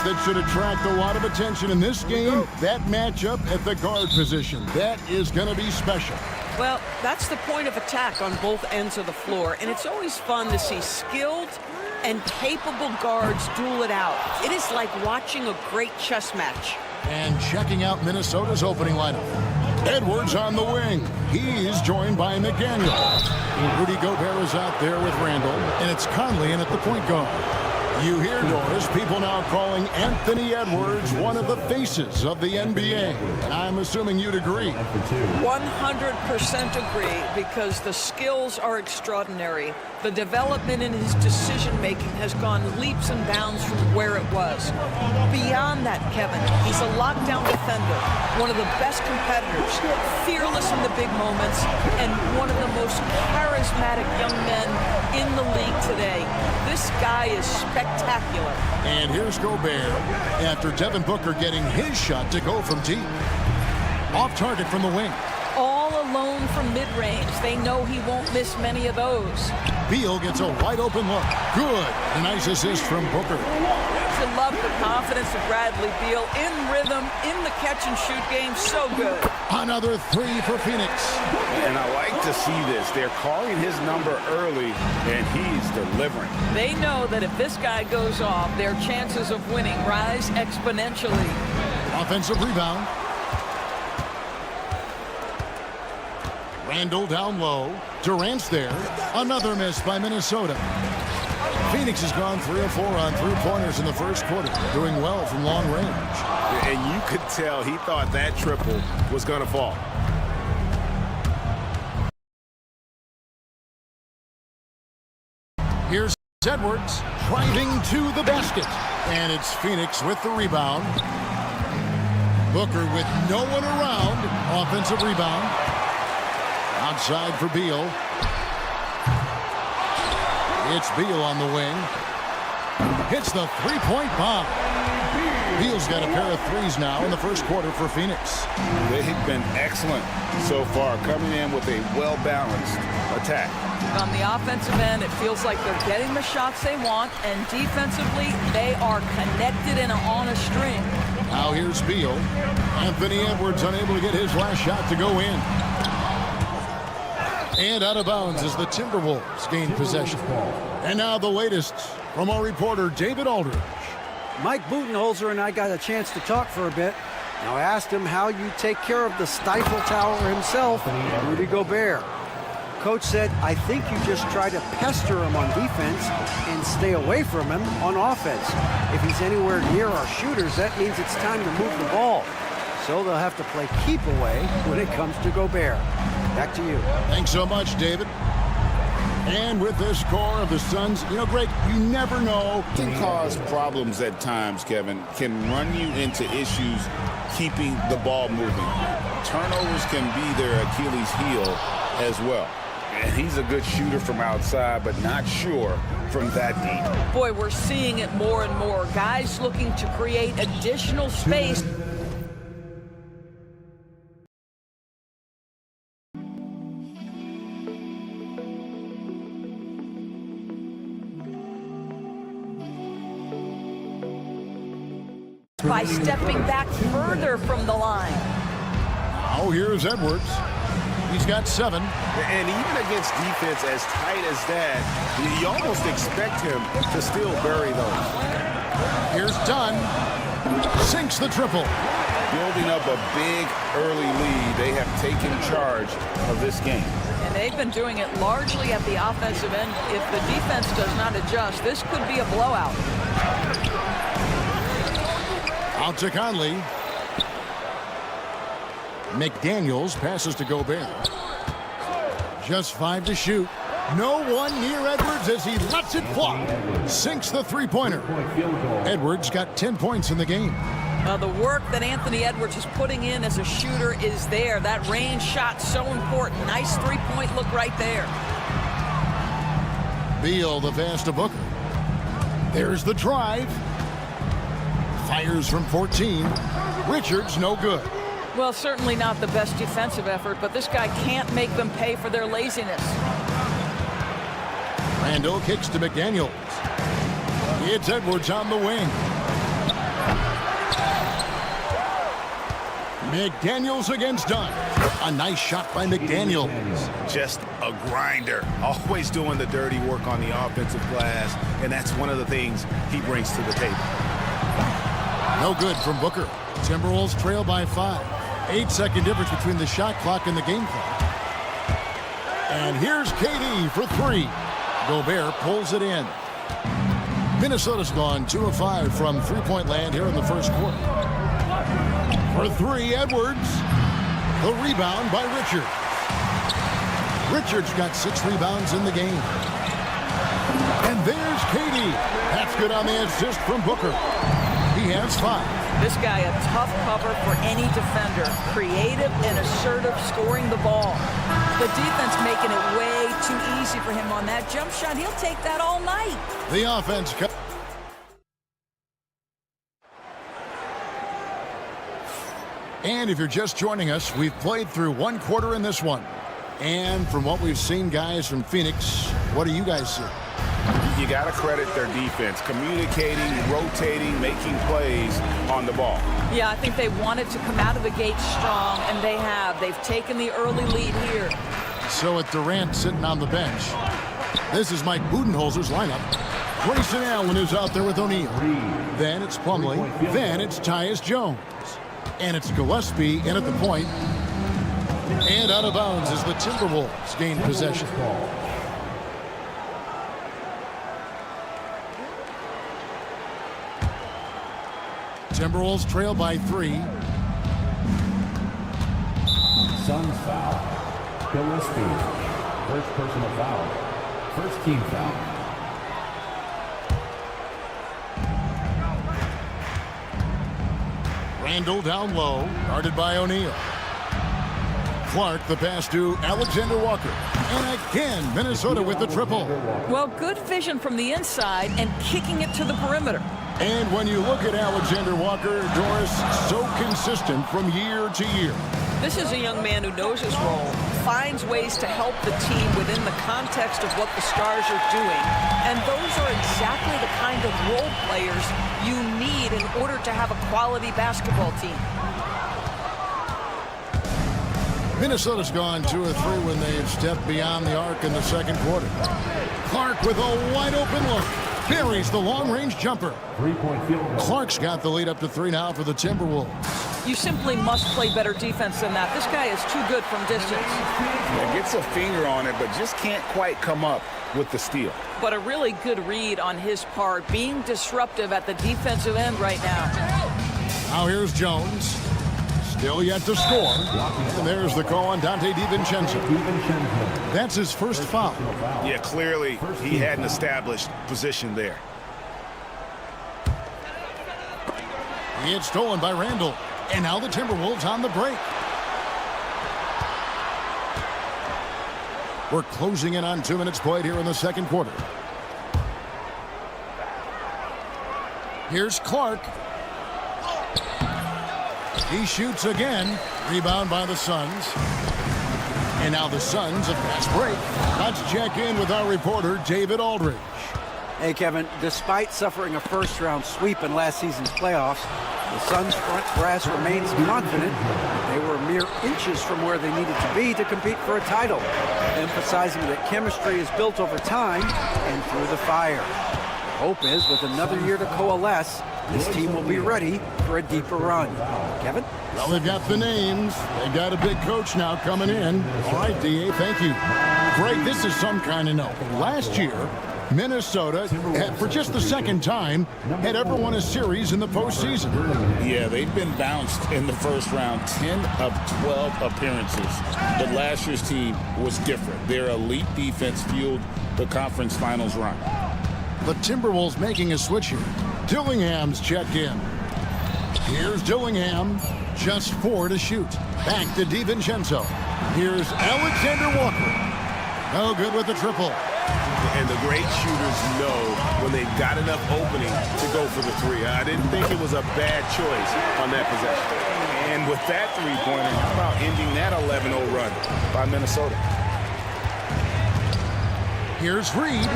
that should attract a lot of attention in this game. That matchup at the guard position. That is going to be special. Well, that's the point of attack on both ends of the floor, and it's always fun to see skilled and capable guards duel it out. It is like watching a great chess match. And checking out Minnesota's opening lineup. Edwards on the wing. He's joined by McDaniel. Rudy Gobert is out there with Randall, and it's Conley in at the point guard. You hear, Doris, people now calling Anthony Edwards one of the faces of the NBA. I'm assuming you'd agree. 100% agree, because the skills are extraordinary. The development in his decision-making has gone leaps and bounds from where it was. Beyond that, Kevin, he's a lockdown defender, one of the best competitors, fearless in the big moments, and one of the most charismatic young men in the league today. This guy is spectacular. And here's Gobert after Devin Booker getting his shot to go from deep. Off target from the wing. All alone from mid-range. They know he won't miss many of those. Beal gets a wide-open look. Good. A nice assist from Booker. You love the confidence of Bradley Beal. In rhythm, in the catch-and-shoot game. So good. Another three for Phoenix. And I like to see this. They're calling his number early, and he's delivering. They know that if this guy goes off, their chances of winning rise exponentially. Offensive rebound. Randall down low. Durant's there. Another miss by Minnesota. Phoenix has gone 3 of 4 on three-pointers in the first quarter, doing well from long range. And you could tell he thought that triple was going to fall. Here's Edwards driving to the basket. And it's Phoenix with the rebound. Booker with no one around. Offensive rebound. Outside for Beal. It's Beal on the wing. Hits the three-point bomb. Beal's got a pair of threes now in the first quarter for Phoenix. They've been excellent so far, coming in with a well-balanced attack. On the offensive end, it feels like they're getting the shots they want, and defensively, they are connected and on a string. Now here's Beal. Anthony Edwards unable to get his last shot to go in. And out of bounds as the Timberwolves gain possession. And now the latest from our reporter, David Aldridge. Mike Budenholzer and I got a chance to talk for a bit. Now I asked him how you take care of the Stifle Tower himself, Rudy Gobert. Coach said, I think you just try to pester him on defense and stay away from him on offense. If he's anywhere near our shooters, that means it's time to move the ball. So they'll have to play keep away when it comes to Gobert. Back to you. Thanks so much, David. And with this core of the Suns, you know, Greg, you never know. Can cause problems at times, Kevin. Can run you into issues keeping the ball moving. Turnovers can be their Achilles heel as well. And he's a good shooter from outside, but not sure from that deep. Boy, we're seeing it more and more. Guys looking to create additional space. By stepping back further from the line. Now here's Edwards. He's got 7. And even against defense as tight as that, you almost expect him to still bury those. Here's Dunn. Sinks the triple. Building up a big early lead. They have taken charge of this game. And they've been doing it largely at the offensive end. If the defense does not adjust, this could be a blowout. Out to Conley. McDaniels passes to Gobert. Just 5 to shoot. No one near Edwards as he lets it fly. Sinks the three-pointer. Edwards got 10 points in the game. The work that Anthony Edwards is putting in as a shooter is there. That range shot so important. Nice three-point look right there. Beal the pass to Booker. There's the drive. Fires from 14. Richards no good. Well, certainly not the best defensive effort, but this guy can't make them pay for their laziness. Randall kicks to McDaniels. It's Edwards on the wing. McDaniels against Dunn. A nice shot by McDaniels. Just a grinder, always doing the dirty work on the offensive glass, and that's one of the things he brings to the table. No good from Booker. Timberwolves trail by 5. 8-second difference between the shot clock and the game clock. And here's KD for 3. Gobert pulls it in. Minnesota's gone 2 of 5 from three-point land here in the first quarter. For 3, Edwards. The rebound by Richards. Richards got 6 rebounds in the game. And there's KD. That's good on the assist from Booker. He has 5. This guy a tough cover for any defender. Creative and assertive scoring the ball. The defense making it way too easy for him on that jump shot. He'll take that all night. The offense. And if you're just joining us, we've played through 1 quarter in this one. And from what we've seen, guys, from Phoenix, what do you guys see? You got to credit their defense, communicating, rotating, making plays on the ball. Yeah, I think they wanted to come out of the gate strong, and they have. They've taken the early lead here. So with Durant sitting on the bench, this is Mike Budenholzer's lineup. Grayson Allen is out there with O'Neal. Then it's Plumlee. Then it's Tyus Jones. And it's Gillespie in at the point. And out of bounds as the Timberwolves gain possession. Timberwolves trail by 3. Suns foul. Gillespie. First personal foul. First team foul. Randall down low, guarded by O'Neal. Clark, the pass to Alexander Walker. And again, Minnesota with the triple. Well, good vision from the inside and kicking it to the perimeter. And when you look at Alexander Walker, Doris, so consistent from year to year. This is a young man who knows his role, finds ways to help the team within the context of what the Stars are doing. And those are exactly the kind of role players you need in order to have a quality basketball team. Minnesota's gone 2 of 3 when they've stepped beyond the arc in the second quarter. Clark with a wide open look. Buries the long-range jumper. 3-point field goal. Clark's got the lead up to 3 now for the Timberwolves. You simply must play better defense than that. This guy is too good from distance. Yeah, gets a finger on it, but just can't quite come up with the steal. But a really good read on his part, being disruptive at the defensive end right now. Now here's Jones. Still yet to score. And there's the call on Dante DiVincenzo. That's his first foul. Yeah, clearly he had an established position there. It's stolen by Randall. And now the Timberwolves on the break. We're closing in on 2 minutes played here in the second quarter. Here's Clark. He shoots again. Rebound by the Suns. And now the Suns, a fast break. Let's check in with our reporter, David Aldridge. Hey, Kevin, despite suffering a first-round sweep in last season's playoffs, the Suns' front brass remains confident they were mere inches from where they needed to be to compete for a title, emphasizing that chemistry is built over time and through the fire. Hope is, with another year to coalesce, this team will be ready for a deeper run. Kevin? Well, they've got the names. They've got a big coach now coming in. All right, D.A., thank you. Greg, this is some kind of note. Last year, Minnesota, for just the second time, had ever won a series in the postseason. Yeah, they've been bounced in the first round, 10 of 12 appearances. But last year's team was different. Their elite defense fueled the conference finals run. The Timberwolves making a switch here. Dillingham's checked in. Here's Dillingham, just 4 to shoot. Back to DiVincenzo. Here's Alexander Walker. No good with the triple. And the great shooters know when they've got enough opening to go for the 3. I didn't think it was a bad choice on that possession. And with that 3-pointer, how about ending that 11-0 run by Minnesota? Here's Reed.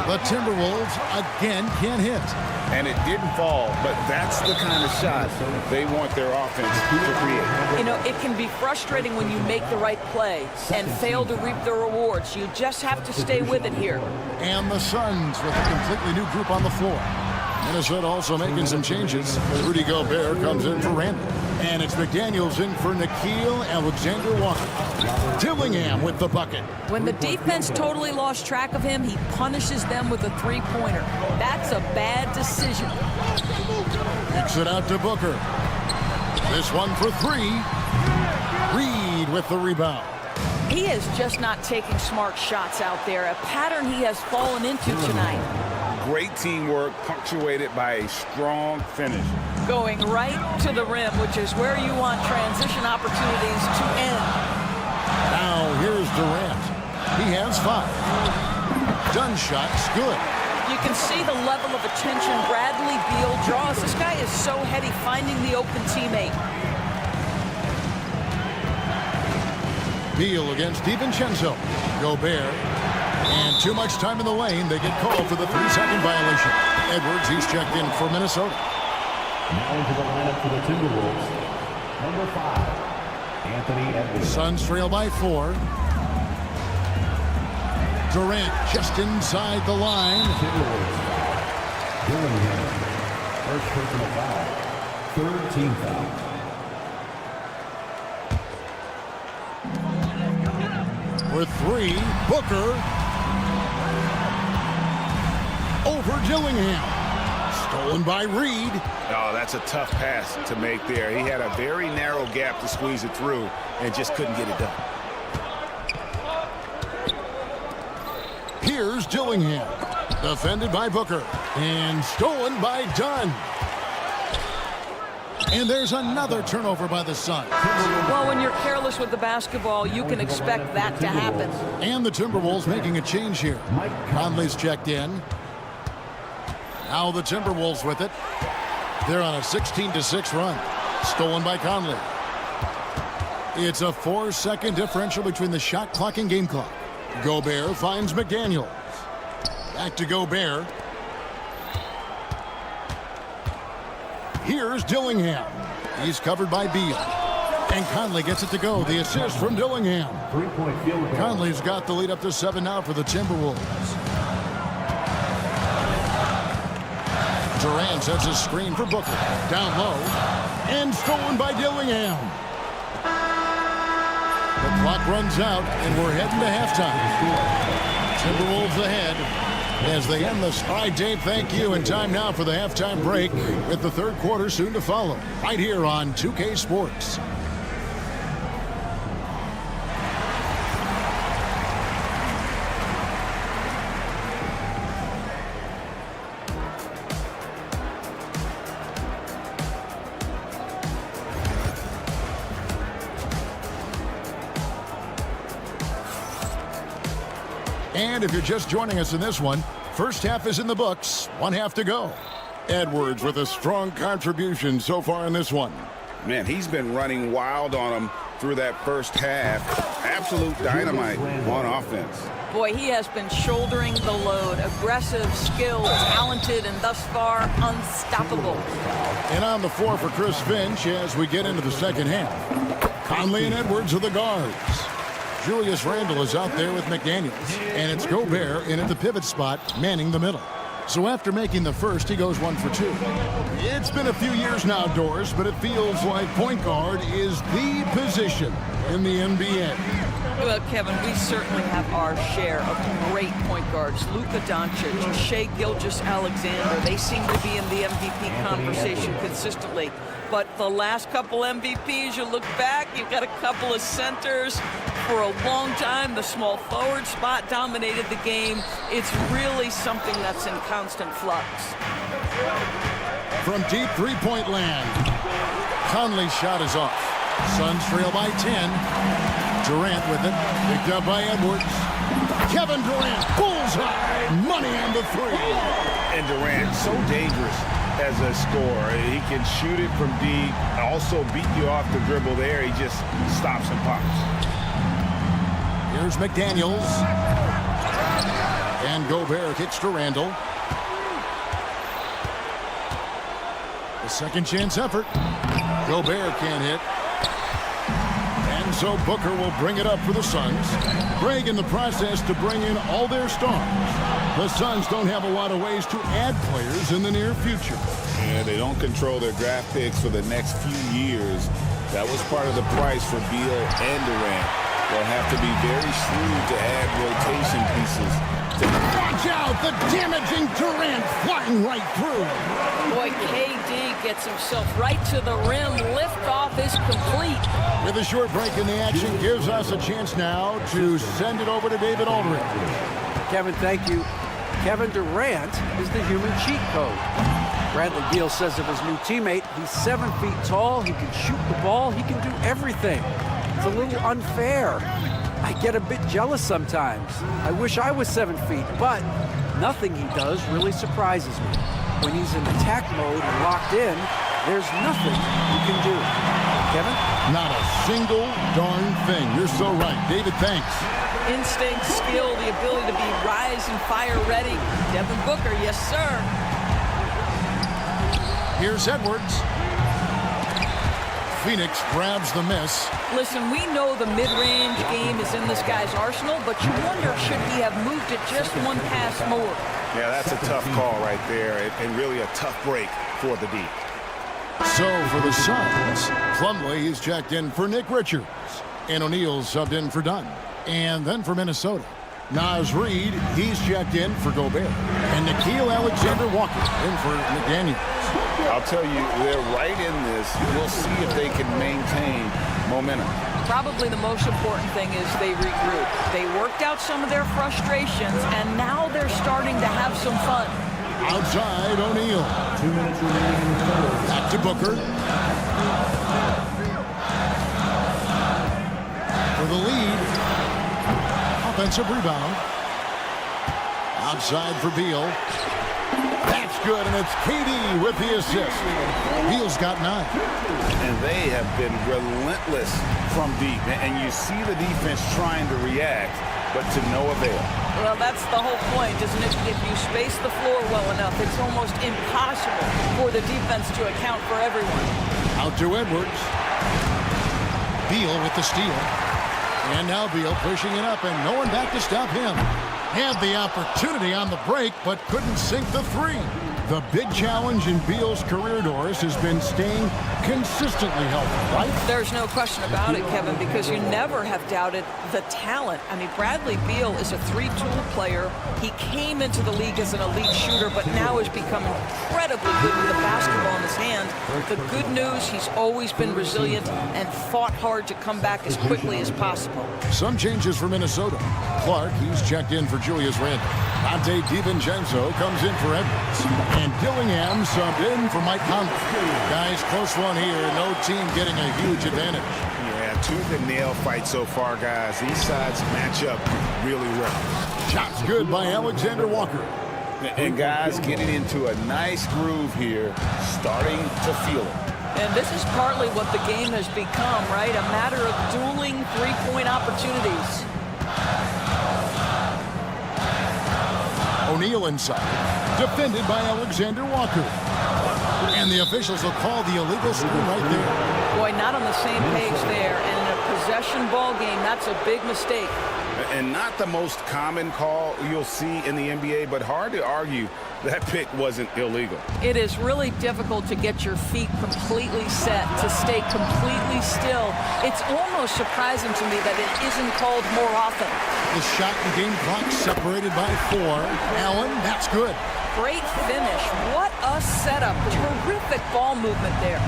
The Timberwolves again can't hit. And it didn't fall, but that's the kind of shot they want their offense to create. You know, it can be frustrating when you make the right play and fail to reap the rewards. You just have to stay with it here. And the Suns with a completely new group on the floor. Minnesota also making some changes. Rudy Gobert comes in for Randall. And it's McDaniels in for Nickeil Alexander-Walker. Dillingham with the bucket. When the defense totally lost track of him, he punishes them with a three-pointer. That's a bad decision. Kicks it out to Booker. This one for three. Reed with the rebound. He is just not taking smart shots out there, a pattern he has fallen into tonight. Great teamwork punctuated by a strong finish. Going right to the rim, which is where you want transition opportunities to end. Now here's Durant. He has 5. Dunn shot's good. You can see the level of attention Bradley Beal draws. This guy is so heady finding the open teammate. Beal against DiVincenzo. Gobert. And too much time in the lane. They get called for the 3-second violation. Edwards, he's checked in for Minnesota. Now into the lineup for the Timberwolves. Number 5, Anthony Edwards. Suns trail by 4. Durant just inside the line. Timberwolves. Dillingham. First personal foul. Third team foul. For 3, Booker. Over Dillingham. Stolen by Reed. Oh, that's a tough pass to make there. He had a very narrow gap to squeeze it through and just couldn't get it done. Here's Dillingham. Defended by Booker. And stolen by Dunn. And there's another turnover by the Suns. Well, when you're careless with the basketball, you can expect that to happen. And the Timberwolves making a change here. Conley's checked in. Now the Timberwolves with it. They're on a 16-6 run. Stolen by Conley. It's a 4-second differential between the shot clock and game clock. Gobert finds McDaniels. Back to Gobert. Here's Dillingham. He's covered by Beal. And Conley gets it to go. The assist from Dillingham. 3-point field goal. Conley's got the lead up to 7 now for the Timberwolves. Durant sets a screen for Booker. Down low. And stolen by Dillingham. The clock runs out, and we're heading to halftime. Timberwolves ahead as they end this. All right, Dave, thank you. And time now for the halftime break with the third quarter soon to follow. Right here on 2K Sports. And if you're just joining us in this one, first half is in the books, 1 half to go. Edwards with a strong contribution so far in this one. Man, he's been running wild on him through that first half. Absolute dynamite on offense. Boy, he has been shouldering the load. Aggressive, skilled, talented, and thus far, unstoppable. And on the floor for Chris Finch as we get into the second half. Conley and Edwards are the guards. Julius Randle is out there with McDaniels. And it's Gobert in at the pivot spot, manning the middle. So after making the first, he goes 1 for 2. It's been a few years now, Doris, but it feels like point guard is the position in the NBA. Well, Kevin, we certainly have our share of great point guards. Luka Doncic, Shai Gilgeous-Alexander, they seem to be in the MVP conversation consistently. But the last couple MVPs, you look back, you've got a couple of centers. For a long time, the small forward spot dominated the game. It's really something that's in constant flux. From deep three-point land, Conley's shot is off. Suns trail by 10. Durant with it, picked up by Edwards. Kevin Durant, bullseye, money on the 3. And Durant, so dangerous as a scorer. He can shoot it from deep, also beat you off the dribble there. He just stops and pops. Here's McDaniels. And Gobert kicks to Randall. A second chance effort. Gobert can't hit. And so Booker will bring it up for the Suns. Greg in the process to bring in all their stars. The Suns don't have a lot of ways to add players in the near future. Yeah, they don't control their draft picks for the next few years. That was part of the price for Beal and Durant. They'll have to be very shrewd to add rotation pieces. Watch out! The damaging Durant flying right through. Boy, KD gets himself right to the rim. Liftoff is complete. With a short break in the action, gives us a chance now to send it over to David Aldridge. Kevin, thank you. Kevin Durant is the human cheat code. Bradley Beal says of his new teammate, he's 7 feet tall, he can shoot the ball, he can do everything. It's a little unfair. I get a bit jealous sometimes. I wish I was 7 feet, but nothing he does really surprises me. When he's in attack mode and locked in, there's nothing you can do. Kevin? Not a single darn thing. You're so right. David, thanks. Instinct, skill, the ability to be rise and fire ready. Devin Booker, yes, sir. Here's Edwards. Phoenix grabs the miss. Listen, we know the mid-range game is in this guy's arsenal, but you wonder, should he have moved it just one pass more? Yeah, that's a tough call right there, and really a tough break for the D. So for the Suns, Plumlee is checked in for Nick Richards. And O'Neal subbed in for Dunn. And then for Minnesota, Naz Reid, he's checked in for Gobert. And Nickeil Alexander-Walker in for McDaniels. I'll tell you, they're right in this. We'll see if they can maintain momentum. Probably the most important thing is they regroup. They worked out some of their frustrations, and now they're starting to have some fun. Outside, O'Neal. 2 minutes remaining in the third. Back to Booker. For the lead. Offensive rebound. Outside for Beal. That's good, and it's KD with the assist. Beal's got 9. And they have been relentless from deep. And you see the defense trying to react, but to no avail. Well, that's the whole point, isn't it? If you space the floor well enough, it's almost impossible for the defense to account for everyone. Out to Edwards. Beal with the steal. And now Beal pushing it up, and no one back to stop him. Had the opportunity on the break, but couldn't sink the 3. The big challenge in Beal's career, Doris, has been staying consistently healthy, right? There's no question about it, Kevin, because you never have doubted the talent. I mean, Bradley Beal is a 3-tool player. He came into the league as an elite shooter, but now has become incredibly good with the basketball in his hand. The good news, he's always been resilient and fought hard to come back as quickly as possible. Some changes for Minnesota. Clark, he's checked in for Julius Randle. Dante DiVincenzo comes in for Edwards. And Dillingham subbed in for Mike Conley. Guys, close one here. No team getting a huge advantage. Yeah, tooth and nail fight so far, guys. These sides match up really well. Shots good by Alexander Walker. And guys getting into a nice groove here, starting to feel it. And this is partly what the game has become, right? A matter of dueling three-point opportunities. O'Neal inside, defended by Alexander Walker. And the officials will call the illegal screw right there. Boy, not on the same page there. And in a possession ball game, that's a big mistake. And not the most common call you'll see in the NBA, but hard to argue that pick wasn't illegal. It is really difficult to get your feet completely set, to stay completely still. It's almost surprising to me that it isn't called more often. The shot and game clock separated by 4. Allen, that's good. Great finish. What a setup. Terrific ball movement there.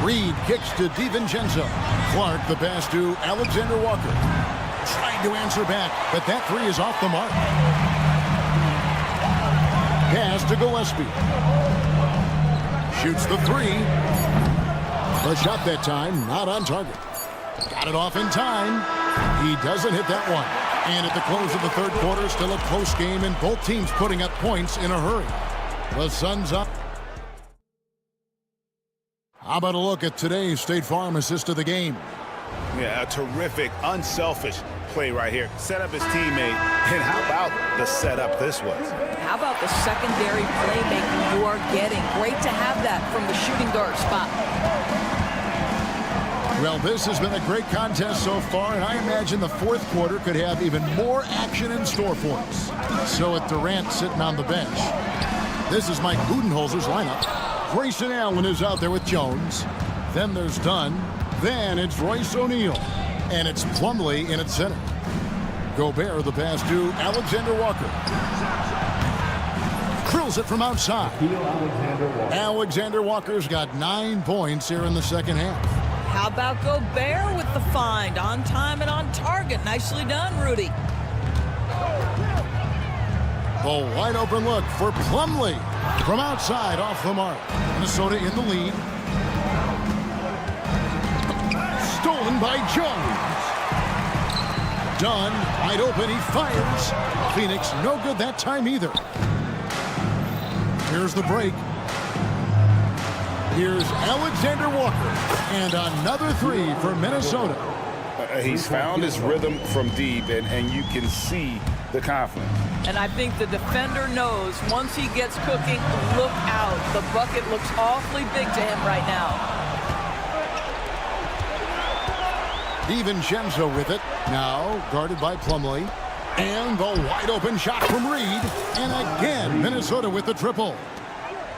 Reid kicks to DiVincenzo. Clark the pass to Alexander Walker. Trying to answer back, but that 3 is off the mark. Pass to Gillespie. Shoots the 3. The shot that time, not on target. Got it off in time. He doesn't hit that one. And at the close of the third quarter, still a close game, and both teams putting up points in a hurry. The Suns up. How about a look at today's State Farm assist of the game? Yeah, a terrific, unselfish play right here. Set up his teammate. And how about the setup this was? How about the secondary playmaking you are getting? Great to have that from the shooting guard spot. Well, this has been a great contest so far, and I imagine the fourth quarter could have even more action in store for us. So with Durant sitting on the bench, this is Mike Budenholzer's lineup. Grayson Allen is out there with Jones. Then there's Dunn. Then it's Royce O'Neal. And it's Plumlee in at center. Gobert, the pass to Alexander Walker. Drills it from outside. Alexander Walker's got 9 points here in the second half. How about Gobert with the find? On time and on target. Nicely done, Rudy. The wide open look for Plumlee. From outside, off the mark. Minnesota in the lead. Stolen by Jones. Dunn, wide open, he fires. Phoenix, no good that time either. Here's the break. Here's Alexander Walker. And another three for Minnesota. He's found his rhythm from deep, and you can see the confidence. And I think the defender knows once he gets cooking, look out. The bucket looks awfully big to him right now. DiVincenzo with it. Now guarded by Plumlee. And the wide open shot from Reed. And again, Minnesota with the triple.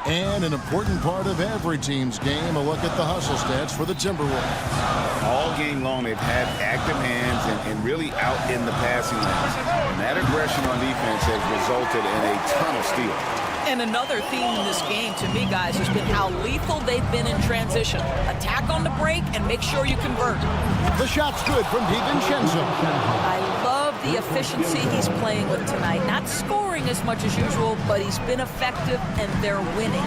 And an important part of every team's game, a look at the hustle stats for the Timberwolves. All game long, they've had active hands and really out in the passing lanes. And that aggression on defense has resulted in a ton of steals. And another theme in this game, to me, guys, has been how lethal they've been in transition. Attack on the break and make sure you convert. The shot's good from DiVincenzo. I love the efficiency he's playing with tonight. Not scoring as much as usual, but he's been effective, and they're winning.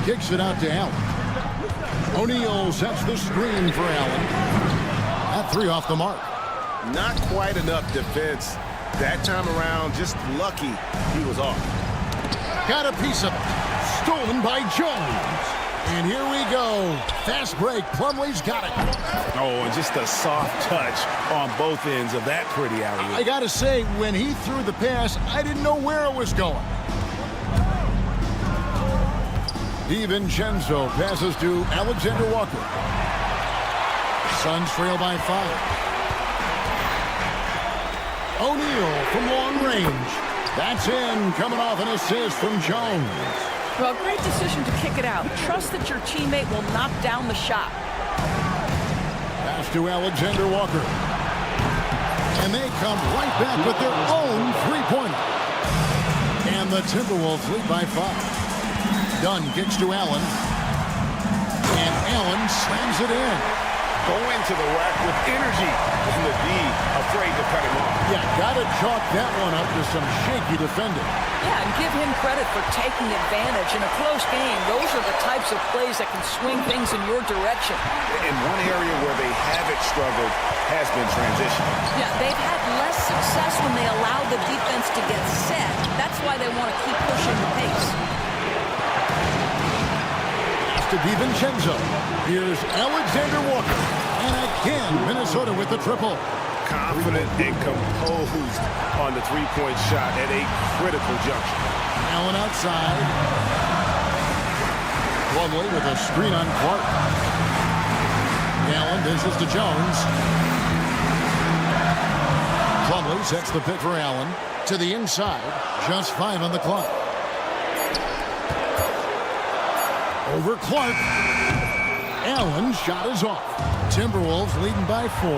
Kicks it out to Allen. O'Neal sets the screen for Allen. That three off the mark. Not quite enough defense that time around. Just lucky he was off. Got a piece of it. Stolen by Jones. And here we go. Fast break. Plumlee's got it. Oh, and just a soft touch on both ends of that pretty alley-oop. I got to say, when he threw the pass, I didn't know where it was going. DiVincenzo passes to Alexander Walker. Suns trail by 5. O'Neal from long range. That's in, coming off an assist from Jones. Well, great decision to kick it out. Trust that your teammate will knock down the shot. Pass to Alexander Walker. And they come right back with their own three-pointer. And the Timberwolves lead by 5. Dunn kicks to Allen. And Allen slams it in. Going to the rack with energy. And the D afraid to cut him off. Yeah, got to chalk that one up to some shaky defending. Yeah, and give him credit for taking advantage. In a close game, those are the types of plays that can swing things in your direction. In one area where they haven't struggled has been transition. Yeah, they've had less success when they allow the defense to get set. That's why they want to keep pushing the pace. Pass to DiVincenzo. Here's Alexander Walker. And again, Minnesota with the triple. Confident and composed on the three-point shot at a critical juncture. Allen outside. Plumlee with a screen on Clark. Allen dishes to Jones. Plumlee sets the pick for Allen. To the inside. Just 5 on the clock. Over Clark. Allen's shot is off. Timberwolves leading by 4.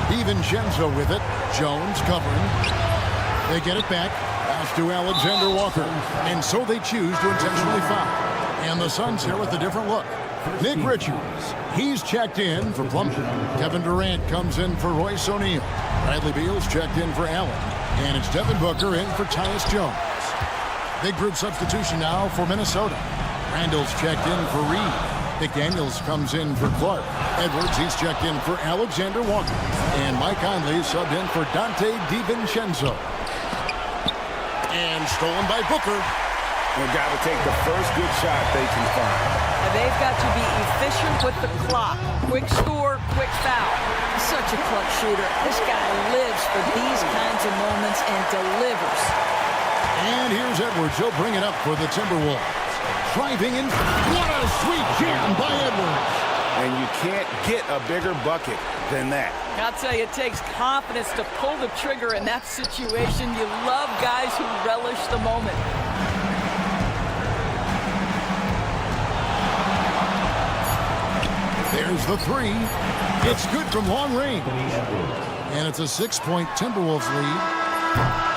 DiVincenzo with it. Jones covering. They get it back. Pass to Alexander Walker. And so they choose to intentionally foul. And the Suns here with a different look. Nick Richards. He's checked in for Plumlee. Kevin Durant comes in for Royce O'Neal. Bradley Beal's checked in for Allen. And it's Devin Booker in for Tyus Jones. Big group substitution now for Minnesota. Randall's checked in for Reed. McDaniels comes in for Clark. Edwards, he's checked in for Alexander Walker. And Mike Conley subbed in for Dante DiVincenzo. And stolen by Booker. They've got to take the first good shot they can find. And they've got to be efficient with the clock. Quick score, quick foul. Such a clutch shooter. This guy lives for these kinds of moments and delivers. And here's Edwards. He'll bring it up for the Timberwolves. Driving in. What a sweet jam by Edwards. And you can't get a bigger bucket than that. I'll tell you, it takes confidence to pull the trigger in that situation. You love guys who relish the moment. There's the three. It's good from long range. And it's a 6-point Timberwolves lead.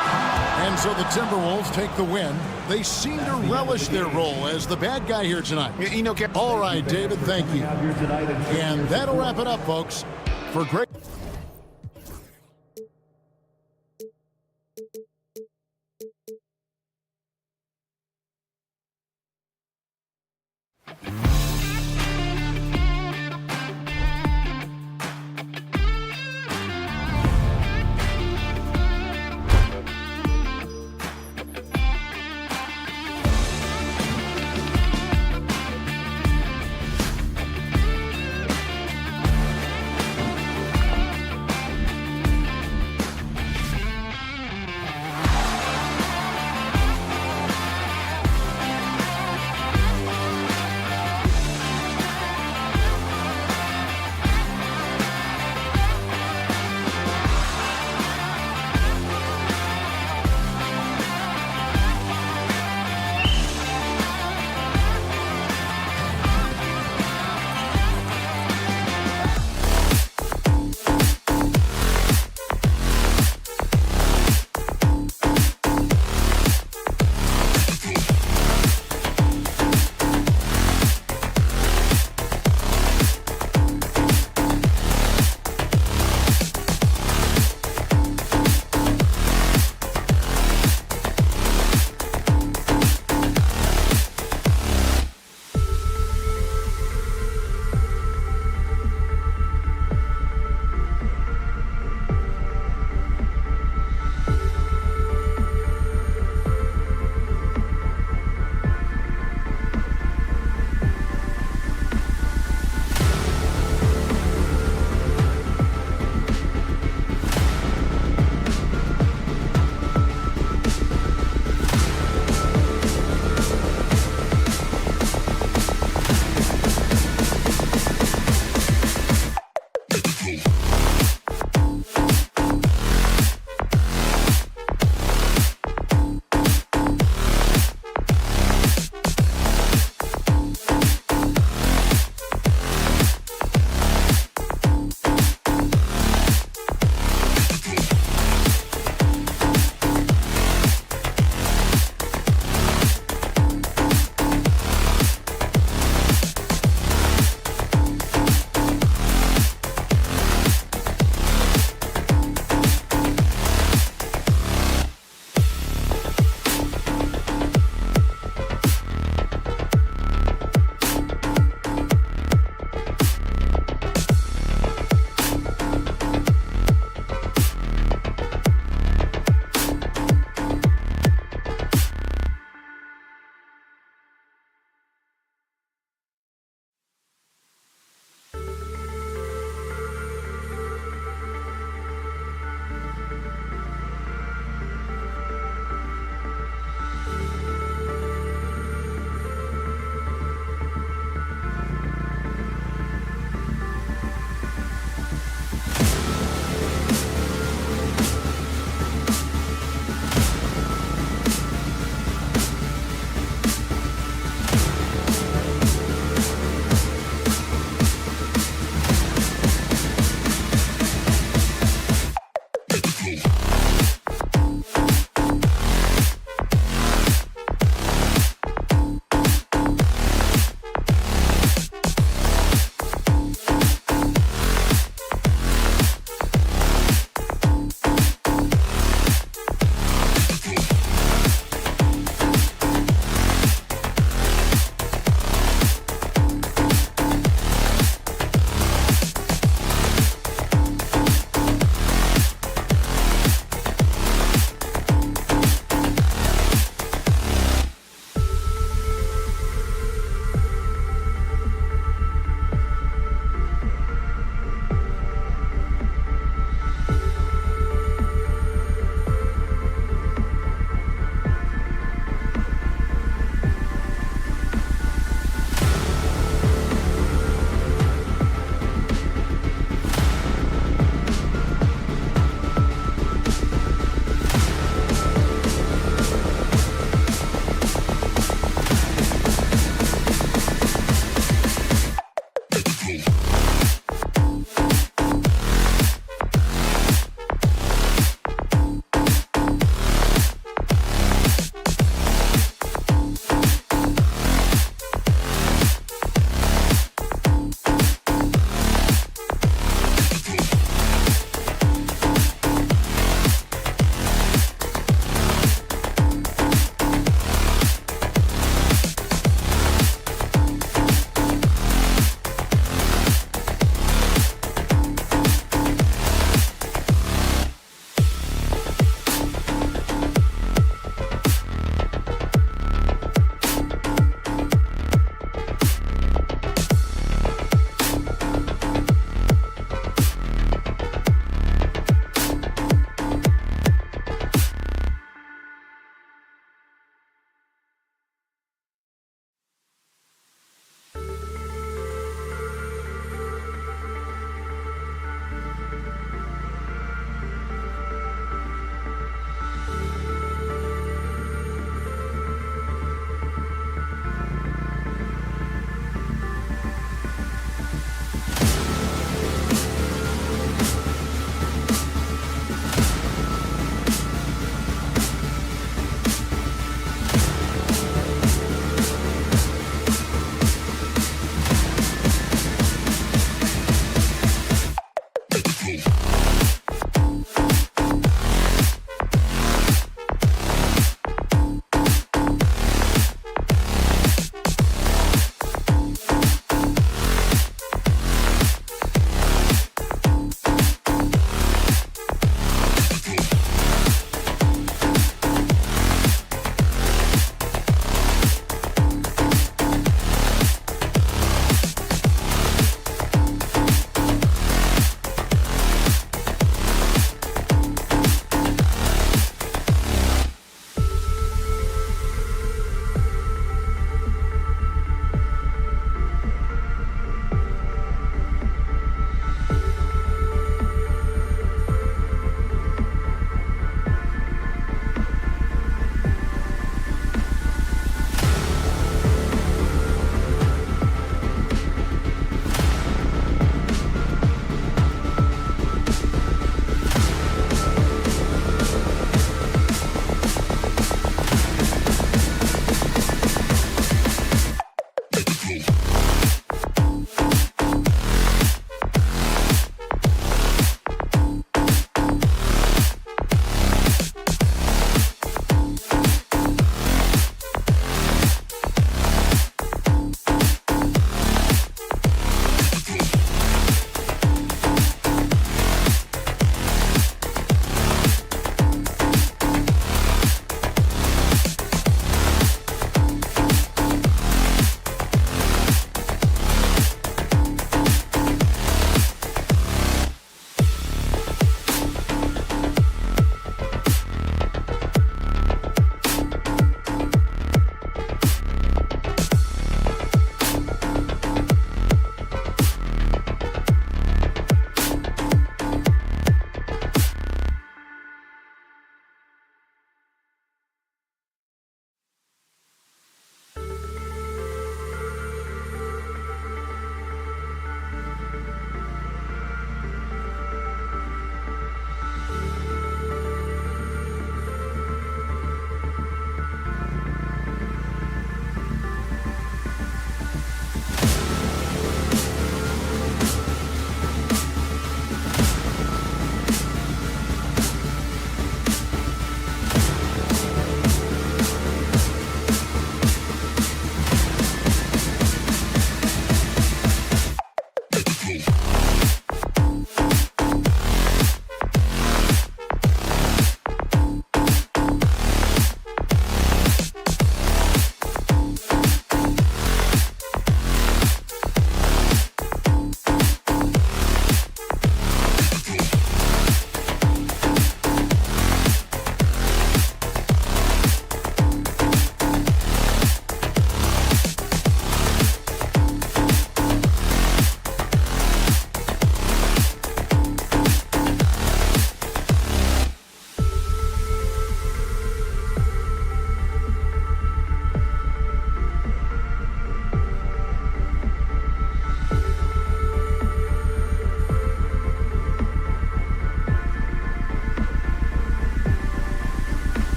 And so the Timberwolves take the win. They seem to relish their role as the bad guy here tonight. You know, Kevin. All right, David, thank you. And that'll wrap it up, folks. For great...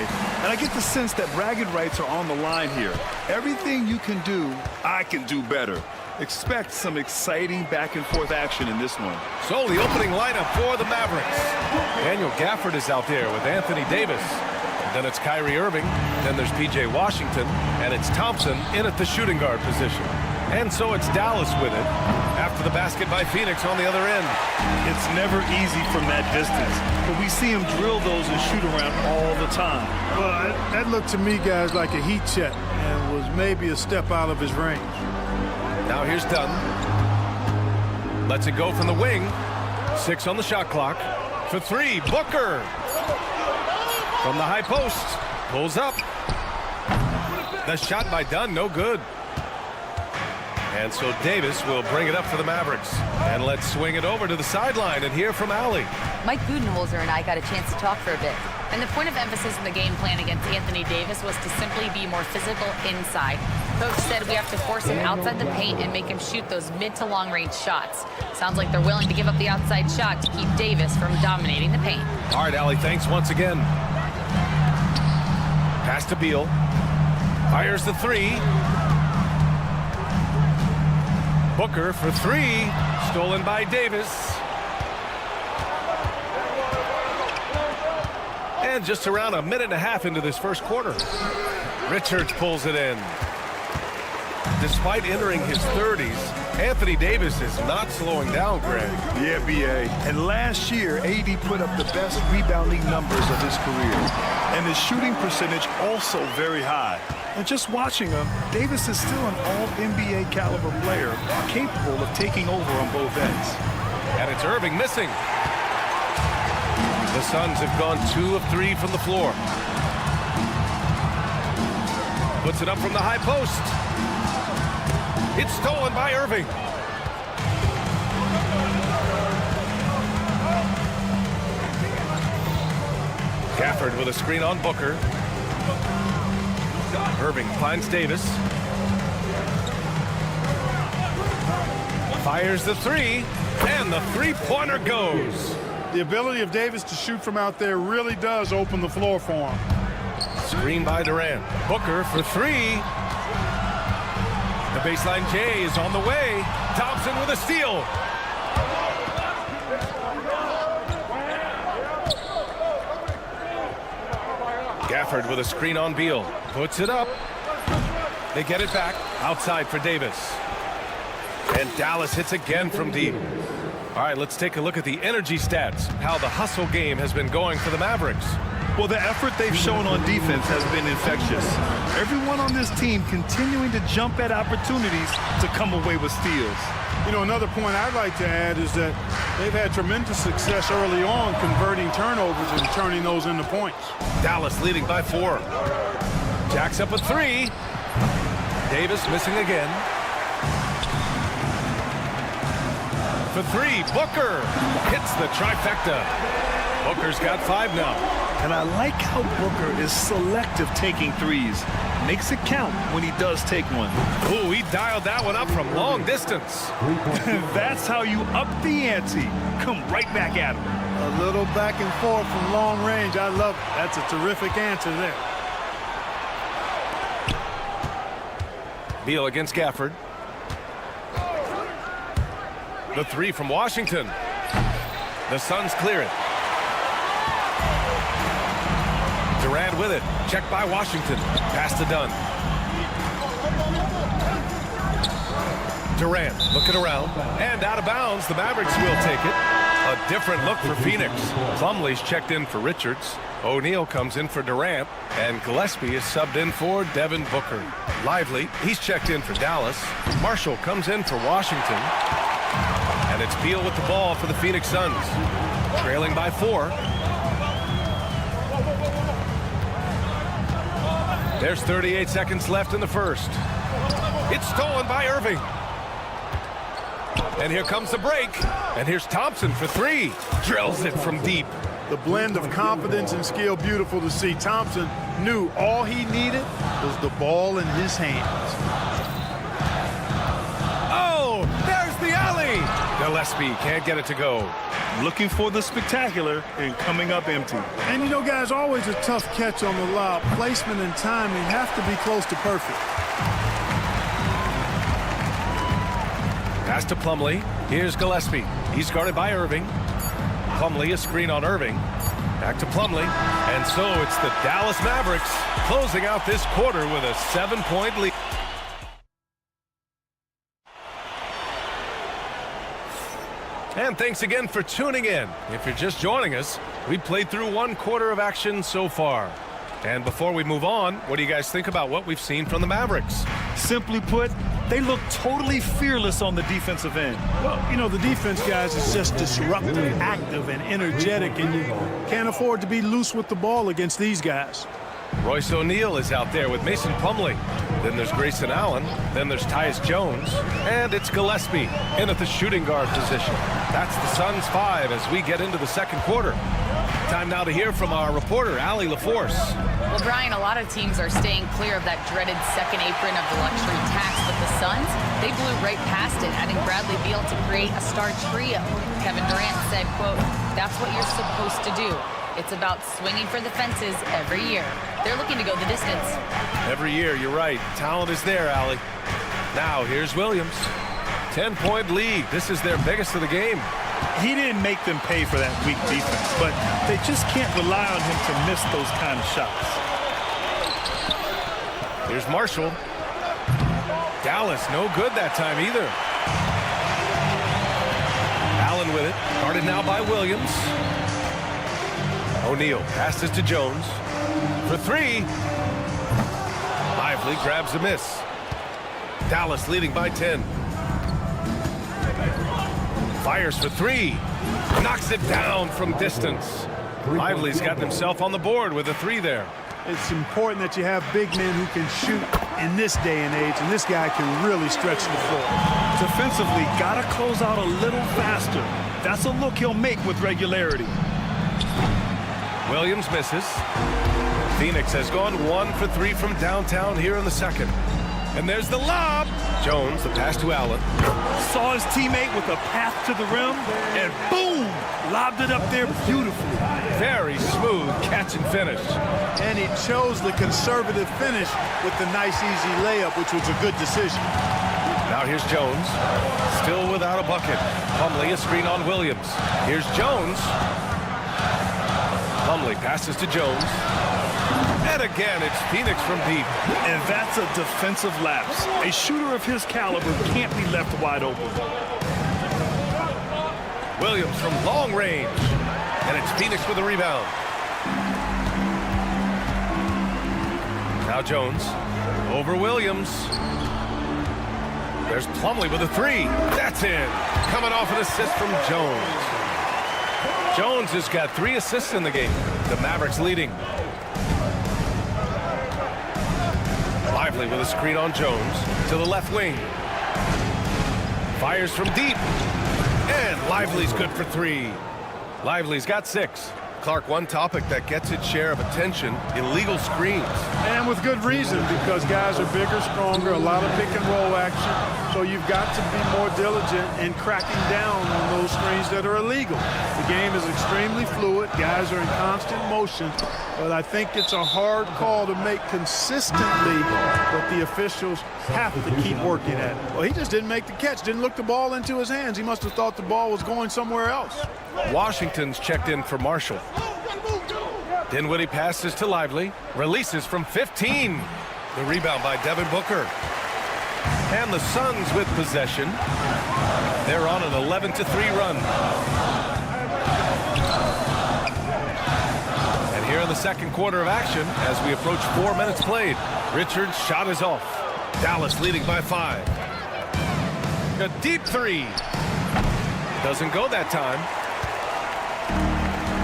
And I get the sense that bragging rights are on the line here. Everything you can do, I can do better. Expect some exciting back-and-forth action in this one. So the opening lineup for the Mavericks. Daniel Gafford is out there with Anthony Davis. And then it's Kyrie Irving. Then there's P.J. Washington. And it's Thompson in at the shooting guard position. And so it's Dallas with it after the basket by Phoenix on the other end. It's never easy from that distance, but we see him drill those and shoot around all the time. Well, that looked to me, guys, like a heat check and was maybe a step out of his range. Now here's Dunn. Lets it go from the wing. 6 on the shot clock. For 3, Booker. From the high post. Pulls up. The shot by Dunn, no good. And so Davis will bring it up for the Mavericks. And let's swing it over to the sideline and hear from Allie. Mike Budenholzer and I got a chance to talk for a bit. And the point of emphasis in the game plan against Anthony Davis was to simply be more physical inside. Coach said we have to force him outside the paint and make him shoot those mid to long range shots. Sounds like they're willing to give up the outside shot to keep Davis from dominating the paint. All right, Allie, thanks once again. Pass to Beal. Fires the 3. Booker for 3. Stolen by Davis. And just around a minute and a half into this first quarter. Richards pulls it in. Despite entering his 30s, Anthony Davis is not slowing down, Greg. Yeah, B.A. And last year, AD put up the best rebounding numbers of his career. And his shooting percentage also very high. And just watching him, Davis is still an all-NBA caliber player, capable of taking over on both ends. And it's Irving missing. The Suns have gone 2 of 3 from the floor. Puts it up from the high post. It's stolen by Irving. Gafford with a screen on Booker. Irving finds Davis. Fires the 3, and the three-pointer goes. The ability of Davis to shoot from out there really does open the floor for him. Screen by Durant. Booker for 3. The baseline J is on the way. Thompson with a steal. Gafford with a screen on Beal. Puts it up. They get it back. Outside for Davis. And Dallas hits again from deep. All right, let's take a look at the energy stats. How the hustle game has been going for the Mavericks. Well, the effort they've shown on defense has been infectious. Everyone on this team continuing to jump at opportunities to come away with steals. You know, another point I'd like to add is that they've had tremendous success early on converting turnovers and turning those into points. Dallas leading by 4. Jacks up a 3. Davis missing again. For 3, Booker hits the trifecta. Booker's got 5 now. And I like how Booker is selective taking threes. Makes it count when he does take one. Ooh, he dialed that one up from long distance. That's how you up the ante. Come right back at him. A little back and forth from long range. I love it. That's a terrific answer there. Beal against Gafford. The 3 from Washington. The Suns clear it. Durant with it. Checked by Washington. Pass to Dunn. Durant looking around. And out of bounds. The Mavericks will take it. A different look for Phoenix. Plumlee's checked in for Richards. O'Neal comes in for Durant. And Gillespie is subbed in for Devin Booker. Lively, he's checked in for Dallas. Marshall comes in for Washington. And it's Beal with the ball for the Phoenix Suns. Trailing by 4. There's 38 seconds left in the first. It's stolen by Irving. And here comes the break. And here's Thompson for 3. Drills it from deep. The blend of confidence and skill, beautiful to see. Thompson knew all he needed was the ball in his hands. Oh, there's the alley. Gillespie can't get it to go. Looking for the spectacular and coming up empty. And you know, guys, always a tough catch on the lob. Placement and timing have to be close to perfect. Pass to Plumlee. Here's Gillespie. He's guarded by Irving. Plumlee, a screen on Irving. Back to Plumlee. And so it's the Dallas Mavericks closing out this quarter with a 7-point lead. And thanks again for tuning in. If you're just joining us, we played through 1 quarter of action so far. And before we move on, what do you guys think about what we've seen from the Mavericks? Simply put, they look totally fearless on the defensive end. Well, you know, the defense, guys, is just disruptive, active, and energetic, and you can't afford to be loose with the ball against these guys. Royce O'Neal is out there with Mason Plumlee. Then there's Grayson Allen. Then there's Tyus Jones. And it's Gillespie in at the shooting guard position. That's the Suns 5 as we get into the second quarter. Time now to hear from our reporter, Allie LaForce. Well, Brian, a lot of teams are staying clear of that dreaded second apron of the luxury tax, but the Suns, they blew right past it, adding Bradley Beal to create a star trio. Kevin Durant said, quote, "That's what you're supposed to do. It's about swinging for the fences every year." They're looking to go the distance. Every year, you're right. Talent is there, Allie. Now, here's Williams. 10-point lead. This is their biggest of the game. He didn't make them pay for that weak defense, but they just can't rely on him to miss those kind of shots. Here's Marshall. Dallas, no good that time either. Allen with it. Guarded now by Williams. O'Neal passes to Jones. For 3. Lively grabs a miss. Dallas leading by 10. Fires for 3. Knocks it down from distance. Lively's got himself on the board with a 3 there. It's important that you have big men who can shoot in this day and age, and this guy can really stretch the floor. Defensively, gotta close out a little faster. That's a look he'll make with regularity. Williams misses. Phoenix has gone 1 for 3 from downtown here in the second. And there's the lob. Jones, the pass to Allen. Saw his teammate with a path to the rim, and boom! Lobbed it up there beautifully. Very smooth catch and finish. And he chose the conservative finish with the nice, easy layup, which was a good decision. Now here's Jones. Still without a bucket. Plumlee, a screen on Williams. Here's Jones. Plumlee passes to Jones. And again, it's Phoenix from deep. And that's a defensive lapse. A shooter of his caliber can't be left wide open. Williams from long range. And it's Phoenix with a rebound. Now Jones. Over Williams. There's Plumlee with a 3. That's in. Coming off an assist from Jones. Jones has got 3 assists in the game. The Mavericks leading. Lively with a screen on Jones to the left wing. Fires from deep. And Lively's good for 3. Lively's got 6. Clark, one topic that gets its share of attention, illegal screens. And with good reason, because guys are bigger, stronger, a lot of pick and roll action. So you've got to be more diligent in cracking down on those screens that are illegal. The game is extremely fluid. Guys are in constant motion. But I think it's a hard call to make consistently, but the officials have to keep working at it. Well, he just didn't make the catch, didn't look the ball into his hands. He must have thought the ball was going somewhere else. Washington's checked in for Marshall. Dinwiddie passes to Lively. Releases from 15. The rebound by Devin Booker. And the Suns with possession. They're on an 11-3 run. And here in the second quarter of action, as we approach 4 minutes played, Richards' shot is off. Dallas leading by 5. A deep 3. Doesn't go that time.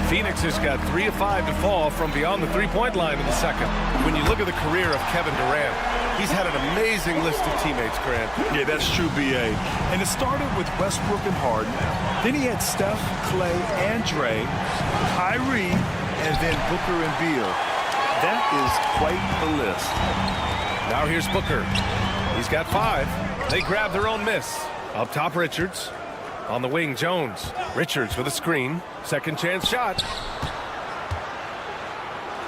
Phoenix has got 3 of 5 to fall from beyond the three-point line in the second. When you look at the career of Kevin Durant, he's had an amazing list of teammates, Grant. Yeah, that's true, B.A. And it started with Westbrook and Harden. Then he had Steph, Clay, and Dre, Kyrie, and then Booker and Beal. That is quite the list. Now here's Booker. He's got 5. They grab their own miss. Up top, Richards. On the wing, Jones. Richards with a screen. Second chance shot.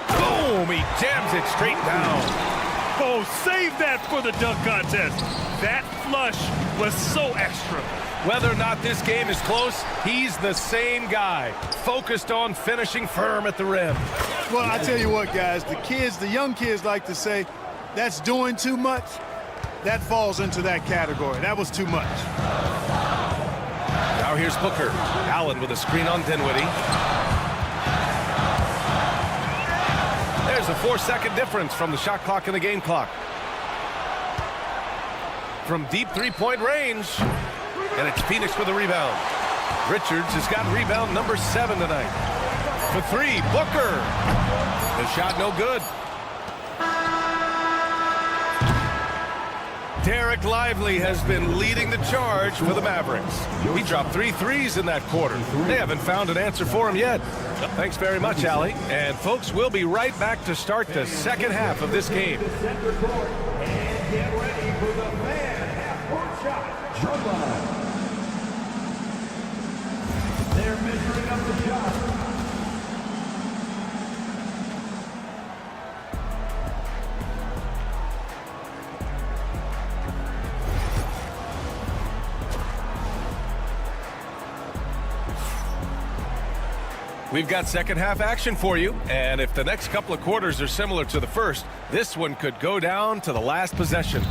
Boom! He jams it straight down. Oh, save that for the dunk contest. That flush was so extra. Whether or not this game is close, he's the same guy. Focused on finishing firm at the rim. Well, I tell you what, guys, the young kids like to say, that's doing too much. That falls into that category. That was too much. Now here's Booker. Allen with a screen on Dinwiddie. There's a 4-second difference from the shot clock and the game clock. From deep three-point range. And it's Phoenix with a rebound. Richards has got rebound number 7 tonight. For 3, Booker. The shot no good. Derek Lively has been leading the charge for the Mavericks. He dropped 3 threes in that quarter. They haven't found an answer for him yet. Thanks very much, Allie. And folks, we'll be right back to start the second half of this game. And get ready for the fan half-court shot. Jump line. They're measuring up the shot. We've got second half action for you, and if the next couple of quarters are similar to the first, this one could go down to the last possession.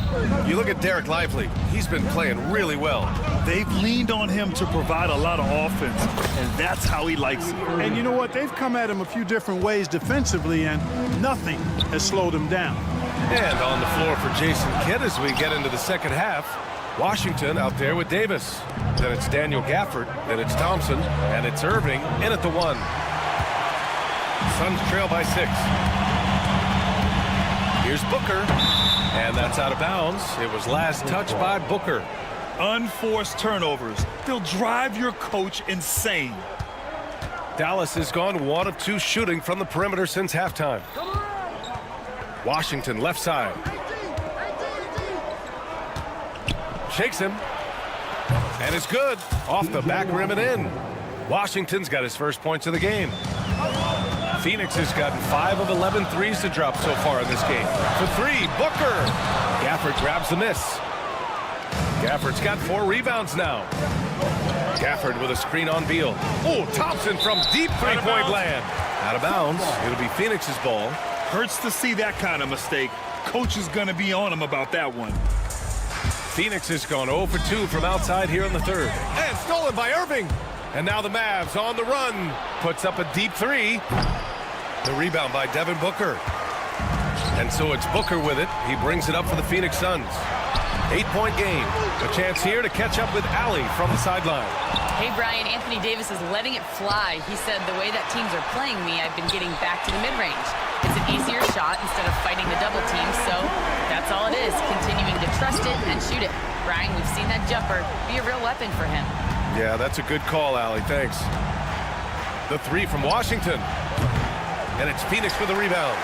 You look at Derek Lively, he's been playing really well. They've leaned on him to provide a lot of offense, and that's how he likes it. And you know what? They've come at him a few different ways defensively, and nothing has slowed him down. And on the floor for Jason Kidd as we get into the second half, Washington out there with Davis. Then it's Daniel Gafford, then it's Thompson, and it's Irving in at the 1. Suns trail by 6. Here's Booker, and that's out of bounds. It was last touched by Booker. Unforced turnovers. They'll drive your coach insane. Dallas has gone 1 of 2 shooting from the perimeter since halftime. Washington left side. Shakes him. And it's good. Off the back rim and in. Washington's got his first points of the game. Phoenix has gotten 5 of 11 threes to drop so far in this game. For 3, Booker. Gafford grabs the miss. Gafford's got 4 rebounds now. Gafford with a screen on Beal. Oh, Thompson from deep three-point land. Out of bounds. It'll be Phoenix's ball. Hurts to see that kind of mistake. Coach is going to be on him about that one. Phoenix has gone 0 for 2 from outside here in the third. And stolen by Irving. And now the Mavs on the run. Puts up a deep 3. The rebound by Devin Booker. And so it's Booker with it. He brings it up for the Phoenix Suns. 8-point game. A chance here to catch up with Allie from the sideline. Hey, Brian, Anthony Davis is letting it fly. He said, the way that teams are playing me, I've been getting back to the mid-range. It's an easier shot instead of fighting the double team, so that's all it is, continuing to trust it and shoot it. Brian, we've seen that jumper be a real weapon for him. Yeah, that's a good call, Allie. Thanks. The 3 from Washington. And it's Phoenix with a rebound.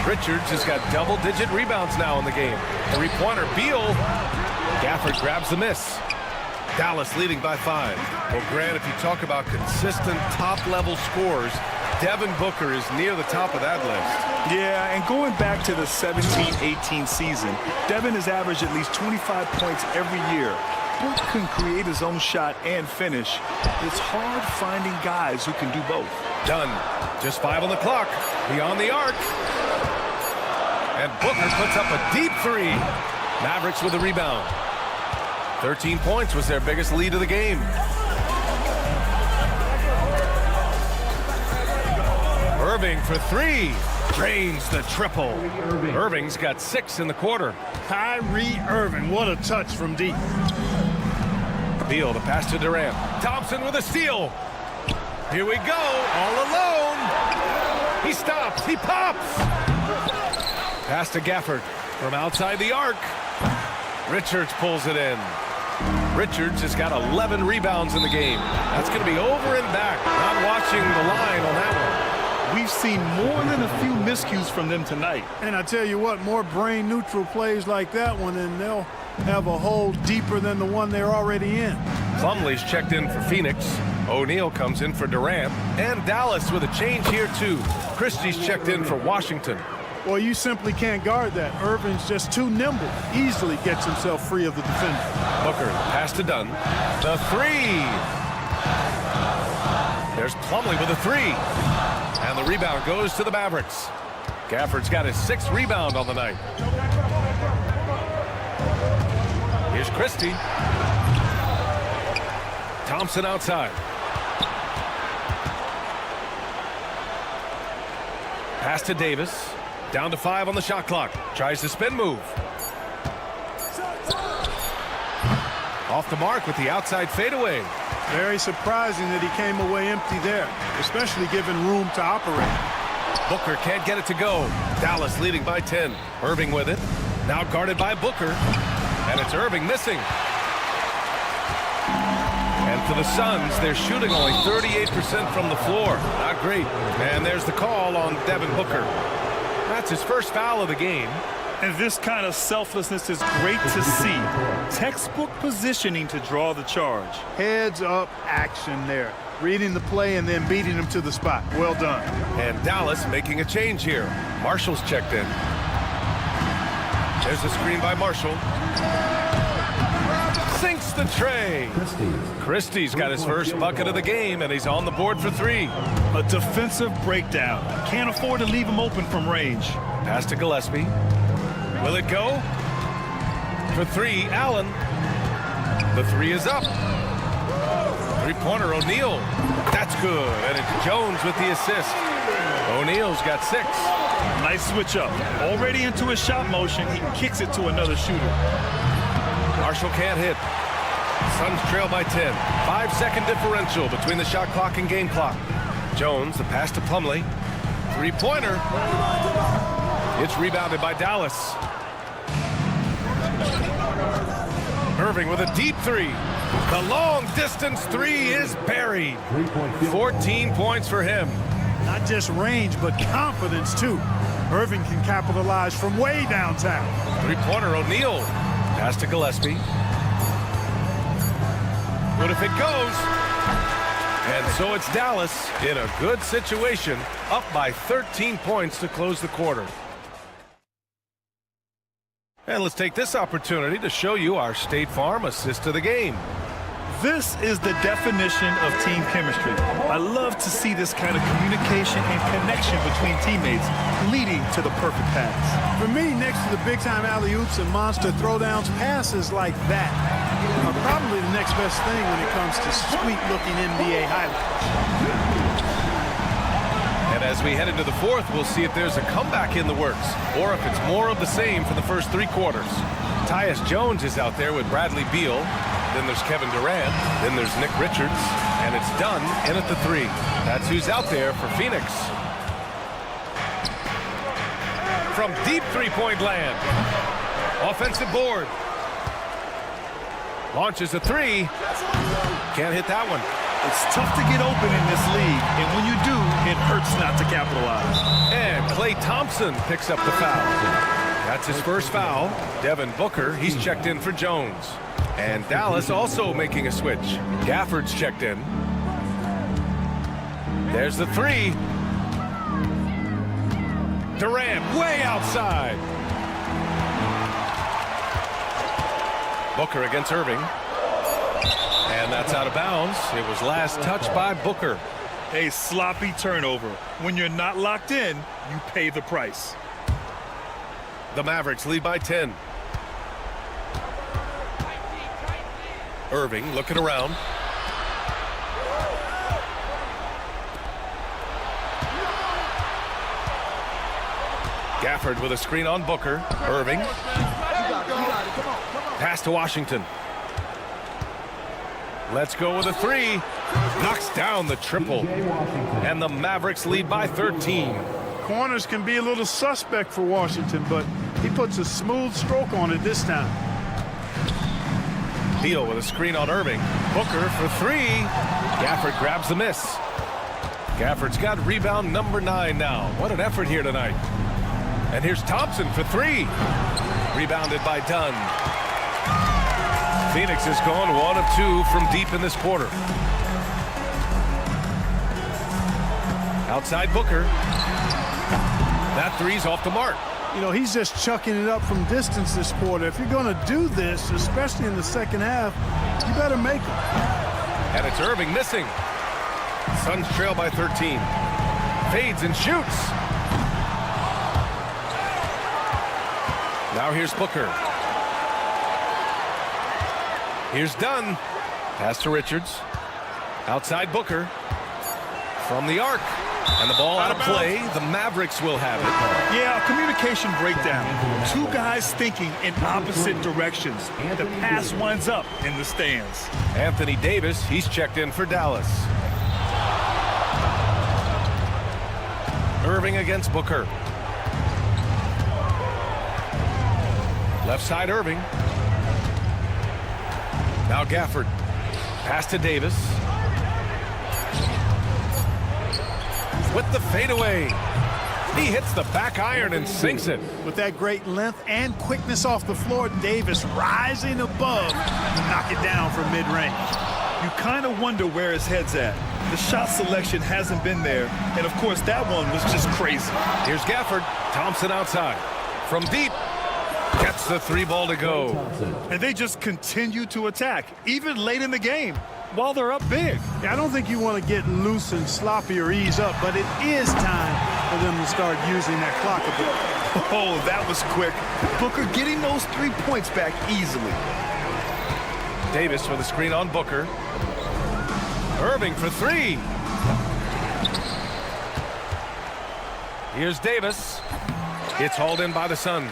Richards has got double-digit rebounds now in the game. Three-pointer, Beal. Gafford grabs the miss. Dallas leading by 5. Well, Grant, if you talk about consistent top-level scores, Devin Booker is near the top of that list. Yeah, and going back to the 17-18 season, Devin has averaged at least 25 points every year. Book can create his own shot and finish. It's hard finding guys who can do both. Done. Just 5 on the clock. Beyond the arc. And Booker puts up a deep 3. Mavericks with a rebound. 13 points was their biggest lead of the game. Irving for 3. Drains the triple. Irving's got 6 in the quarter. Kyrie Irving, what a touch from deep. Beal, the pass to Durant. Thompson with a steal. Here we go, all alone. He stops, he pops. Pass to Gafford from outside the arc. Richards pulls it in. Richards has got 11 rebounds in the game. That's going to be over and back. Not watching the line on that one. We've seen more than a few miscues from them tonight. And I tell you what, more brain-neutral plays like that one, and they'll have a hole deeper than the one they're already in. Plumlee's checked in for Phoenix. O'Neal comes in for Durant. And Dallas with a change here, too. Christie's checked in for Washington. Well, you simply can't guard that. Irvin's just too nimble. Easily gets himself free of the defender. Booker, pass to Dunn. The three. There's Plumlee with a three. And the rebound goes to the Mavericks. Gafford's got his 6th rebound on the night. Here's Christie. Thompson outside. Pass to Davis. Down to 5 on the shot clock. Tries the spin move. Off the mark with the outside fadeaway. Very surprising that he came away empty there, especially given room to operate. Booker can't get it to go. Dallas leading by 10. Irving with it. Now guarded by Booker. And it's Irving missing. And for the Suns, they're shooting only 38% from the floor. Not great. And there's the call on Devin Booker. That's his first foul of the game. And this kind of selflessness is great to see. Textbook positioning to draw the charge. Heads up action there. Reading the play and then beating him to the spot. Well done. And Dallas making a change here. Marshall's checked in. There's a screen by Marshall. Sinks the tray. Christie's got his first bucket of the game, and he's on the board for 3. A defensive breakdown. Can't afford to leave him open from range. Pass to Gillespie. Will it go? For 3, Allen. The 3 is up. Three-pointer, O'Neal. That's good, and it's Jones with the assist. O'Neal's got 6. Nice switch up. Already into his shot motion, he kicks it to another shooter. Marshall can't hit. Suns trail by 10. 5-second differential between the shot clock and game clock. Jones, the pass to Plumlee. Three-pointer. It's rebounded by Dallas. Irving with a deep 3. The long-distance 3 is buried. 14 points for him. Not just range, but confidence, too. Irving can capitalize from way downtown. Three-pointer, O'Neal. Pass to Gillespie. What if it goes? And so it's Dallas in a good situation, up by 13 points to close the quarter. And let's take this opportunity to show you our State Farm assist of the game. This is the definition of team chemistry. I love to see this kind of communication and connection between teammates leading to the perfect pass. For me, next to the big-time alley-oops and monster throwdowns, passes like that are probably the next best thing when it comes to sweet-looking NBA highlights. And as we head into the 4th, we'll see if there's a comeback in the works or if it's more of the same for the first 3 quarters. Tyus Jones is out there with Bradley Beal. Then there's Kevin Durant. Then there's Nick Richards. And it's Dunn in at the 3. That's who's out there for Phoenix. From deep three-point land. Offensive board. Launches a 3. Can't hit that one. It's tough to get open in this league, and when you do, it hurts not to capitalize. And Klay Thompson picks up the foul. That's his first foul. Devin Booker, he's checked in for Jones. And Dallas also making a switch. Gafford's checked in. There's the 3. Durant way outside. Booker against Irving. And that's out of bounds. It was last touched by Booker. A sloppy turnover. When you're not locked in, you pay the price. The Mavericks lead by 10. Irving looking around. Gafford with a screen on Booker. Irving. Pass to Washington. Let's go with a 3. Knocks down the triple. And the Mavericks lead by 13. Corners can be a little suspect for Washington, but he puts a smooth stroke on it this time. Beal with a screen on Irving. Booker for 3. Gafford grabs the miss. Gafford's got rebound number 9 now. What an effort here tonight. And here's Thompson for 3. Rebounded by Dunn. Phoenix has gone 1 of 2 from deep in this quarter. Outside Booker. That three's off the mark. You know, he's just chucking it up from distance this quarter. If you're going to do this, especially in the second half, you better make them. And it's Irving missing. Suns trail by 13. Fades and shoots. Now here's Booker. Here's Dunn. Pass to Richards. Outside Booker. From the arc. And the ball out of play. The Mavericks will have it. Yeah, communication breakdown. Two guys thinking in opposite directions. The pass winds up in the stands. Anthony Davis, he's checked in for Dallas. Irving against Booker. Left side Irving. Now Gafford. Pass to Davis. With the fadeaway. He hits the back iron and sinks it. With that great length and quickness off the floor, Davis rising above to knock it down from mid-range. You kind of wonder where his head's at. The shot selection hasn't been there, and of course that one was just crazy. Here's Gafford. Thompson outside. From deep. Gets the three ball to go. And they just continue to attack, even late in the game, while they're up big. Yeah, I don't think you want to get loose and sloppy or ease up, but it is time for them to start using that clock a bit. Oh, that was quick. Booker getting those 3 points back easily. Davis with a screen on Booker. Irving for three. Here's Davis. It's hauled in by the Suns.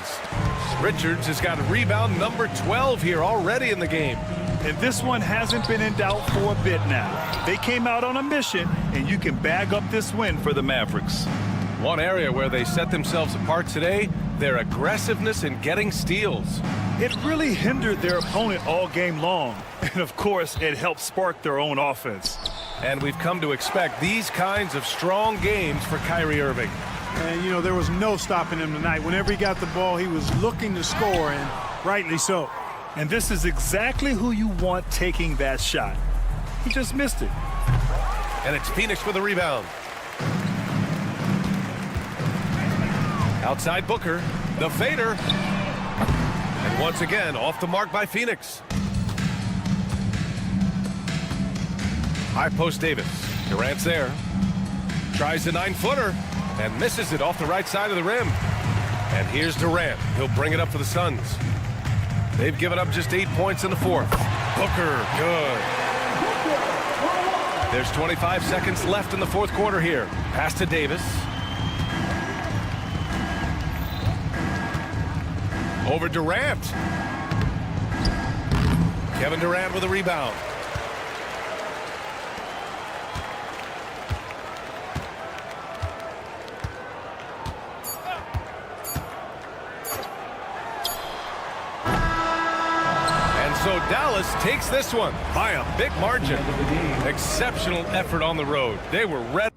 Richards has got rebound number 12 here already in the game. And this one hasn't been in doubt for a bit now. They came out on a mission, and you can bag up this win for the Mavericks. One area where they set themselves apart today, their aggressiveness in getting steals. It really hindered their opponent all game long. And, of course, it helped spark their own offense. And we've come to expect these kinds of strong games for Kyrie Irving. And, you know, there was no stopping him tonight. Whenever he got the ball, he was looking to score, and rightly so. And this is exactly who you want taking that shot. He just missed it. And it's Phoenix with a rebound. Outside Booker, the fader. And once again, off the mark by Phoenix. High post Davis. Durant's there. Tries a 9-footer and misses it off the right side of the rim. And here's Durant. He'll bring it up for the Suns. They've given up just 8 points in the fourth. Booker, good. There's 25 seconds left in the fourth quarter here. Pass to Davis. Over Durant. Kevin Durant with a rebound. So Dallas takes this one by a big margin. Exceptional effort on the road. They were ready.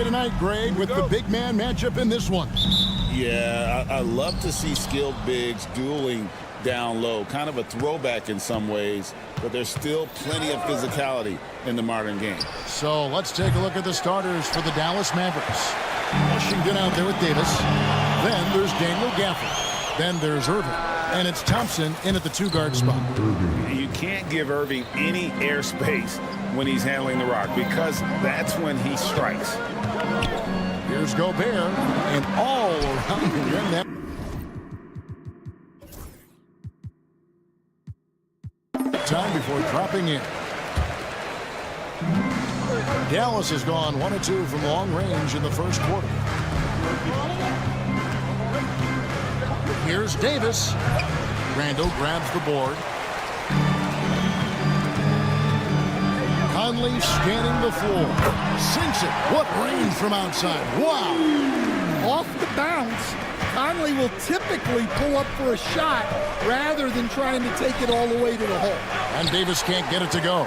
play tonight, Greg, with the big man matchup in this one. Yeah, I love to see skilled bigs dueling down low. Kind of a throwback in some ways, but there's still plenty of physicality in the modern game. So let's take a look at the starters for the Dallas Mavericks. Washington out there with Davis. Then there's Daniel Gafford. Then there's Irving. And it's Thompson in at the 2-guard spot. You can't give Irving any airspace when he's handling the rock, because that's when he strikes. Here's Gobert, and all around the rim. That time before dropping in. Dallas has gone 1 of 2 from long range in the first quarter. Here's Davis. Randall grabs the board. Conley scanning the floor. Sinks it. What range from outside. Wow. Off the bounce, Conley will typically pull up for a shot rather than trying to take it all the way to the hole. And Davis can't get it to go.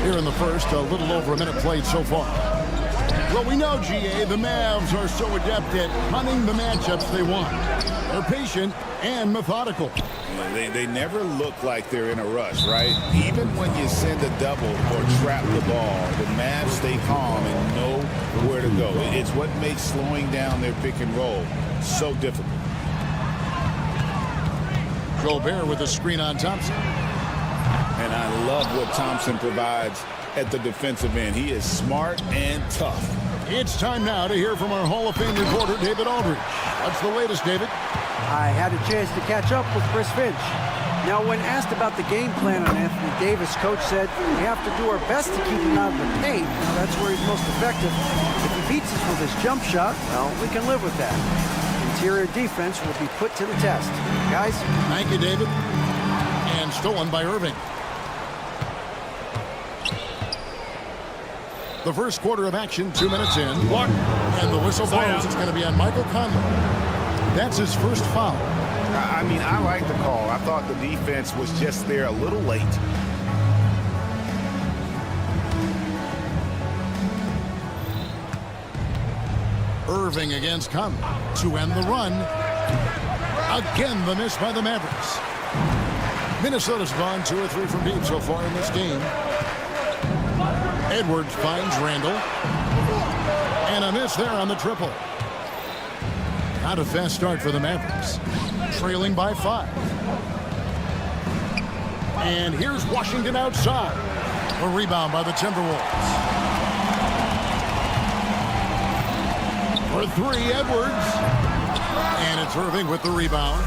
Here in the first, a little over a minute played so far. Well, we know, GA, the Mavs are so adept at hunting the matchups they want. They're patient and methodical. They never look like they're in a rush, right? Even when you send a double or trap the ball, the Mavs stay calm and know where to go. It's what makes slowing down their pick and roll so difficult. Gobert with a screen on Thompson. And I love what Thompson provides at the defensive end. He is smart and tough. It's time now to hear from our Hall of Fame reporter, David Aldridge. What's the latest, David? I had a chance to catch up with Chris Finch. Now, when asked about the game plan on Anthony Davis, coach said we have to do our best to keep him out of the paint. Now, that's where he's most effective. If he beats us with his jump shot, well, we can live with that. Interior defense will be put to the test. Guys? Thank you, David. And stolen by Irving. The first quarter of action, 2 minutes in. And the whistle blows. It's going to be on Michael Conley. That's his first foul. I mean, I like the call. I thought the defense was just there a little late. Irving against Conley to end the run. Again, the miss by the Mavericks. Minnesota's gone 2 or 3 from deep so far in this game. Edwards finds Randall. And a miss there on the triple. Not a fast start for the Mavericks. Trailing by 5. And here's Washington outside. A rebound by the Timberwolves. For 3, Edwards. And it's Irving with the rebound.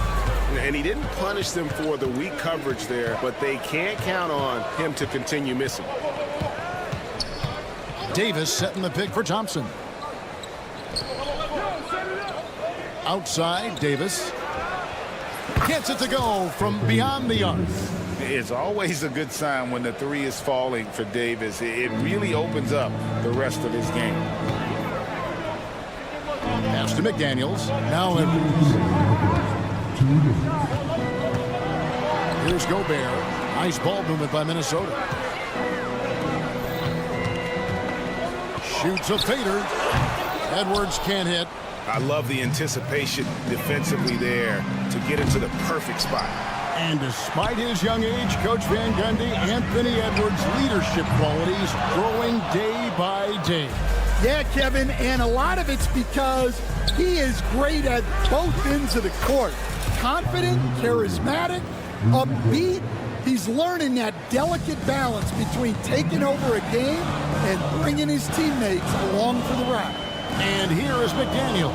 And he didn't punish them for the weak coverage there, but they can't count on him to continue missing. Davis setting the pick for Thompson. Outside, Davis. Gets it to go from beyond the arc. It's always a good sign when the 3 is falling for Davis. It really opens up the rest of his game. Pass to McDaniels. Now Edwards. Here's Gobert. Nice ball movement by Minnesota. Shoots a fader. Edwards can't hit. I love the anticipation defensively there to get into the perfect spot. And despite his young age, Coach Van Gundy, Anthony Edwards' leadership qualities growing day by day. Yeah, Kevin, and a lot of it's because he is great at both ends of the court. Confident, charismatic, upbeat. He's learning that delicate balance between taking over a game and bringing his teammates along for the ride. And here is McDaniel,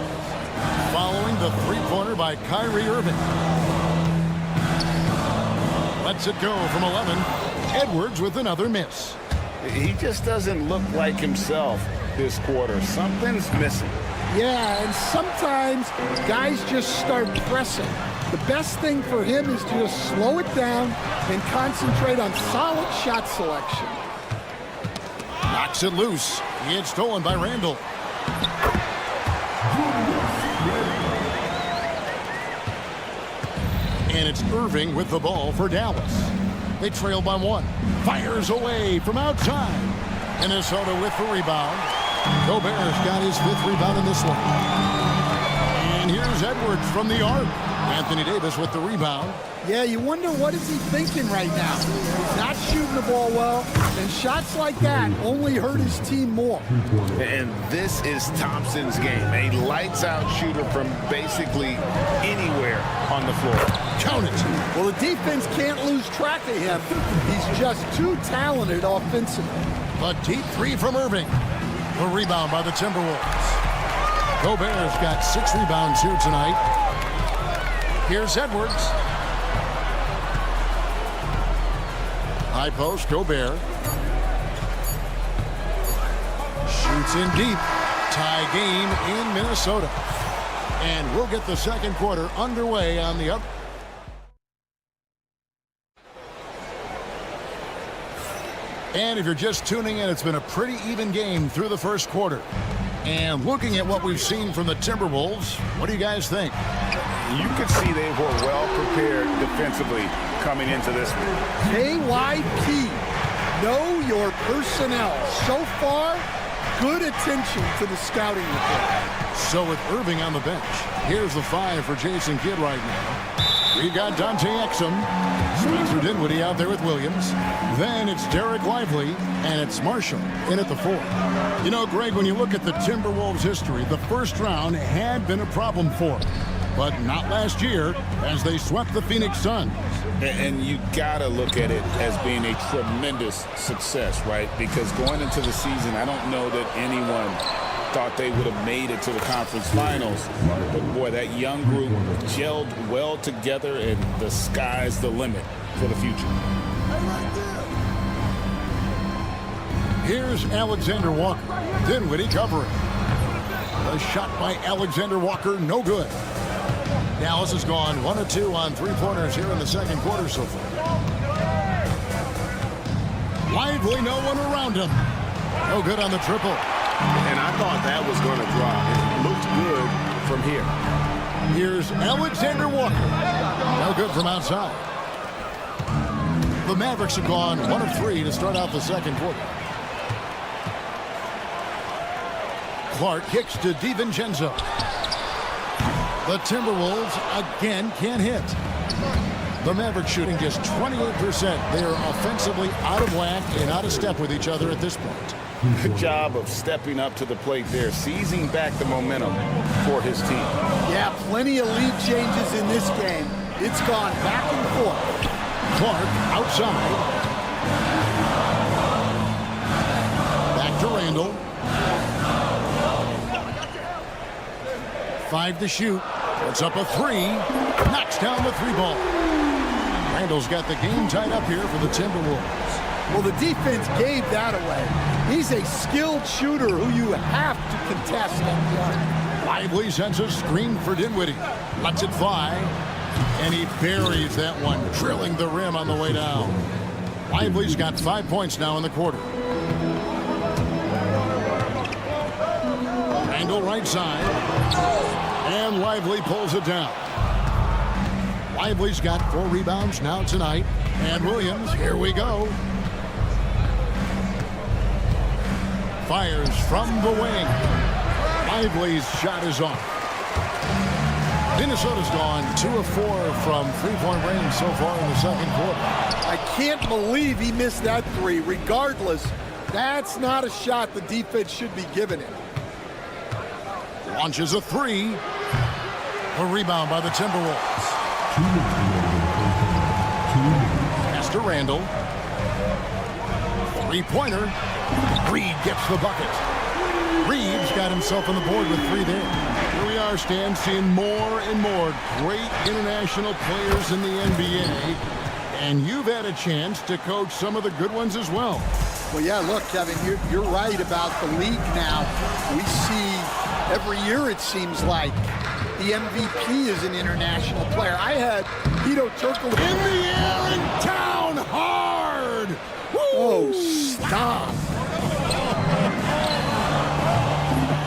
following the three-pointer by Kyrie Irving. Lets it go from 11. Edwards with another miss. He just doesn't look like himself this quarter. Something's missing. Yeah, and sometimes guys just start pressing. The best thing for him is to just slow it down and concentrate on solid shot selection. Knocks it loose. He had stolen by Randall. And it's Irving with the ball for Dallas. They trail by 1. Fires away from outside. Minnesota with the rebound. Gobert's got his 5th rebound in this one. And here's Edwards from the arc. Anthony Davis with the rebound. Yeah, you wonder what is he thinking right now. He's not shooting the ball well, and shots like that only hurt his team more. And this is Thompson's game. A lights-out shooter from basically anywhere on the floor. Count it. Well, the defense can't lose track of him. He's just too talented offensively. A deep 3 from Irving. The rebound by the Timberwolves. Gobert's got 6 rebounds here tonight. Here's Edwards. High post, Gobert. Shoots in deep. Tie game in Minnesota. And we'll get the second quarter underway on the up. And if you're just tuning in, it's been a pretty even game through the first quarter. And looking at what we've seen from the Timberwolves, what do you guys think? You could see they were well prepared defensively coming into this one. KYP, know your personnel. So far, good attention to the scouting report. So with Irving on the bench, here's the 5 for Jason Kidd right now. We've got Dante Exum, Spencer Dinwiddie out there with Williams. Then it's Derek Lively, and it's Marshall in at the 4. You know, Greg, when you look at the Timberwolves' history, the first round had been a problem for them. But not last year, as they swept the Phoenix Suns. And you got to look at it as being a tremendous success, right? Because going into the season, I don't know that anyone thought they would have made it to the conference finals. But, boy, that young group gelled well together, and the sky's the limit for the future. Here's Alexander Walker. Dinwiddie covering. The shot by Alexander Walker, no good. Dallas has gone 1 of 2 on 3-pointers here in the second quarter so far. Lively, no one around him. No good on the triple. And I thought that was going to drop. It looked good from here. Here's Alexander Walker. No good from outside. The Mavericks have gone 1 of 3 to start out the second quarter. Clark kicks to DiVincenzo. The Timberwolves again can't hit. The Mavericks shooting just 28%. They are offensively out of whack and out of step with each other at this point. Good job of stepping up to the plate there, seizing back the momentum for his team. Yeah, plenty of lead changes in this game. It's gone back and forth. Clark outside. Back to Randall. 5 to shoot. Puts up a 3. Knocks down the 3-ball. Randall's got the game tied up here for the Timberwolves. Well, the defense gave that away. He's a skilled shooter who you have to contest at the arc. Lively sends a screen for Dinwiddie. Lets it fly. And he buries that one, drilling the rim on the way down. Lively's got 5 points now in the quarter. Randall right side. And Lively pulls it down. Lively's got 4 rebounds now tonight. And Williams, here we go. Fires from the wing. Lively's shot is off. Minnesota's gone 2 of 4 from 3-point range so far in the second quarter. I can't believe he missed that 3. Regardless, that's not a shot the defense should be giving him. Launches a 3. A rebound by the Timberwolves. Pass to Randall. 3-pointer. Reed gets the bucket. Reeves got himself on the board with 3 there. Here we are, Stan, seeing more and more great international players in the NBA. And you've had a chance to coach some of the good ones as well. Well, yeah, look, Kevin, you're right about the league now. We see every year, it seems like, the MVP is an international player. I had Hedo Turkoglu in the air and down hard. Woo! Oh, stop.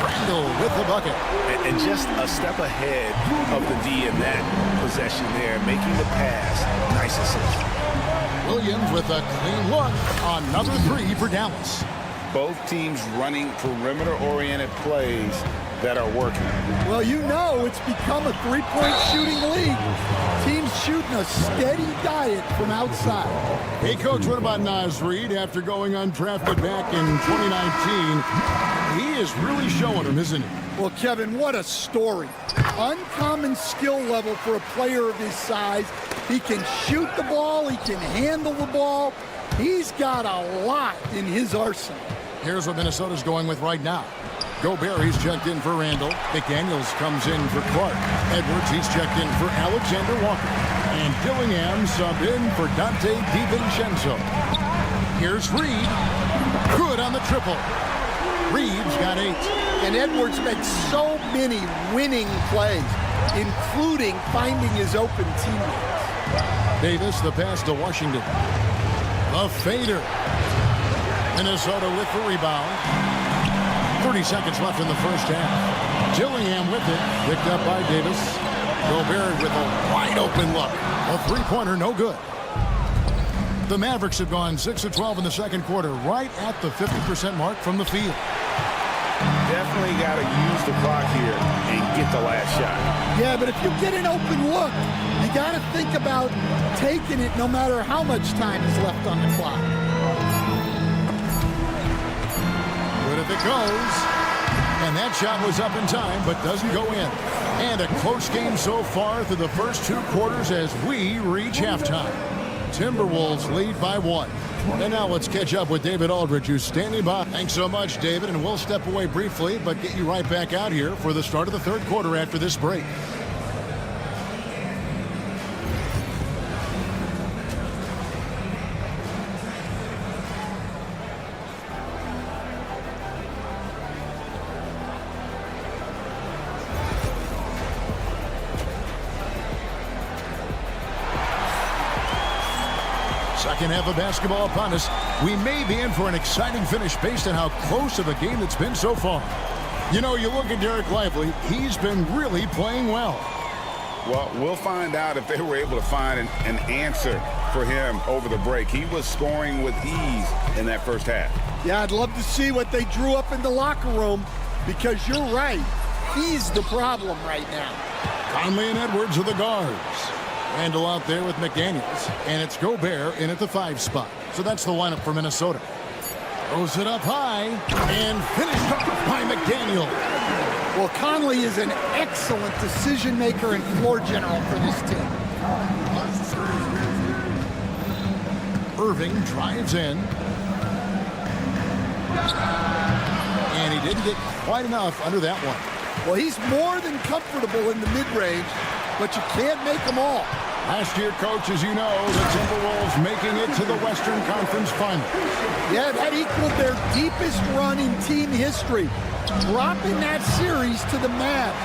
Randall with the bucket. And just a step ahead of the D in that possession there, making the pass. Nice assist. Williams with a clean look. Another 3 for Dallas. both teams running perimeter-oriented plays that are working. Well, you know it's become a three-point shooting league. Teams shooting a steady diet from outside. Hey, Coach, what about Naz Reid after going undrafted back in 2019? He is really showing him, isn't he? Well, Kevin, what a story. Uncommon skill level for a player of his size. He can shoot the ball. He can handle the ball. He's got a lot in his arsenal. Here's what Minnesota's going with right now. Gobert, he's checked in for Randall. McDaniels comes in for Clark. Edwards, he's checked in for Alexander Walker. And Dillingham subbed in for Dante DiVincenzo. Here's Reed. Good on the triple. Reed's got 8. And Edwards makes so many winning plays, including finding his open teammates. Davis, the pass to Washington. A fader. Minnesota with the rebound. 30 seconds left in the first half. Dillingham with it. Picked up by Davis. Gobert with a wide open look. A three-pointer, no good. The Mavericks have gone 6 of 12 in the second quarter, right at the 50% mark from the field. Definitely got to use the clock here and get the last shot. Yeah, but if you get an open look, you got to think about taking it no matter how much time is left on the clock. Good if it goes. And that shot was up in time, but doesn't go in. And a close game so far through the first 2 quarters as we reach halftime. Timberwolves lead by 1. And now let's catch up with David Aldridge, who's standing by. Thanks so much, David, and we'll step away briefly, but get you right back out here for the start of the third quarter after this break. Second half of basketball upon us. We may be in for an exciting finish based on how close of a game it's been so far. You know, you look at Derek Lively, he's been really playing well. Well, we'll find out if they were able to find an answer for him over the break. He was scoring with ease in that first half. Yeah, I'd love to see what they drew up in the locker room, because you're right. He's the problem right now. Conley and Edwards are the guards. Randall out there with McDaniels, and it's Gobert in at the 5 spot. So that's the lineup for Minnesota. Throws it up high, and finished off by McDaniel. Well, Conley is an excellent decision maker and floor general for this team. Irving drives in. And he didn't get quite enough under that one. Well, he's more than comfortable in the mid-range, but you can't make them all. Last year, Coach, as you know, the Timberwolves making it to the Western Conference Final. Yeah, that equaled their deepest run in team history, dropping that series to the Mavs.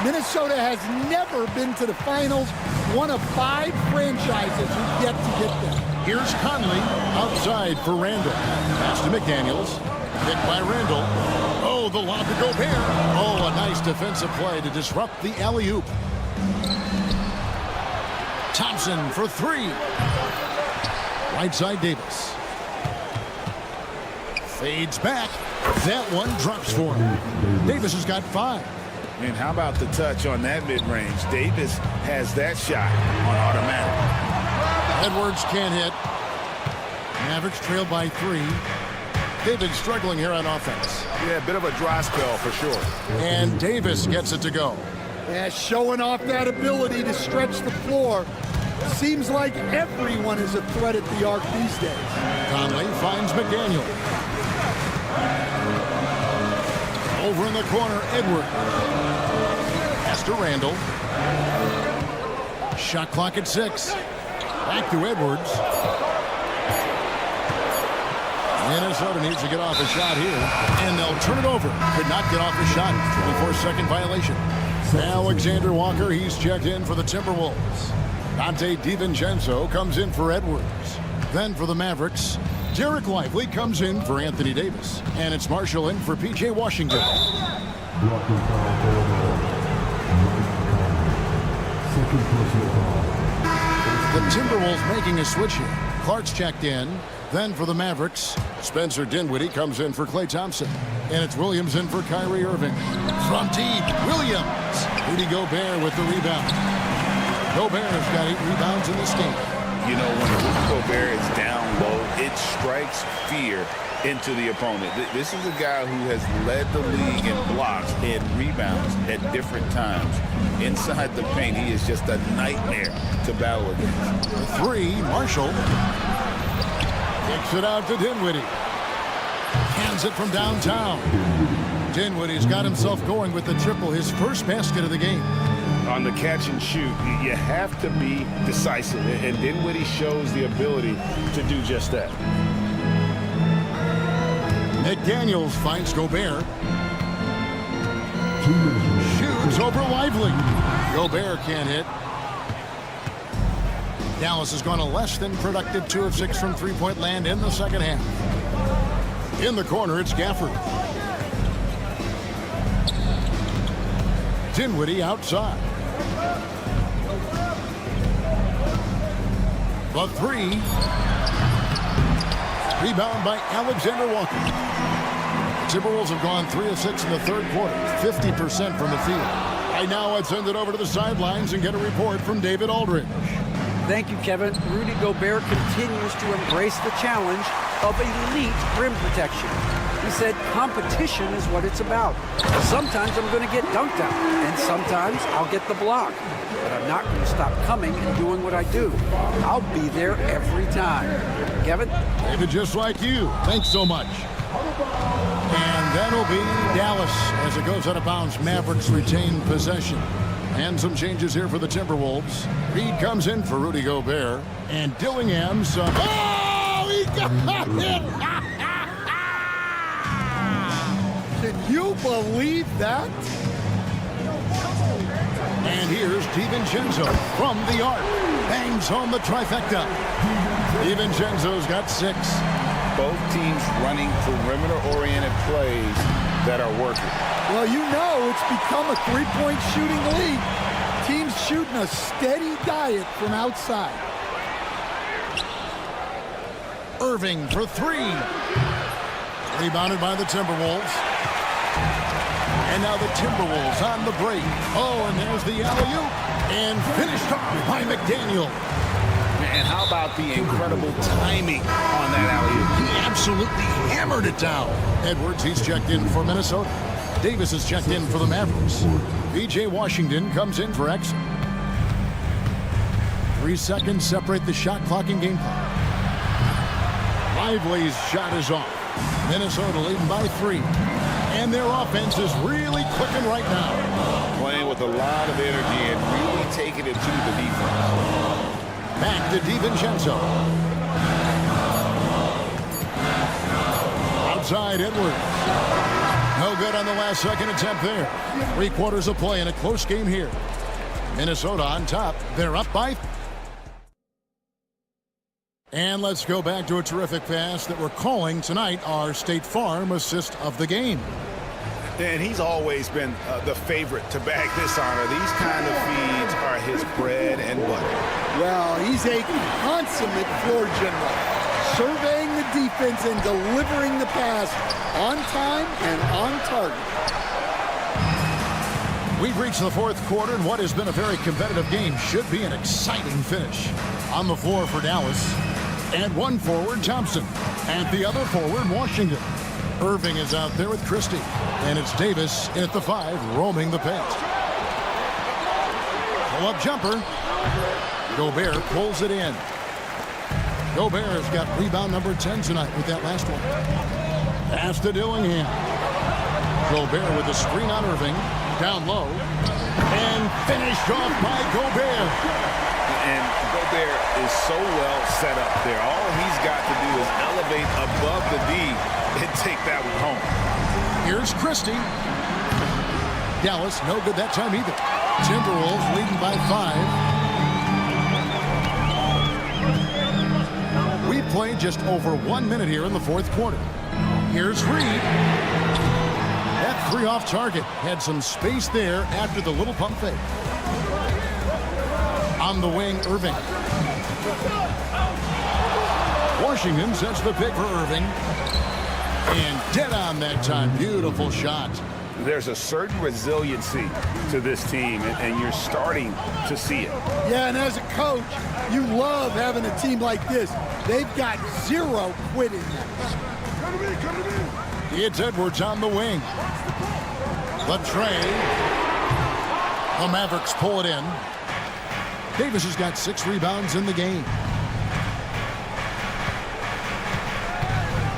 Minnesota has never been to the finals, one of 5 franchises who've yet to get there. Here's Conley outside for Randall. Pass to McDaniels. Picked by Randall. Oh, the lob to Gobert. Oh, a nice defensive play to disrupt the alley-oop. Thompson for 3. Right side Davis. Fades back. That one drops for him. Davis has got 5. And how about the touch on that mid-range? Davis has that shot on automatic. Edwards can't hit. Mavericks trailed by 3. They've been struggling here on offense. Yeah, a bit of a dry spell for sure. And Davis gets it to go. Yeah, showing off that ability to stretch the floor. Seems like everyone is a threat at the arc these days. Conley finds McDaniel. Over in the corner, Edwards. Pass to Randall. Shot clock at 6. Back to Edwards. Minnesota needs to get off a shot here, and they'll turn it over. Could not get off a shot. 24-second violation. Alexander Walker, he's checked in for the Timberwolves. Dante DiVincenzo comes in for Edwards. Then for the Mavericks, Derek Lively comes in for Anthony Davis. And it's Marshall in for P.J. Washington. The Timberwolves making a switch here. Clark's checked in. Then for the Mavericks, Spencer Dinwiddie comes in for Klay Thompson. And it's Williams in for Kyrie Irving. From deep, Williams. Rudy Gobert with the rebound. Gobert's got 8 rebounds in this game. You know, when Rudy Gobert is down low, it strikes fear into the opponent. This is a guy who has led the league in blocks and rebounds at different times. Inside the paint, he is just a nightmare to battle against. The 3, Marshall. Kicks it out to Dinwiddie. Hands it from downtown. Dinwiddie's got himself going with the triple, his first basket of the game. On the catch and shoot, you have to be decisive, and Dinwiddie shows the ability to do just that. McDaniels finds Gobert. Shoots over Lively. Gobert can't hit. Dallas has gone a less than productive 2 of 6 from three-point land in the second half. In the corner, it's Gafford. Dinwiddie outside. The 3. Rebound by Alexander Walker. Timberwolves have gone 3 of 6 in the third quarter, 50% from the field. And now let's send it over to the sidelines and get a report from David Aldridge. Thank you, Kevin. Rudy Gobert continues to embrace the challenge of elite rim protection. He said competition is what it's about. Sometimes I'm going to get dunked out, and sometimes I'll get the block. But I'm not going to stop coming and doing what I do. I'll be there every time. Kevin? David, just like you. Thanks so much. And that'll be Dallas as it goes out of bounds. Mavericks retain possession. And some changes here for the Timberwolves. Reed comes in for Rudy Gobert. And Dillingham's... oh, he got it! Can you believe that? And here's DiVincenzo from the arc. Bangs home the trifecta. DiVincenzo's got 6. Both teams running perimeter-oriented plays that are working. Well, you know it's become a three-point shooting league. Teams shooting a steady diet from outside. Irving for 3. Rebounded by the Timberwolves. And now the Timberwolves on the break. Oh, and there's the alley-oop. And finished off by McDaniel. And how about the incredible timing on that alley-oop? He absolutely hammered it down. Edwards, he's checked in for Minnesota. Davis is checked in for the Mavericks. B.J. Washington comes in for Exum. 3 seconds separate the shot clock and game clock. Lively's shot is off. Minnesota leading by 3. And their offense is really clicking right now. Playing with a lot of energy and really taking it to the defense. Back to DiVincenzo. Outside Edwards. No good on the last second attempt there. 3 quarters of play in a close game here. Minnesota on top. They're up by... And let's go back to a terrific pass that we're calling tonight our State Farm assist of the game. And he's always been the favorite to bag this honor. These kind of feeds are his bread and butter. Well, he's a consummate floor general, surveying the defense and delivering the pass on time and on target. We've reached the fourth quarter, and what has been a very competitive game should be an exciting finish. On the floor for Dallas, and one forward, Thompson, and the other forward, Washington. Irving is out there with Christie, and it's Davis in at the 5, roaming the paint. Pull-up jumper. Gobert pulls it in. Gobert's got rebound number 10 tonight with that last one. Pass to Dillingham. Gobert with a screen on Irving. Down low. And finished off by Gobert. And Gobert is so well set up there. All he's got to do is elevate above the D and take that one home. Here's Christie. Dallas, no good that time either. Timberwolves leading by 5. We played just over 1 minute here in the fourth quarter. Here's Reed. That 3 off target. Had some space there after the little pump fake. On the wing, Irving. Washington sets the pick for Irving. And dead on that time. Beautiful shot. There's a certain resiliency to this team, and you're starting to see it. Yeah, and as a coach, you love having a team like this. They've got zero quitting. It's Edwards on the wing. The tray. The Mavericks pull it in. Davis has got 6 rebounds in the game.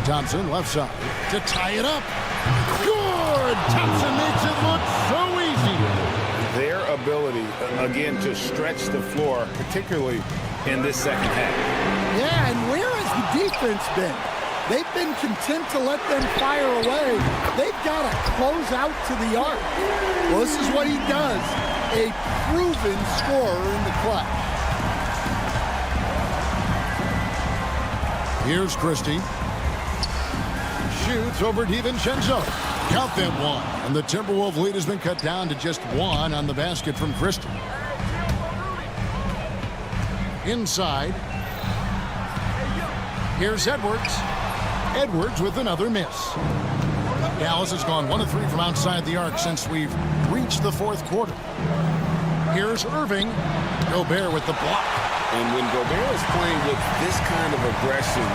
Thompson left side to tie it up. Good! Thompson makes it look so easy. Their ability, again, to stretch the floor, particularly in this second half. Yeah, and where has the defense been? They've been content to let them fire away. They've got to close out to the arc. Well, this is what he does. A proven scorer in the clutch. Here's Christie. Shoots over DiVincenzo. Count them one. And the Timberwolves lead has been cut down to just 1 on the basket from Christie. Inside. Here's Edwards. Edwards with another miss. Dallas has gone 1 of 3 from outside the arc since we've reached the 4th quarter. Here's Irving. Gobert with the block. And when Gobert is playing with this kind of aggression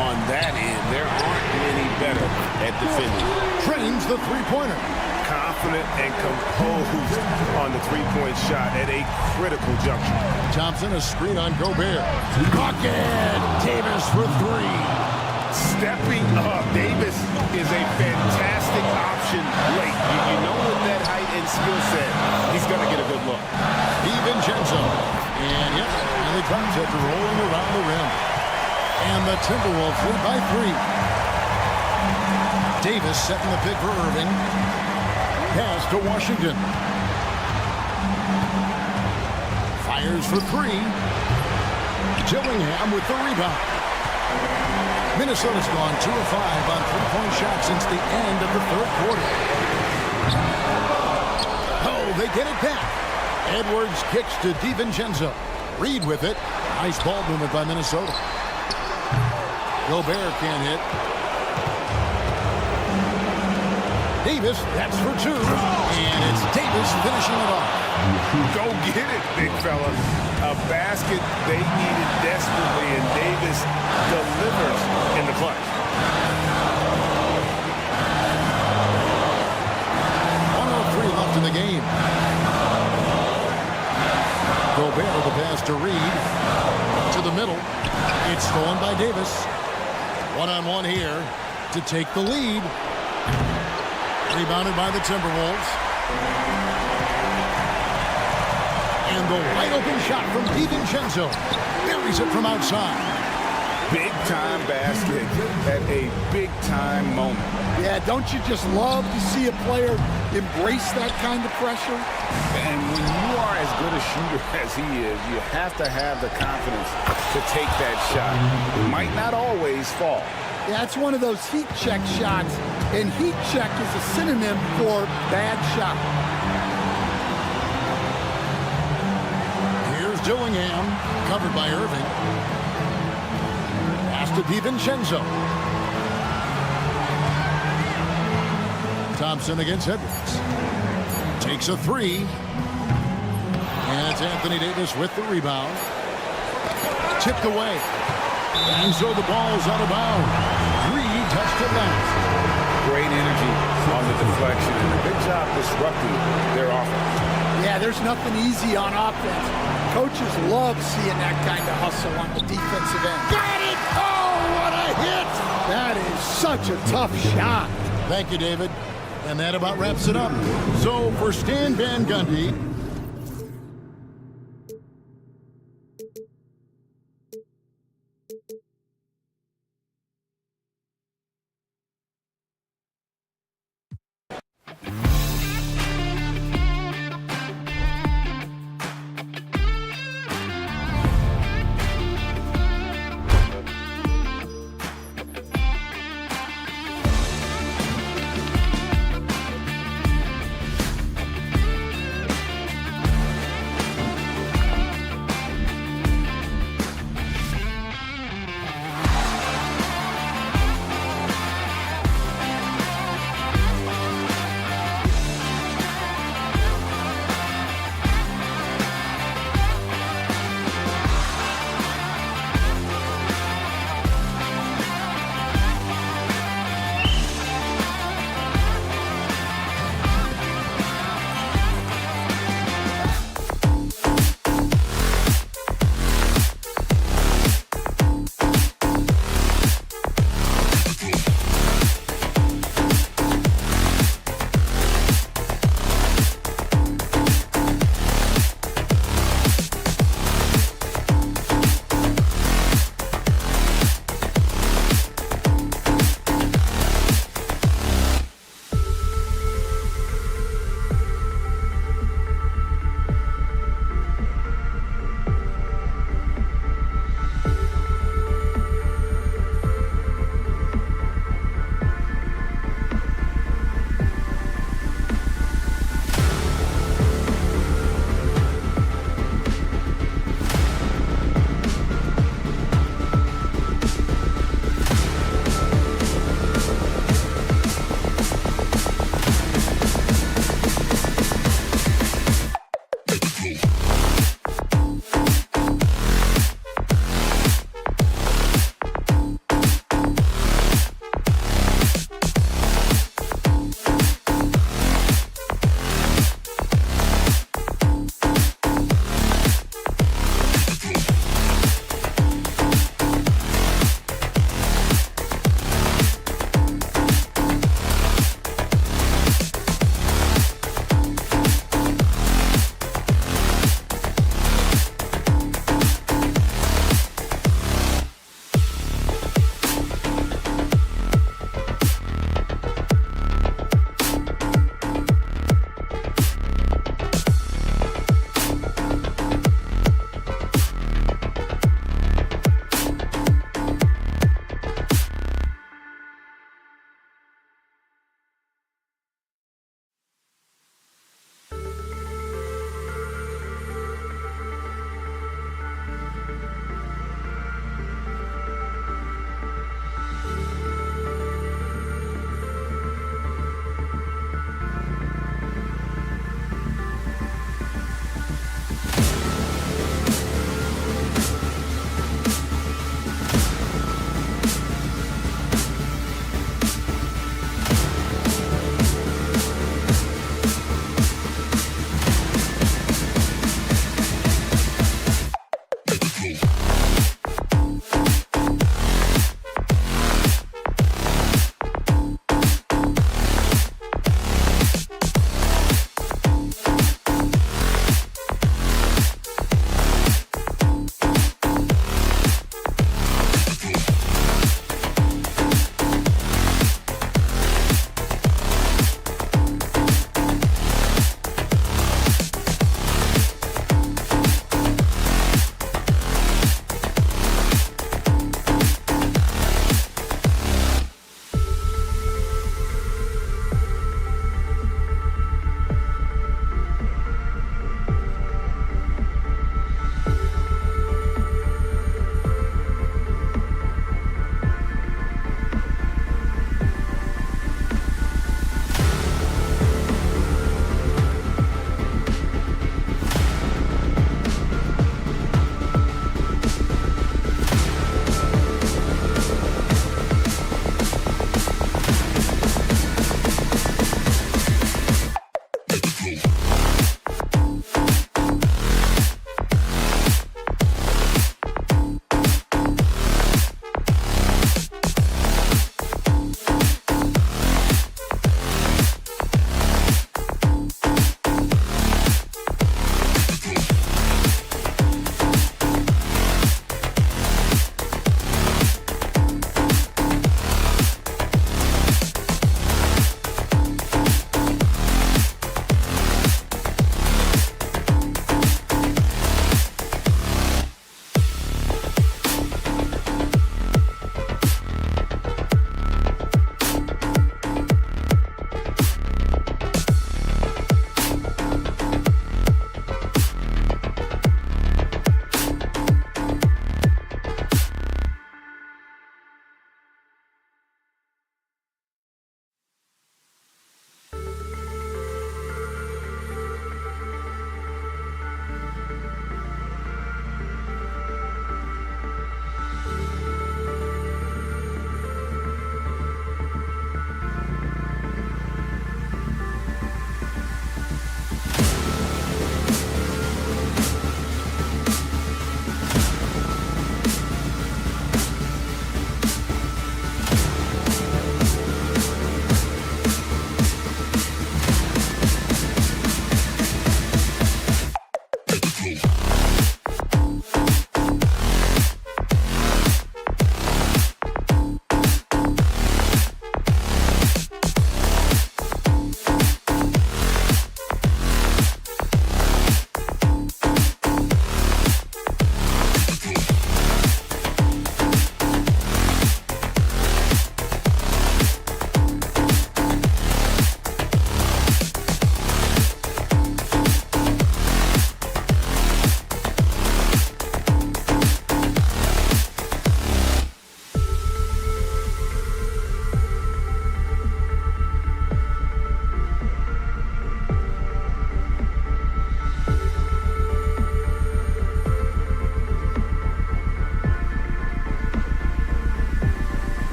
on that end, there aren't many better at defending. Trains the three-pointer. Confident and composed on the three-point shot at a critical juncture. Thompson, a screen on Gobert. Bucket! Davis for 3. Stepping up. Davis is a fantastic option late. You know with that height and skill set, he's going to get a good look. DiVincenzo. And yep, and the drops after rolling around the rim. And the Timberwolves lead by 3. Davis setting the pick for Irving. Pass to Washington. Fires for 3. Dillingham with the rebound. Minnesota's gone 2 of 5 on three-point shots since the end of the 3rd quarter. Oh, they get it back. Edwards kicks to DiVincenzo. Reed with it. Nice ball movement by Minnesota. Gobert can't hit. Davis, that's for 2. And it's Davis finishing it off. Go get it, big fella. A basket they needed desperately, and Davis delivers in the clutch. 1:03 left in the game. Gobert with the pass to Reed. To the middle. It's stolen by Davis. 1-on-1 here to take the lead. Rebounded by the Timberwolves. And the wide open shot from DiVincenzo. Buries it from outside. Big-time basket at a big-time moment. Yeah, don't you just love to see a player embrace that kind of pressure? And when you are as good a shooter as he is, you have to have the confidence to take that shot. It might not always fall. Yeah, it's one of those heat check shots, and heat check is a synonym for bad shot. Here's Dillingham, covered by Irving. Pass to DiVincenzo. Thompson against Edwards. Takes a 3. And it's Anthony Davis with the rebound. Tipped away. And so the ball's out of bounds. Reed touched it last. Great energy on the deflection, and a good job disrupting their offense. Yeah, there's nothing easy on offense. Coaches love seeing that kind of hustle on the defensive end. Got it! Oh, what a hit! That is such a tough shot. Thank you, David. And that about wraps it up. So for Stan Van Gundy,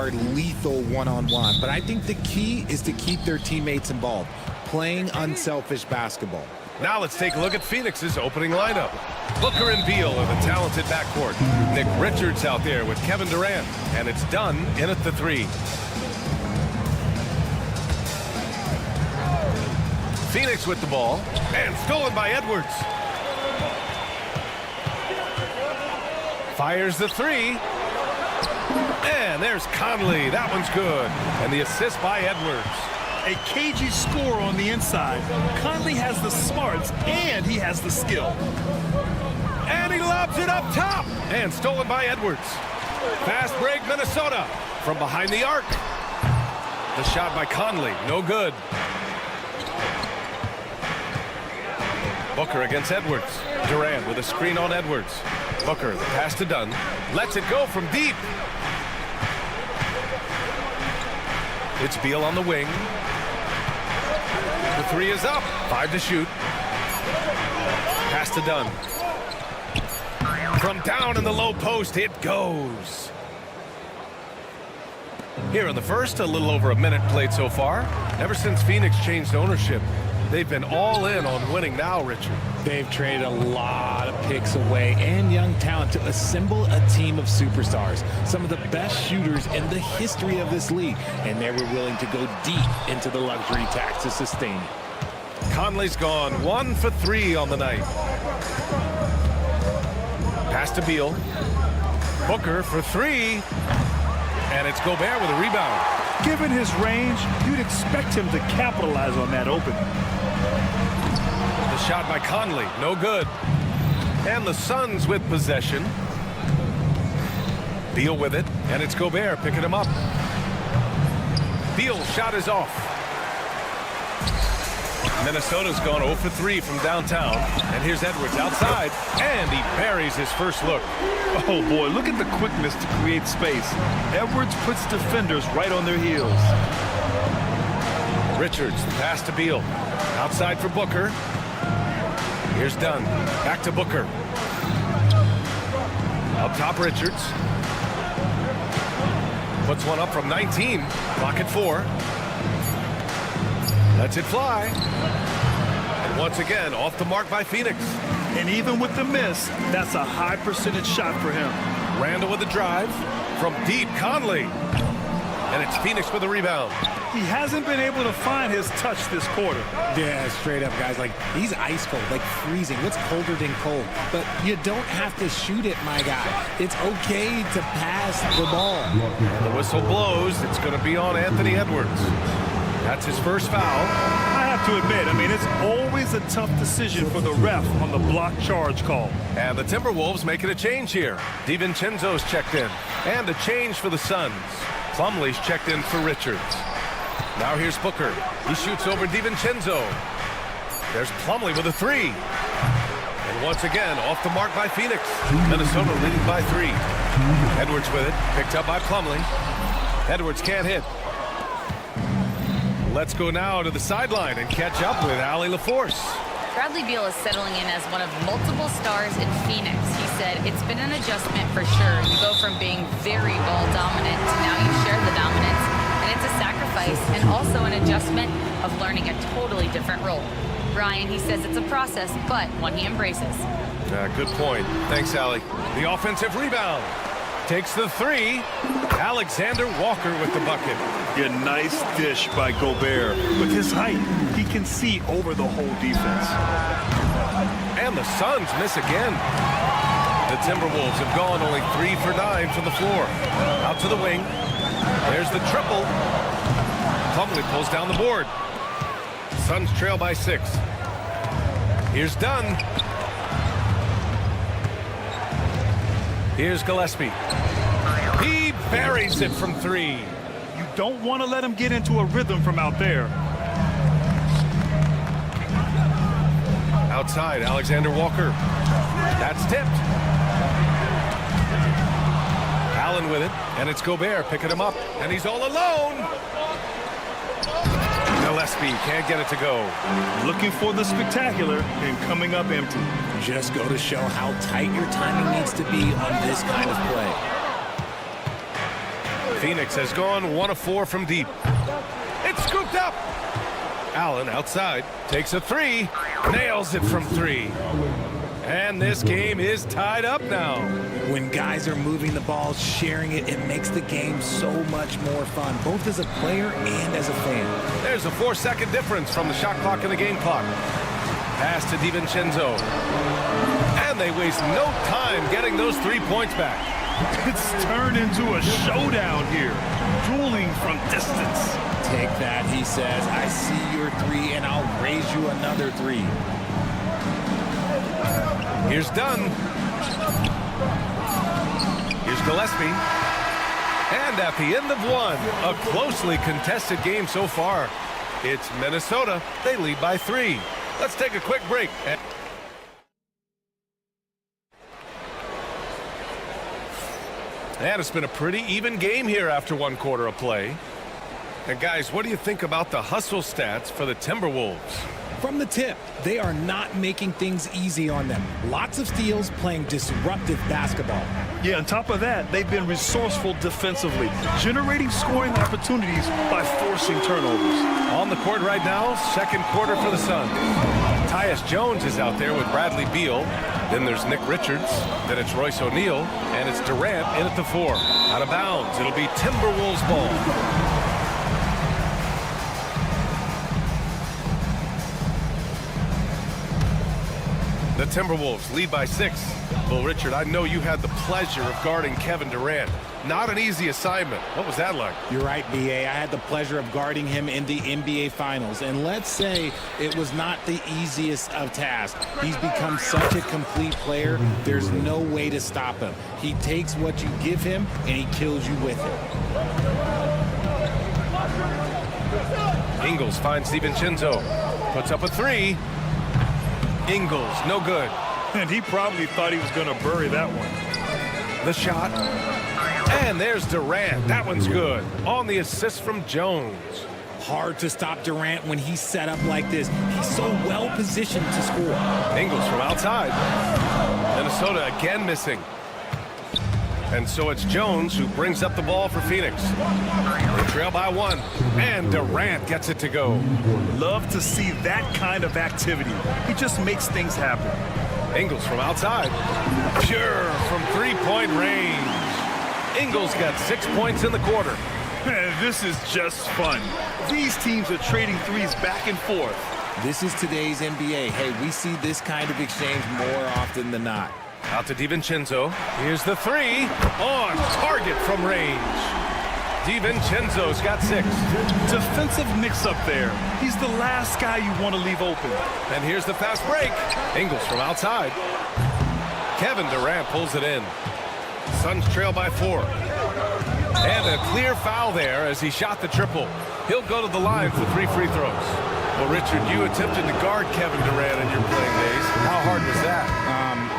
are lethal one-on-one. But I think the key is to keep their teammates involved, playing unselfish basketball. Now let's take a look at Phoenix's opening lineup. Booker and Beal are the talented backcourt. Nick Richards out there with Kevin Durant. And it's done in at the 3. Phoenix with the ball. And stolen by Edwards. Fires the 3. And there's Conley. That one's good. And the assist by Edwards. A cagey score on the inside. Conley has the smarts and he has the skill. And he lobs it up top. And stolen by Edwards. Fast break, Minnesota. From behind the arc. The shot by Conley. No good. Booker against Edwards. Durant with a screen on Edwards. Booker, the pass to Dunn. Lets it go from deep. It's Beal on the wing. The 3 is up. 5 to shoot. Pass to Dunn. From down in the low post, it goes. Here in the first, a little over a minute played so far. Ever since Phoenix changed ownership, they've been all in on winning now, Richard. They've traded a lot of picks away and young talent to assemble a team of superstars. Some of the best shooters in the history of this league. And they were willing to go deep into the luxury tax to sustain it. Conley's gone 1 for 3 on the night. Pass to Beal. Booker for 3. And it's Gobert with a rebound. Given his range, you'd expect him to capitalize on that opening. The shot by Conley, no good. And the Suns with possession. Beal with it, and it's Gobert picking him up. Beal's shot is off. Minnesota's gone 0 for 3 from downtown. And here's Edwards outside, and he buries his first look. Oh boy, look at the quickness to create space. Edwards puts defenders right on their heels. Richards, the pass to Beal. Outside for Booker. Here's Dunn. Back to Booker. Up top, Richards. Puts one up from 19. Clock at 4. Lets it fly. And once again, off the mark by Phoenix. And even with the miss, that's a high percentage shot for him. Randall with the drive. From deep, Conley. And it's Phoenix with the rebound. He hasn't been able to find his touch this quarter. Yeah, straight up, guys. Like, he's ice cold, like freezing. What's colder than cold? But you don't have to shoot it, my guy. It's okay to pass the ball. The whistle blows. It's going to be on Anthony Edwards. That's his first foul. I have to admit, it's always a tough decision for the ref on the block charge call. And the Timberwolves making a change here. DiVincenzo's checked in. And a change for the Suns. Plumlee's checked in for Richards. Now here's Booker. He shoots over DiVincenzo. There's Plumlee with a 3. And once again, off the mark by Phoenix. Minnesota leading by 3. Edwards with it. Picked up by Plumlee. Edwards can't hit. Let's go now to the sideline and catch up with Allie LaForce. Bradley Beal is settling in as one of multiple stars in Phoenix. He said, it's been an adjustment for sure. You go from being very ball dominant to now you share the dominance. And it's a sacrifice and also an adjustment of learning a totally different role. Brian, he says it's a process, but one he embraces. Good point. Thanks, Allie. The offensive rebound. Takes the 3. Alexander Walker with the bucket. A nice dish by Gobert. With his height, he can see over the whole defense. And the Suns miss again. The Timberwolves have gone only 3 for 9 from the floor. Out to the wing. There's the triple. Plumlee pulls down the board. Suns trail by 6. Here's Dunn. Here's Gillespie. He buries it from 3. You don't want to let him get into a rhythm from out there. Outside, Alexander Walker. That's tipped. Allen with it, and it's Gobert picking him up, and he's all alone. Gillespie can't get it to go. Looking for the spectacular and coming up empty. Just go to show how tight your timing needs to be on this kind of play. Phoenix has gone 1 of 4 from deep. It's scooped up. Allen outside, takes a 3, nails it from 3. And this game is tied up now. When guys are moving the ball, sharing it, it makes the game so much more fun, both as a player and as a fan. There's a 4-second difference from the shot clock and the game clock. Pass to DiVincenzo. And they waste no time getting those 3 points back. It's turned into a showdown here. Dueling from distance. Take that, he says. I see your 3, and I'll raise you another 3. Here's Dunn. Here's Gillespie. And at the end of 1, a closely contested game so far. It's Minnesota. They lead by 3. Let's take a quick break. And it's been a pretty even game here after 1 quarter of play. And guys, what do you think about the hustle stats for the Timberwolves? From the tip, they are not making things easy on them. Lots of steals, playing disruptive basketball. Yeah, on top of that, they've been resourceful defensively, generating scoring opportunities by forcing turnovers. On the court right now, 2nd quarter for the Suns. Tyus Jones is out there with Bradley Beal. Then there's Nick Richards. Then it's Royce O'Neal. And it's Durant in at the 4. Out of bounds. It'll be Timberwolves ball. The Timberwolves lead by 6. Well, Richard, I know you had the pleasure of guarding Kevin Durant. Not an easy assignment. What was that like? You're right, B.A. I had the pleasure of guarding him in the NBA Finals. And let's say it was not the easiest of tasks. He's become such a complete player, there's no way to stop him. He takes what you give him, and he kills you with it. Ingles finds DiVincenzo. Puts up a 3. Ingles, no good. And he probably thought he was going to bury that one. The shot. And there's Durant. That one's good. On the assist from Jones. Hard to stop Durant when he's set up like this. He's so well positioned to score. Ingles from outside. Minnesota again missing. And so it's Jones who brings up the ball for Phoenix. They trail by 1. And Durant gets it to go. Love to see that kind of activity. He just makes things happen. Ingles from outside. Pure from 3-point range. Ingles got 6 points in the quarter. This is just fun. These teams are trading threes back and forth. This is today's NBA. Hey, we see this kind of exchange more often than not. Out to DiVincenzo. Here's the 3. On target from range. DiVincenzo's got 6. Defensive mix-up there. He's the last guy you want to leave open. And here's the fast break. Ingles from outside. Kevin Durant pulls it in. Suns trail by 4. And a clear foul there as he shot the triple. He'll go to the line for 3 free throws. Well, Richard, you attempted to guard Kevin Durant in your playing days. How hard was that?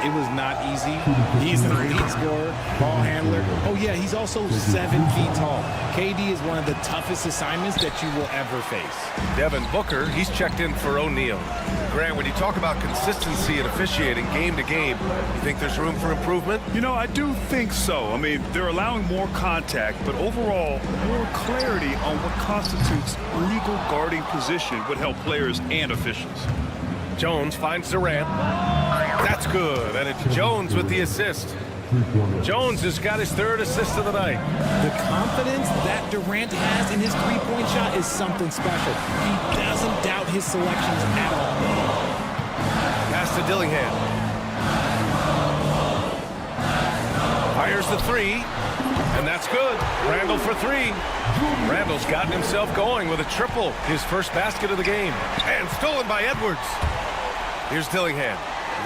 It was not easy. He's an elite scorer, ball handler. Oh, yeah, he's also 7 feet tall. KD is one of the toughest assignments that you will ever face. Devin Booker, he's checked in for O'Neal. Grant, when you talk about consistency and officiating game to game, you think there's room for improvement? You know, I do think so. I mean, they're allowing more contact, but overall, more clarity on what constitutes legal guarding position would help players and officials. Jones finds Durant. That's good, and it's Jones with the assist. Jones has got his 3rd assist of the night. The confidence that Durant has in his 3-point shot is something special. He doesn't doubt his selections at all. Pass to Dillingham. Fires the 3, and that's good. Randall for 3. Randall's gotten himself going with a triple, his first basket of the game. And stolen by Edwards. Here's Dillingham.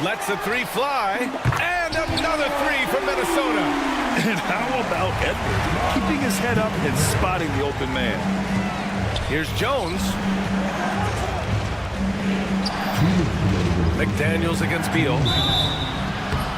Lets the 3 fly. And another 3 from Minnesota. And how about Edwards keeping his head up and spotting the open man? Here's Jones. McDaniels against Beal.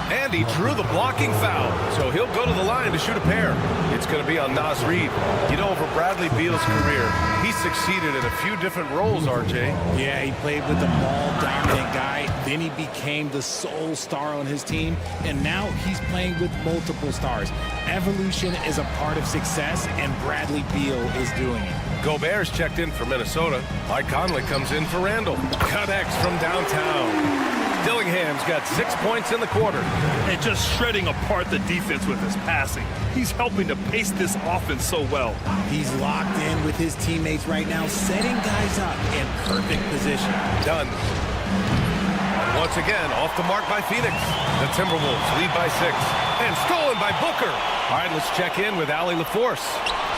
And he drew the blocking foul, so he'll go to the line to shoot a pair. It's going to be on Naz Reid. You know, over Bradley Beal's career, he succeeded in a few different roles, RJ. Yeah, he played with the ball-dominant guy. Then he became the sole star on his team, and now he's playing with multiple stars. Evolution is a part of success, and Bradley Beal is doing it. Gobert's checked in for Minnesota. Mike Conley comes in for Randall. Connects from downtown. Dillingham's got 6 points in the quarter. And just shredding apart the defense with his passing. He's helping to pace this offense so well. He's locked in with his teammates right now, setting guys up in perfect position. Done. And once again, off the mark by Phoenix. The Timberwolves lead by 6. And stolen by Booker. All right, let's check in with Allie LaForce.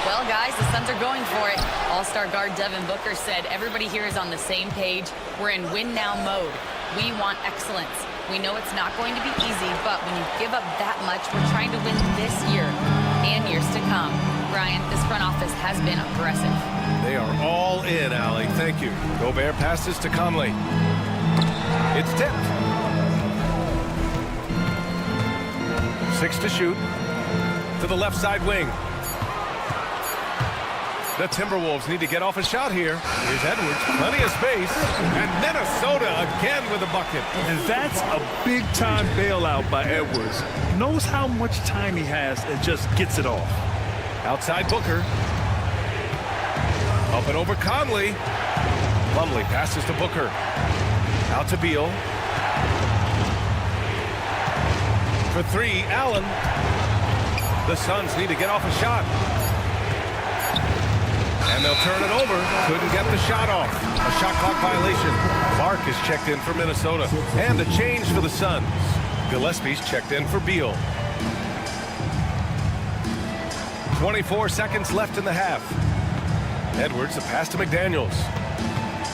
Well, guys, the Suns are going for it. All-star guard Devin Booker said everybody here is on the same page. We're in win-now mode. We want excellence. We know it's not going to be easy, but when you give up that much, we're trying to win this year and years to come. Brian, this front office has been aggressive. They are all in, Allie. Thank you. Gobert passes to Conley. It's tipped. 6 to shoot. To the left side wing. The Timberwolves need to get off a shot here. Here's Edwards, plenty of space. And Minnesota again with a bucket. And that's a big-time bailout by Edwards. Knows how much time he has and just gets it off. Outside Booker. Up and over Conley. Plumlee passes to Booker. Out to Beal. For 3, Allen. The Suns need to get off a shot. And they'll turn it over. Couldn't get the shot off. A shot clock violation. Clark is checked in for Minnesota. And a change for the Suns. Gillespie's checked in for Beal. 24 seconds left in the half. Edwards, the pass to McDaniels.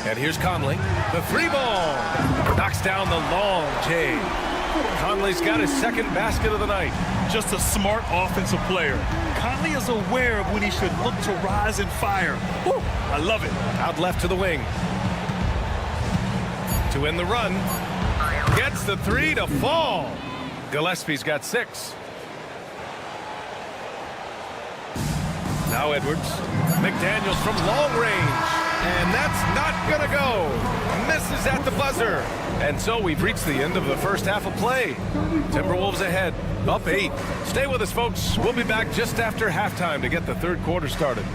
And here's Conley. The 3-ball. Knocks down the long J. Conley's got his second basket of the night. Just a smart offensive player. Conley is aware of when he should look to rise and fire. Woo, I love it. Out left to the wing. To end the run. Gets the 3 to fall. Gillespie's got 6. Now Edwards. McDaniels from long range. And that's not going to go. Misses at the buzzer. And so we've reached the end of the first half of play. Timberwolves ahead, up 8. Stay with us, folks. We'll be back just after halftime to get the third quarter started.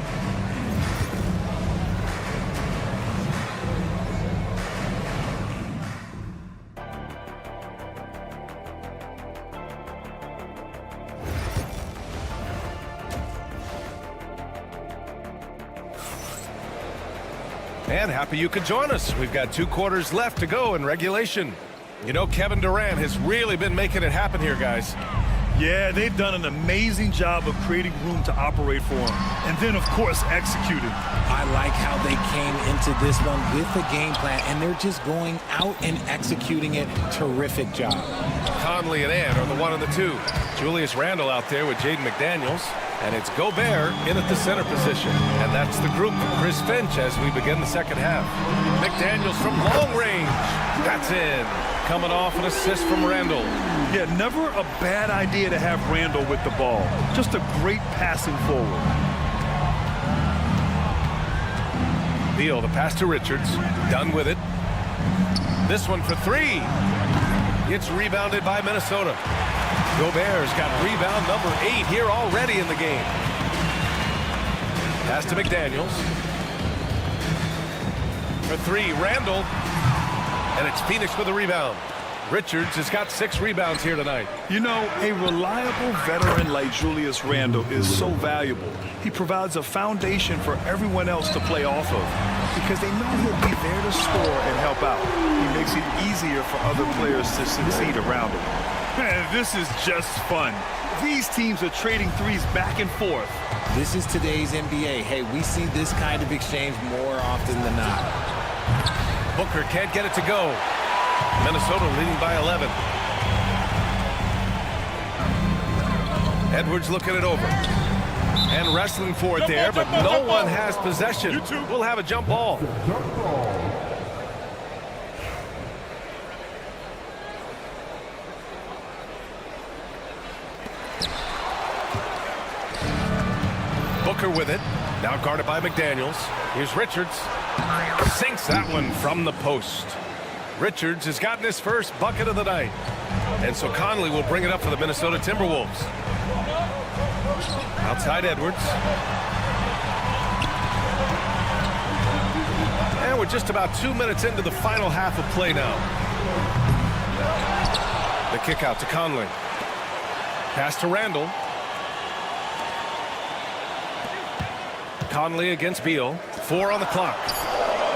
And happy you could join us. We've got 2 quarters left to go in regulation. You know, Kevin Durant has really been making it happen here, guys. Yeah, they've done an amazing job of creating room to operate for him. And then, of course, executing. I like how they came into this one with the game plan, and they're just going out and executing it. Terrific job. Conley and Ant are the 1 and the 2. Julius Randle out there with Jaden McDaniels. And it's Gobert in at the center position. And that's the group for Chris Finch as we begin the second half. McDaniels from long range. That's in. Coming off an assist from Randle. Yeah, never a bad idea to have Randle with the ball. Just a great passing forward. Beal, the pass to Richards. Done with it. This one for 3. It's rebounded by Minnesota. Gobert's got rebound number 8 here already in the game. Pass to McDaniels. For 3, Randle. And it's Phoenix with a rebound. Richards has got 6 rebounds here tonight. You know, a reliable veteran like Julius Randle is so valuable. He provides a foundation for everyone else to play off of because they know he'll be there to score and help out. He makes it easier for other players to succeed around him. Man, this is just fun. These teams are trading threes back and forth. This is today's NBA. Hey, we see this kind of exchange more often than not. Booker can't get it to go. Minnesota leading by 11. Edwards looking it over. And wrestling for it there, but no one has possession. We'll have a jump ball. Booker with it. Now guarded by McDaniels. Here's Richards. Sinks that one from the post. Richards has gotten his first bucket of the night. And so Conley will bring it up for the Minnesota Timberwolves. Outside Edwards. And we're just about 2 minutes into the final half of play now. The kick out to Conley. Pass to Randall. Conley against Beal. 4 on the clock.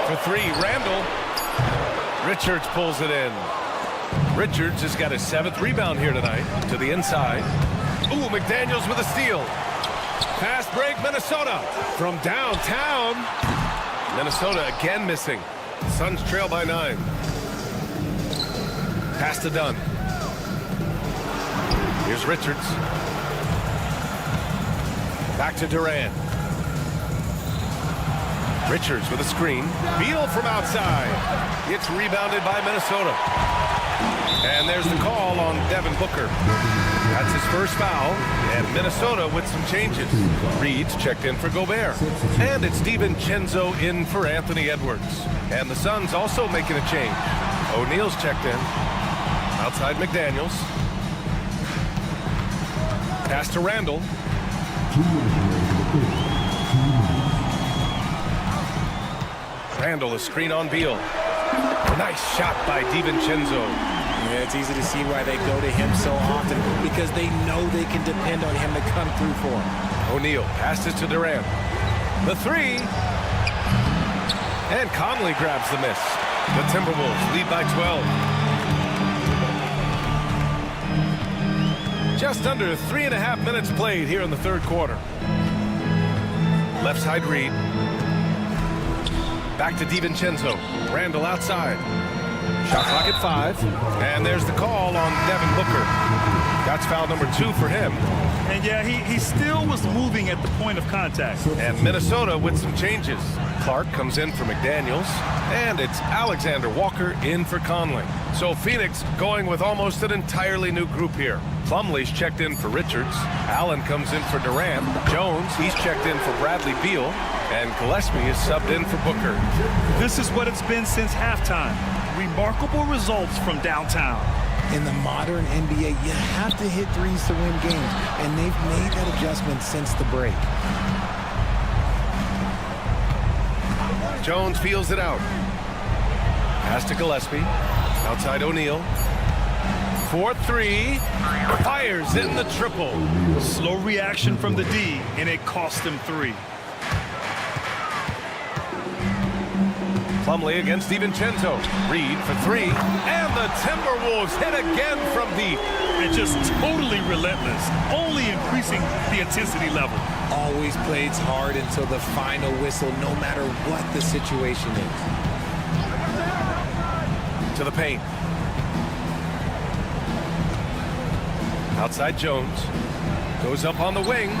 For 3, Randall. Richards pulls it in. Richards has got his 7th rebound here tonight. To the inside. Ooh, McDaniels with a steal. Fast break, Minnesota. From downtown. Minnesota again missing. Suns trail by 9. Pass to Dunn. Here's Richards. Back to Durant. Richards with a screen. Beal from outside. It's rebounded by Minnesota. And there's the call on Devin Booker. That's his first foul. And Minnesota with some changes. Reed's checked in for Gobert. And it's DiVincenzo in for Anthony Edwards. And the Suns also making a change. O'Neal's checked in. Outside McDaniels. Pass to Randall. Randall, a screen on Beal. Nice shot by DiVincenzo. Yeah, it's easy to see why they go to him so often, because they know they can depend on him to come through for them. O'Neal passes to Durant. The 3. And Conley grabs the miss. The Timberwolves lead by 12. Just under 3.5 minutes played here in the third quarter. Left side Reed. Back to DiVincenzo. Randall outside. Shot clock at 5. And there's the call on Devin Booker. That's foul number 2 for him. And yeah, he still was moving at the point of contact. And Minnesota with some changes. Clark comes in for McDaniels. And it's Alexander Walker in for Conley. So Phoenix going with almost an entirely new group here. Plumlee's checked in for Richards. Allen comes in for Durant. Jones, he's checked in for Bradley Beal. And Gillespie is subbed in for Booker. This is what it's been since halftime. Remarkable results from downtown. In the modern NBA, you have to hit threes to win games, and they've made that adjustment since the break. Jones feels it out. Pass to Gillespie. Outside O'Neal. 4-3. Fires in the triple. Slow reaction from the D, and it cost him 3. Plumlee against DiVincenzo. Reed for 3. And the Timberwolves hit again from deep. And just totally relentless, only increasing the intensity level. Always plays hard until the final whistle, no matter what the situation is. To the paint. Outside Jones. Goes up on the wing.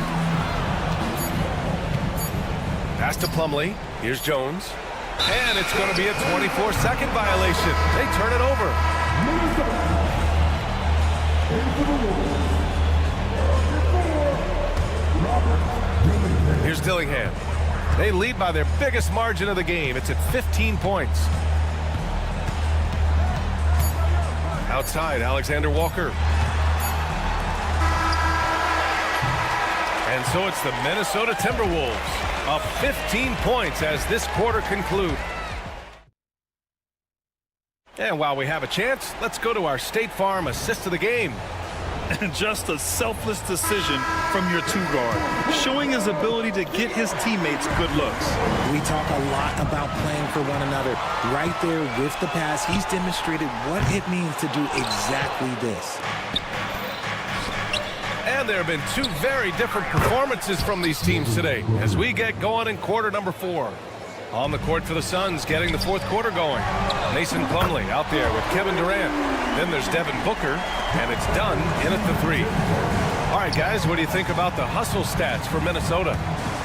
Pass to Plumlee. Here's Jones. And it's going to be a 24-second violation. They turn it over. Here's Dillingham. They lead by their biggest margin of the game. It's at 15 points. Outside, Alexander Walker. And so it's the Minnesota Timberwolves up 15 points as this quarter concludes. And while we have a chance, let's go to our State Farm assist of the game. And just a selfless decision from your 2-guard, showing his ability to get his teammates good looks. We talk a lot about playing for one another. Right there with the pass, he's demonstrated what it means to do exactly this. And there have been 2 very different performances from these teams today as we get going in quarter number 4. On the court for the Suns, getting the fourth quarter going. Mason Plumlee out there with Kevin Durant. Then there's Devin Booker, and it's Dunn in at the 3. All right, guys, what do you think about the hustle stats for Minnesota?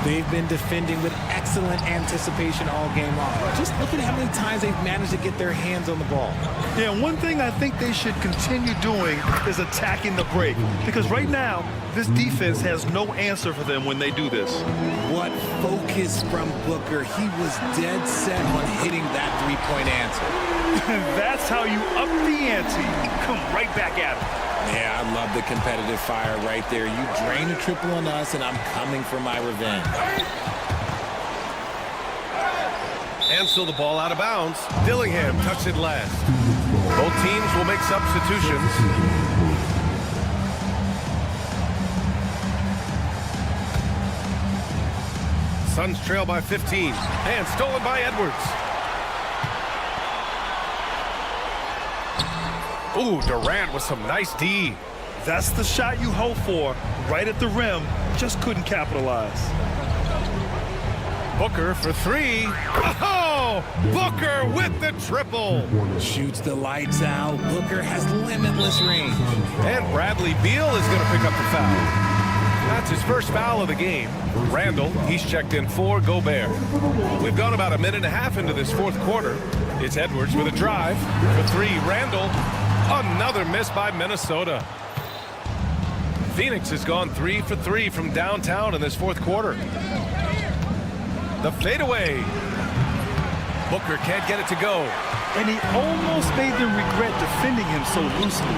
They've been defending with excellent anticipation all game long. Just look at how many times they've managed to get their hands on the ball. Yeah, one thing I think they should continue doing is attacking the break. Because right now, this defense has no answer for them when they do this. What focus from Booker. He was dead set on hitting that three-point answer. That's how you up the ante. Come right back at him. Yeah, I love the competitive fire right there. You drain a triple on us, and I'm coming for my revenge. And still the ball out of bounds. Dillingham touched it last. Both teams will make substitutions. Suns trail by 15. And stolen by Edwards. Ooh, Durant with some nice D. That's the shot you hope for, right at the rim. Just couldn't capitalize. Booker for three. Oh, Booker with the triple. Shoots the lights out. Booker has limitless range. And Bradley Beal is going to pick up the foul. That's his first foul of the game. Randall, he's checked in for Gobert. We've gone about a minute and a half into this fourth quarter. It's Edwards with a drive. For three, Randall. Another miss by Minnesota. Phoenix has gone 3 for 3 from downtown in this fourth quarter. The fadeaway. Booker can't get it to go. And he almost made them regret defending him so loosely.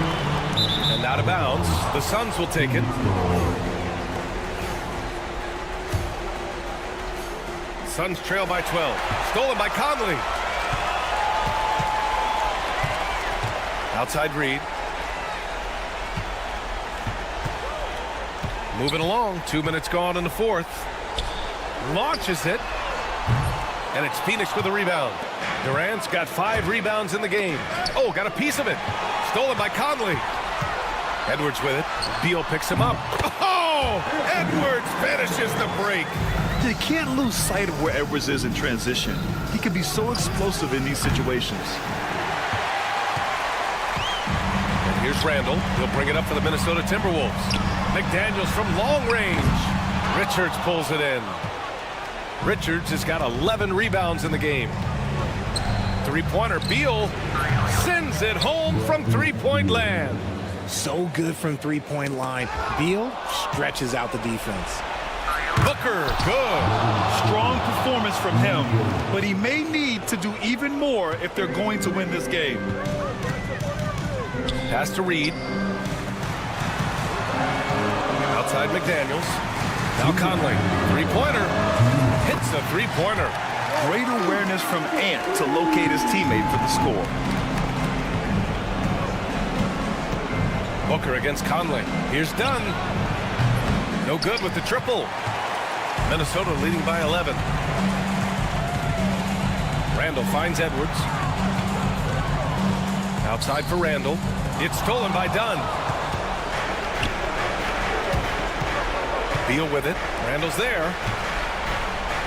And out of bounds. The Suns will take it. Suns trail by 12. Stolen by Conley. Outside Reed. Moving along. 2 minutes gone in the fourth. Launches it. And it's Phoenix with a rebound. Durant's got 5 rebounds in the game. Oh, got a piece of it. Stolen by Conley. Edwards with it. Beal picks him up. Oh! Edwards finishes the break. You can't lose sight of where Edwards is in transition. He can be so explosive in these situations. And here's Randall. He'll bring it up for the Minnesota Timberwolves. McDaniels from long range. Richards pulls it in. Richards has got 11 rebounds in the game. Three-pointer. Beal sends it home from three-point land. So good from three-point line. Beal stretches out the defense. Booker, good. Strong performance from him, but he may need to do even more if they're going to win this game. Pass to Reed. Outside McDaniels. Now Conley. Three-pointer. Hits a three-pointer. Great awareness from Ant to locate his teammate for the score. Booker against Conley. Here's Dunn. No good with the triple. Minnesota leading by 11. Randall finds Edwards. Outside for Randall. It's stolen by Dunn. Beal with it. Randall's there.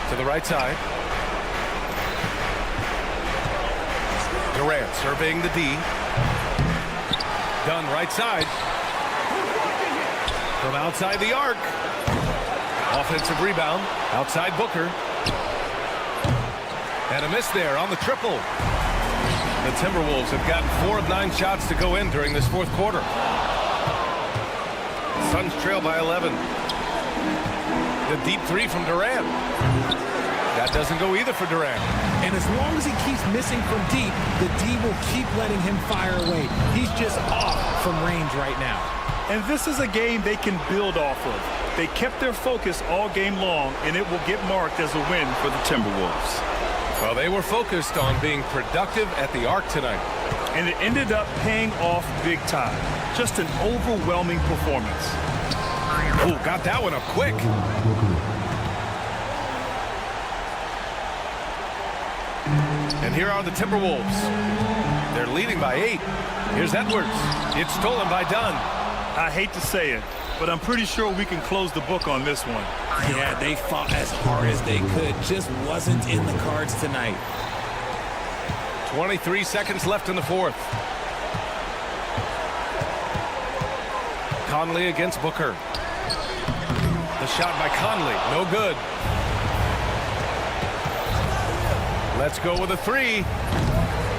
To the right side. Durant surveying the D. Dunn right side. From outside the arc. Offensive rebound. Outside Booker. And a miss there on the triple. The Timberwolves have gotten 4 of 9 shots to go in during this fourth quarter. Suns trail by 11. The deep three from Durant. That doesn't go either for Durant. And as long as he keeps missing from deep, the D will keep letting him fire away. He's just off from range right now. And this is a game they can build off of. They kept their focus all game long, and it will get marked as a win for the Timberwolves. Well, they were focused on being productive at the arc tonight. And it ended up paying off big time. Just an overwhelming performance. Oh, got that one up quick. And here are the Timberwolves. They're leading by 8. Here's Edwards. It's stolen by Dunn. I hate to say it, but I'm pretty sure we can close the book on this one. Yeah, they fought as hard as they could. Just wasn't in the cards tonight. 23 seconds left in the fourth. Conley against Booker. The shot by Conley, no good. Let's go with a three.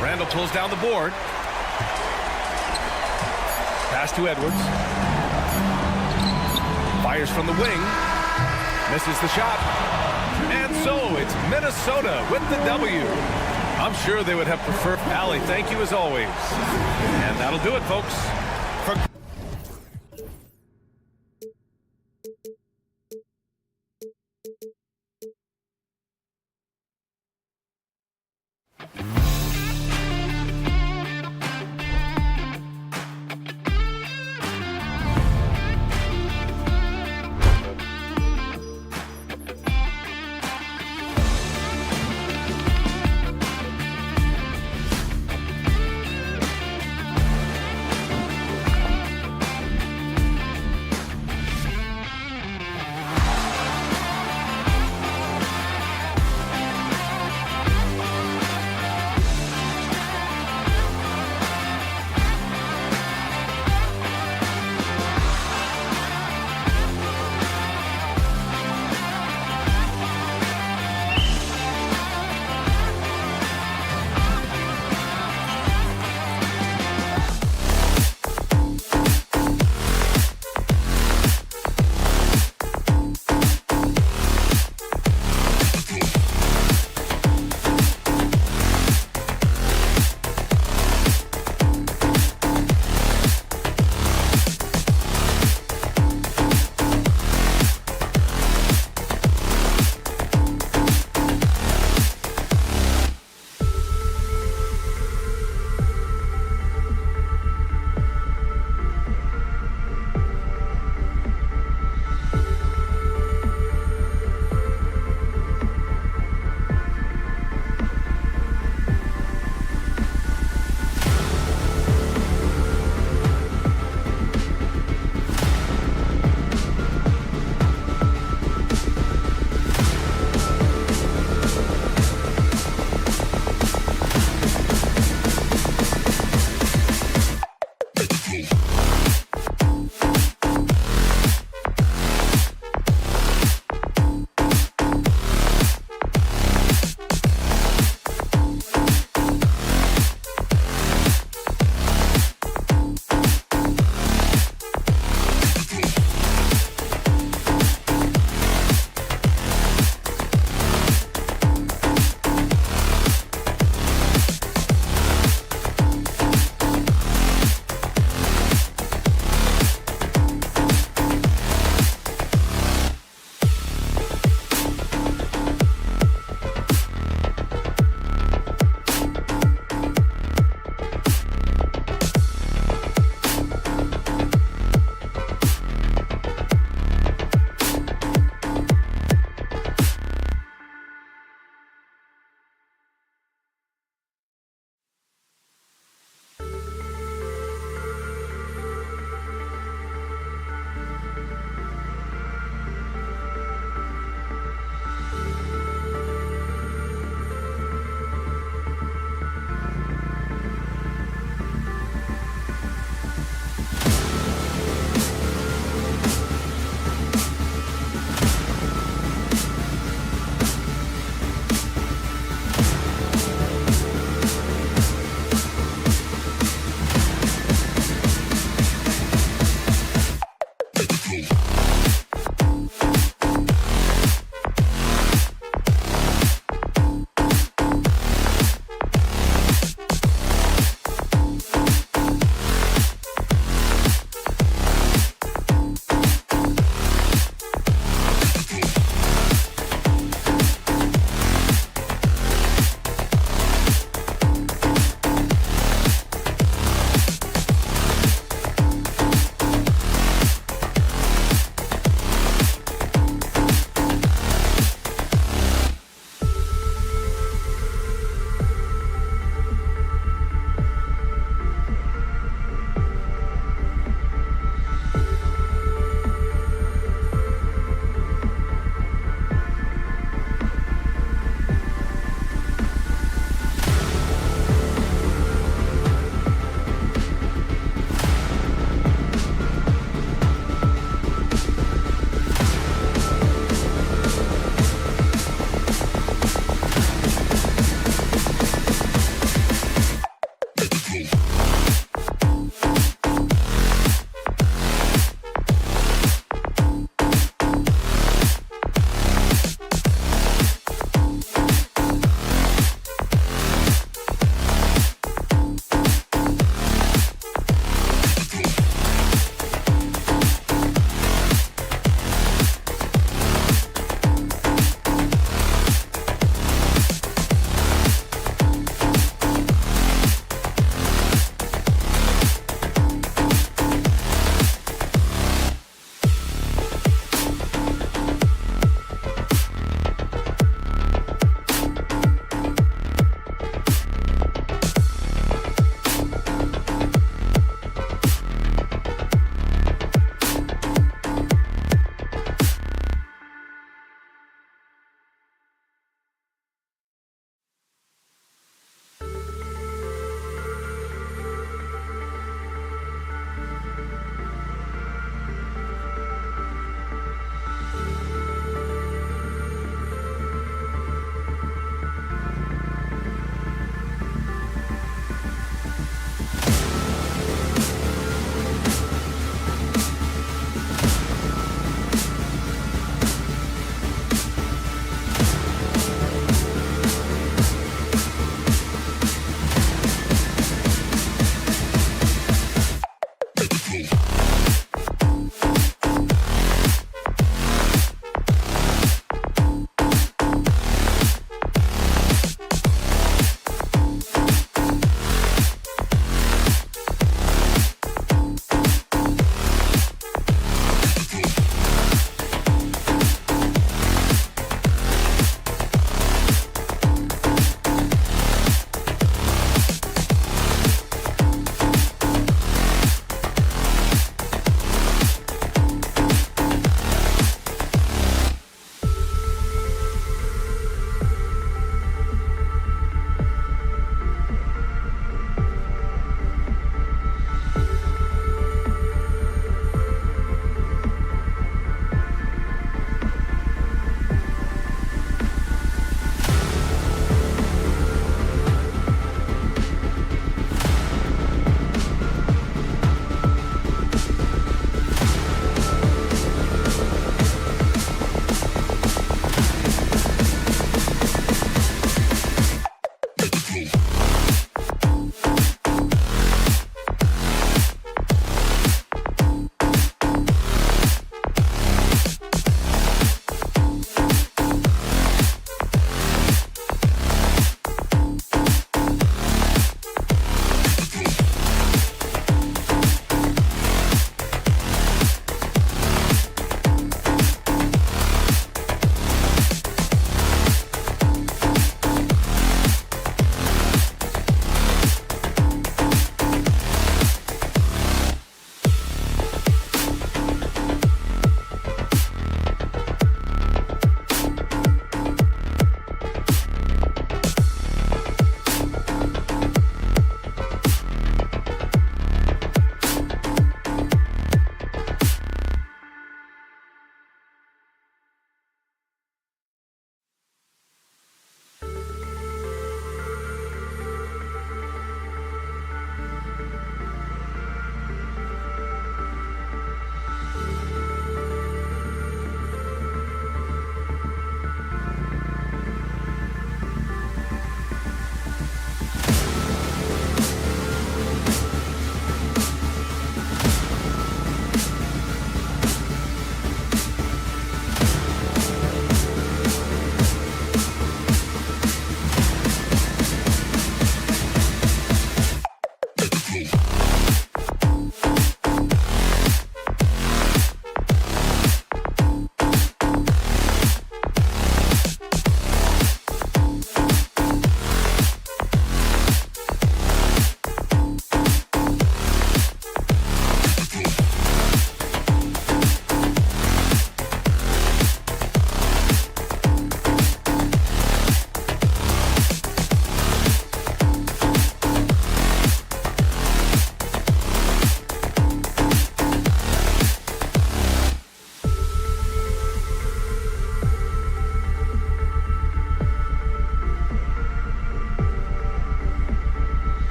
Randall pulls down the board. Pass to Edwards. Fires from the wing. Misses the shot. And so it's Minnesota with the W. I'm sure they would have preferred. Allie, thank you as always. And that'll do it, folks. For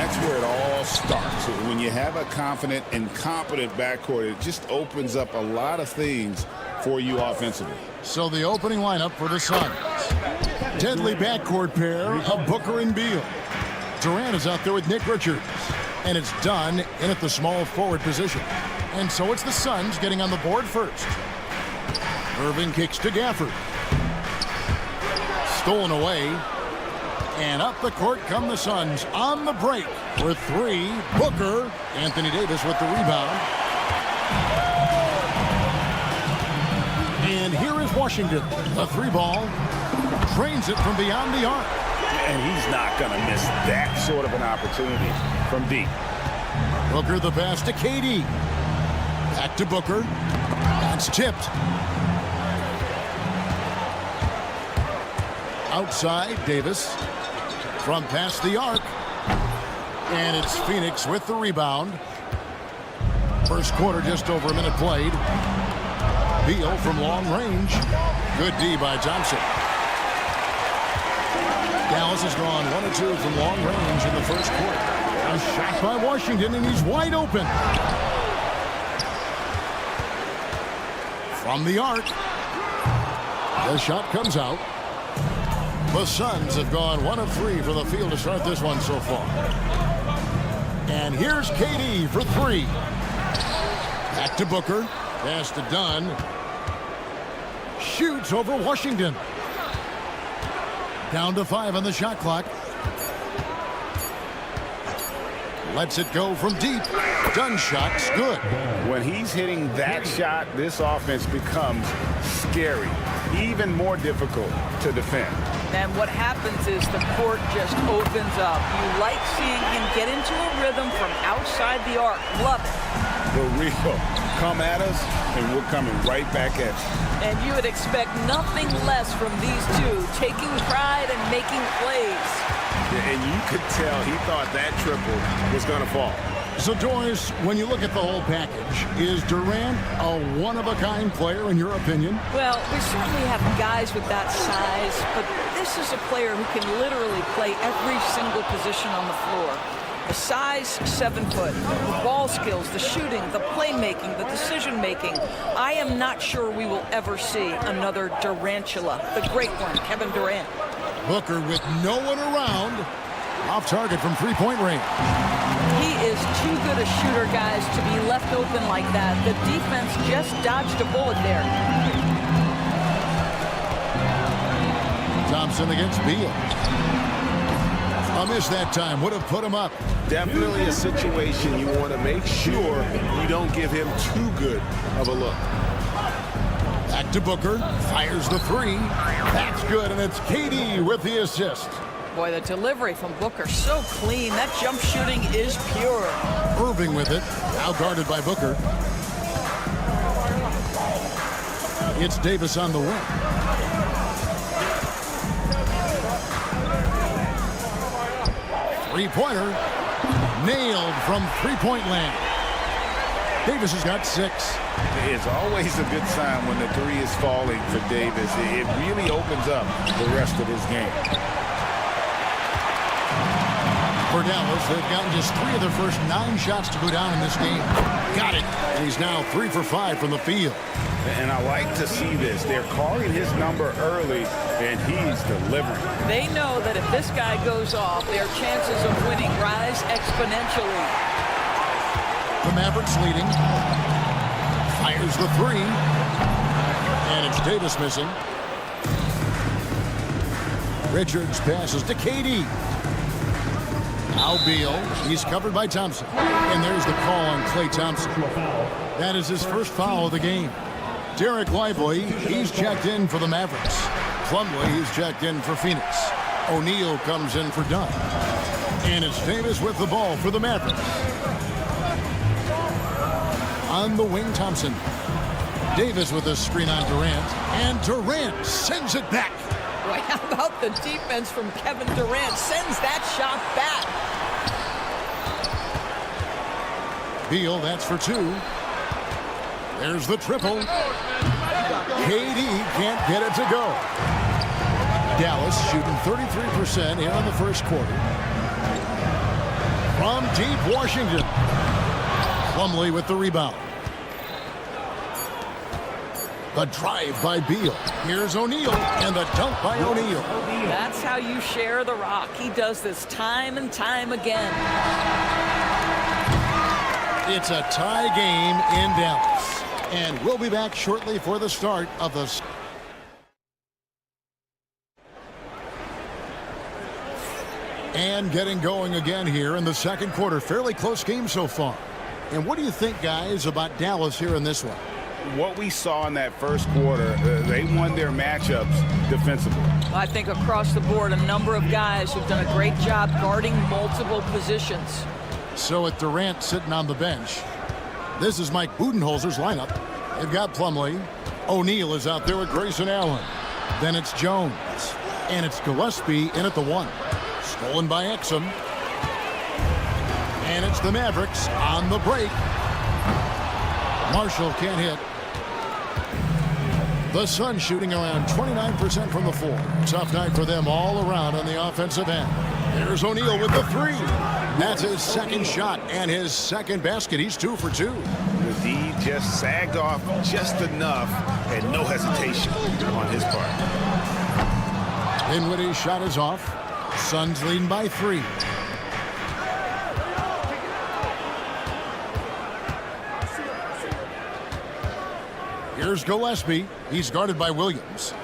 that's where it all starts. When you have a confident and competent backcourt, it just opens up a lot of things for you offensively. So the opening lineup for the Suns. Deadly backcourt pair of Booker and Beal. Durant is out there with Nick Richards. And it's done in at the small forward position. And so it's the Suns getting on the board first. Irving kicks to Gafford. Stolen away. And up the court come the Suns on the break for three. Booker. Anthony Davis with the rebound. And here is Washington. The three ball. Drains it from beyond the arc. And he's not going to miss that sort of an opportunity from deep. Booker the pass to KD. Back to Booker. That's tipped. Outside, Davis. From past the arc. And it's Phoenix with the rebound. First quarter, just over a minute played. Beal from long range. Good D by Thompson. Dallas has gone 1 of 2 from long range in the first quarter. A shot by Washington, and he's wide open. From the arc. The shot comes out. The Suns have gone 1 of 3 from the field to start this one so far. And here's KD for 3. Back to Booker. Pass to Dunn. Shoots over Washington. Down to 5 on the shot clock. Lets it go from deep. Dunn shot's good. When he's hitting that shot, this offense becomes scary. Even more difficult to defend. And what happens is the court just opens up. You like seeing him get into a rhythm from outside the arc. Love it. The real come at us, and we're coming right back at you. And you would expect nothing less from these two, taking pride and making plays. Yeah, and you could tell he thought that triple was going to fall. So, Doris, when you look at the whole package, is Durant a one-of-a-kind player in your opinion? Well, we certainly have guys with that size, but this is a player who can literally play every single position on the floor. The size, 7 foot, the ball skills, the shooting, the playmaking, the decision-making. I am not sure we will ever see another Durantula, the great one, Kevin Durant. Booker with no one around. Off target from three-point range. He is too good a shooter, guys, to be left open like that. The defense just dodged a bullet there. Thompson against Beal. A miss that time would have put him up. Definitely a situation you want to make sure you don't give him too good of a look. Back to Booker. Fires the 3. That's good, and it's KD with the assist. Boy, the delivery from Booker, so clean. That jump shooting is pure. Irving with it. Now guarded by Booker. It's Davis on the wing. Three-pointer. Nailed from three-point land. Davis has got 6. It's always a good sign when the 3 is falling for Davis. It really opens up the rest of his game. For Dallas, they've gotten just 3 of their first 9 shots to go down in this game. Got it. And he's now 3 for 5 from the field. And I like to see this. They're calling his number early, and he's delivering. They know that if this guy goes off, their chances of winning rise exponentially. The Mavericks leading. Fires the 3. And it's Davis missing. Richards passes to KD. Now Beal. He's covered by Thompson. And there's the call on Klay Thompson. That is his first foul of the game. Derek Lively, he's checked in for the Mavericks. Plumlee, he's checked in for Phoenix. O'Neal comes in for Dunn. And it's Davis with the ball for the Mavericks. On the wing, Thompson. Davis with a screen on Durant. And Durant sends it back. Boy, how about the defense from Kevin Durant? Sends that shot back. Beal, that's for 2. There's the triple. KD can't get it to go. Dallas shooting 33% here in the first quarter. From deep Washington. Plumlee with the rebound. The drive by Beal. Here's O'Neal, and the dunk by O'Neal. That's how you share the rock. He does this time and time again. It's a tie game in Dallas. And we'll be back shortly for the start of the... And getting going again here in the second quarter. Fairly close game so far. And what do you think, guys, about Dallas here in this one? What we saw in that first quarter, they won their matchups defensively. I think across the board, a number of guys have done a great job guarding multiple positions. So with Durant sitting on the bench, this is Mike Budenholzer's lineup. They've got Plumlee. O'Neal is out there with Grayson Allen. Then it's Jones. And it's Gillespie in at the 1. Stolen by Exum. And it's the Mavericks on the break. Marshall can't hit. The Suns shooting around 29% from the floor. Tough night for them all around on the offensive end. There's O'Neal with the 3. That's his second shot and his second basket. He's 2 for 2. The D just sagged off just enough and no hesitation on his part. Dinwiddie's shot is off. Suns leading by 3. Here's Gillespie. He's guarded by Williams.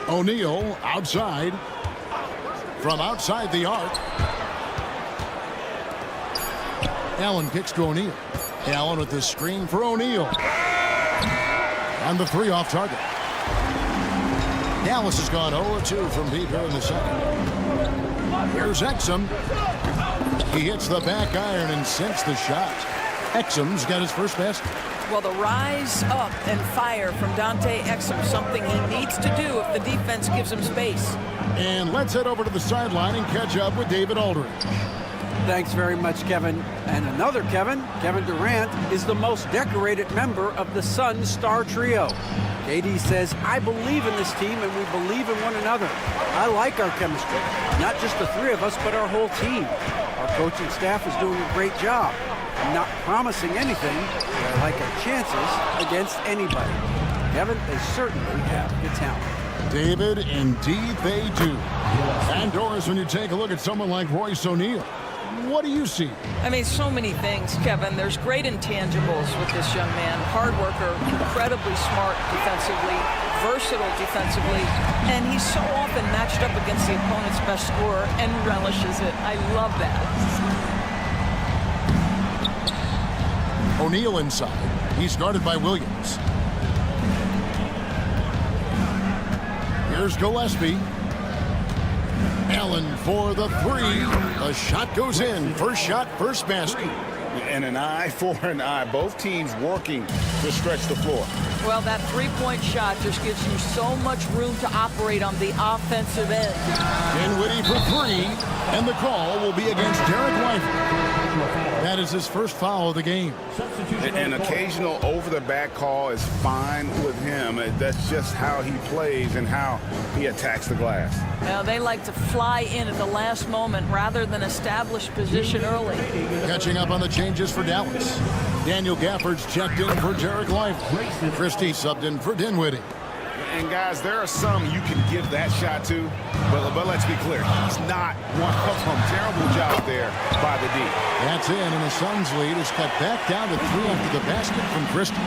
O'Neal outside. From outside the arc. Allen kicks to O'Neal. Allen with the screen for O'Neal. And the 3 off target. Dallas has gone 0-2 from deep here in the second. Here's Exum. He hits the back iron and sinks the shot. Exum's got his first basket. Well, the rise up and fire from Dante Exum, something he needs to do if the defense gives him space. And let's head over to the sideline and catch up with David Aldridge. Thanks very much, Kevin. And another Kevin, Kevin Durant, is the most decorated member of the Suns star trio. KD says, I believe in this team and we believe in one another. I like our chemistry. Not just the 3 of us, but our whole team. Our coaching staff is doing a great job. I'm not promising anything, but I like our chances against anybody. Kevin, they certainly have the talent. David, indeed they do. And Doris, when you take a look at someone like Royce O'Neal, what do you see? I mean, so many things, Kevin. There's great intangibles with this young man. Hard worker, incredibly smart defensively, versatile defensively, and he's so often matched up against the opponent's best scorer and relishes it. I love that. O'Neal inside. He's guarded by Williams. Here's Gillespie. Allen for the 3. The shot goes in. First shot, first basket. And an eye for an eye. Both teams working to stretch the floor. Well, that 3-point shot just gives you so much room to operate on the offensive end. Dinwiddie for 3. And the call will be against Derek Lively. That is his first foul of the game. An occasional over-the-back call is fine with him. That's just how he plays and how he attacks the glass. Now, they like to fly in at the last moment rather than establish position early. Catching up on the changes for Dallas. Daniel Gafford's checked in for Derek Lively. Christie subbed in for Dinwiddie. And guys, there are some you can give that shot to, but let's be clear, he's not one of them. Terrible job there by the D. That's in, and the Suns' lead is cut back down to 3 after the basket from Christie.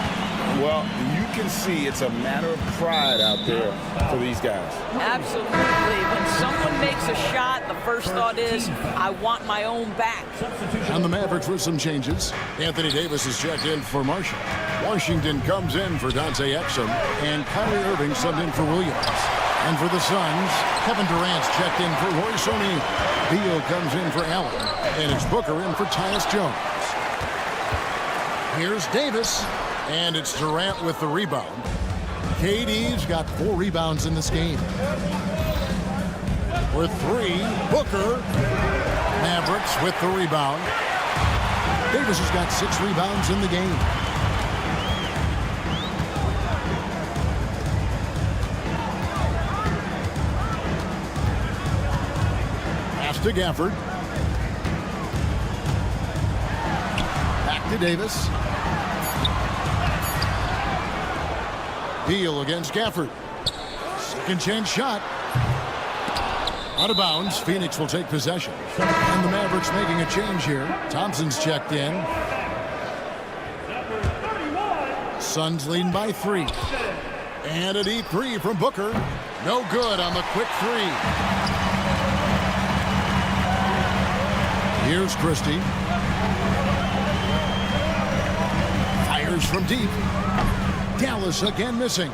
Well, you can see it's a matter of pride out there for these guys. Absolutely. When someone makes a shot, the first thought is, I want my own back. And the Mavericks with some changes. Anthony Davis is checked in for Marshall. Washington comes in for Dante Exum, and Kyrie Irving subbed in for Williams. And for the Suns, Kevin Durant's checked in for Royce O'Neal. Beal comes in for Allen, and it's Booker in for Tyus Jones. Here's Davis, and it's Durant with the rebound. KD's got 4 rebounds in this game. With 3, Booker. Mavericks with the rebound. Davis has got 6 rebounds in the game. Pass to Gafford. to Davis. Beal against Gafford. Second chance shot. Out of bounds. Phoenix will take possession. And the Mavericks making a change here. Thompson's checked in. Suns leading by 3. And a deep 3 from Booker. No good on the quick 3. Here's Christie. Fires from deep. Dallas again missing.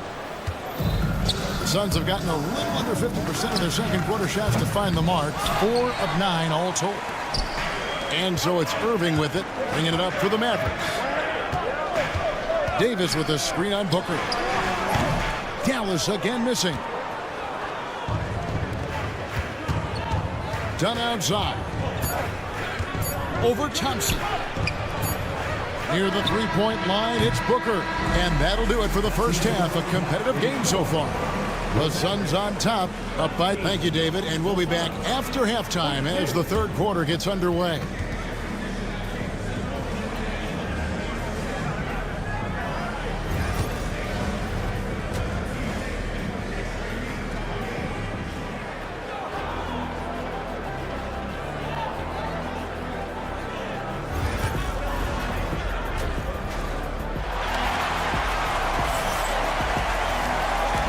The Suns have gotten a little under 50% of their second quarter shots to find the mark. 4 of 9 all told. And so it's Irving with it, bringing it up for the Mavericks. Davis with a screen on Booker. Dallas again missing. Done outside. Over Thompson. Near the three-point line, it's Booker. And that'll do it for the first half. A competitive game so far. The Suns on top, up by. Thank you, David. And we'll be back after halftime as the third quarter gets underway.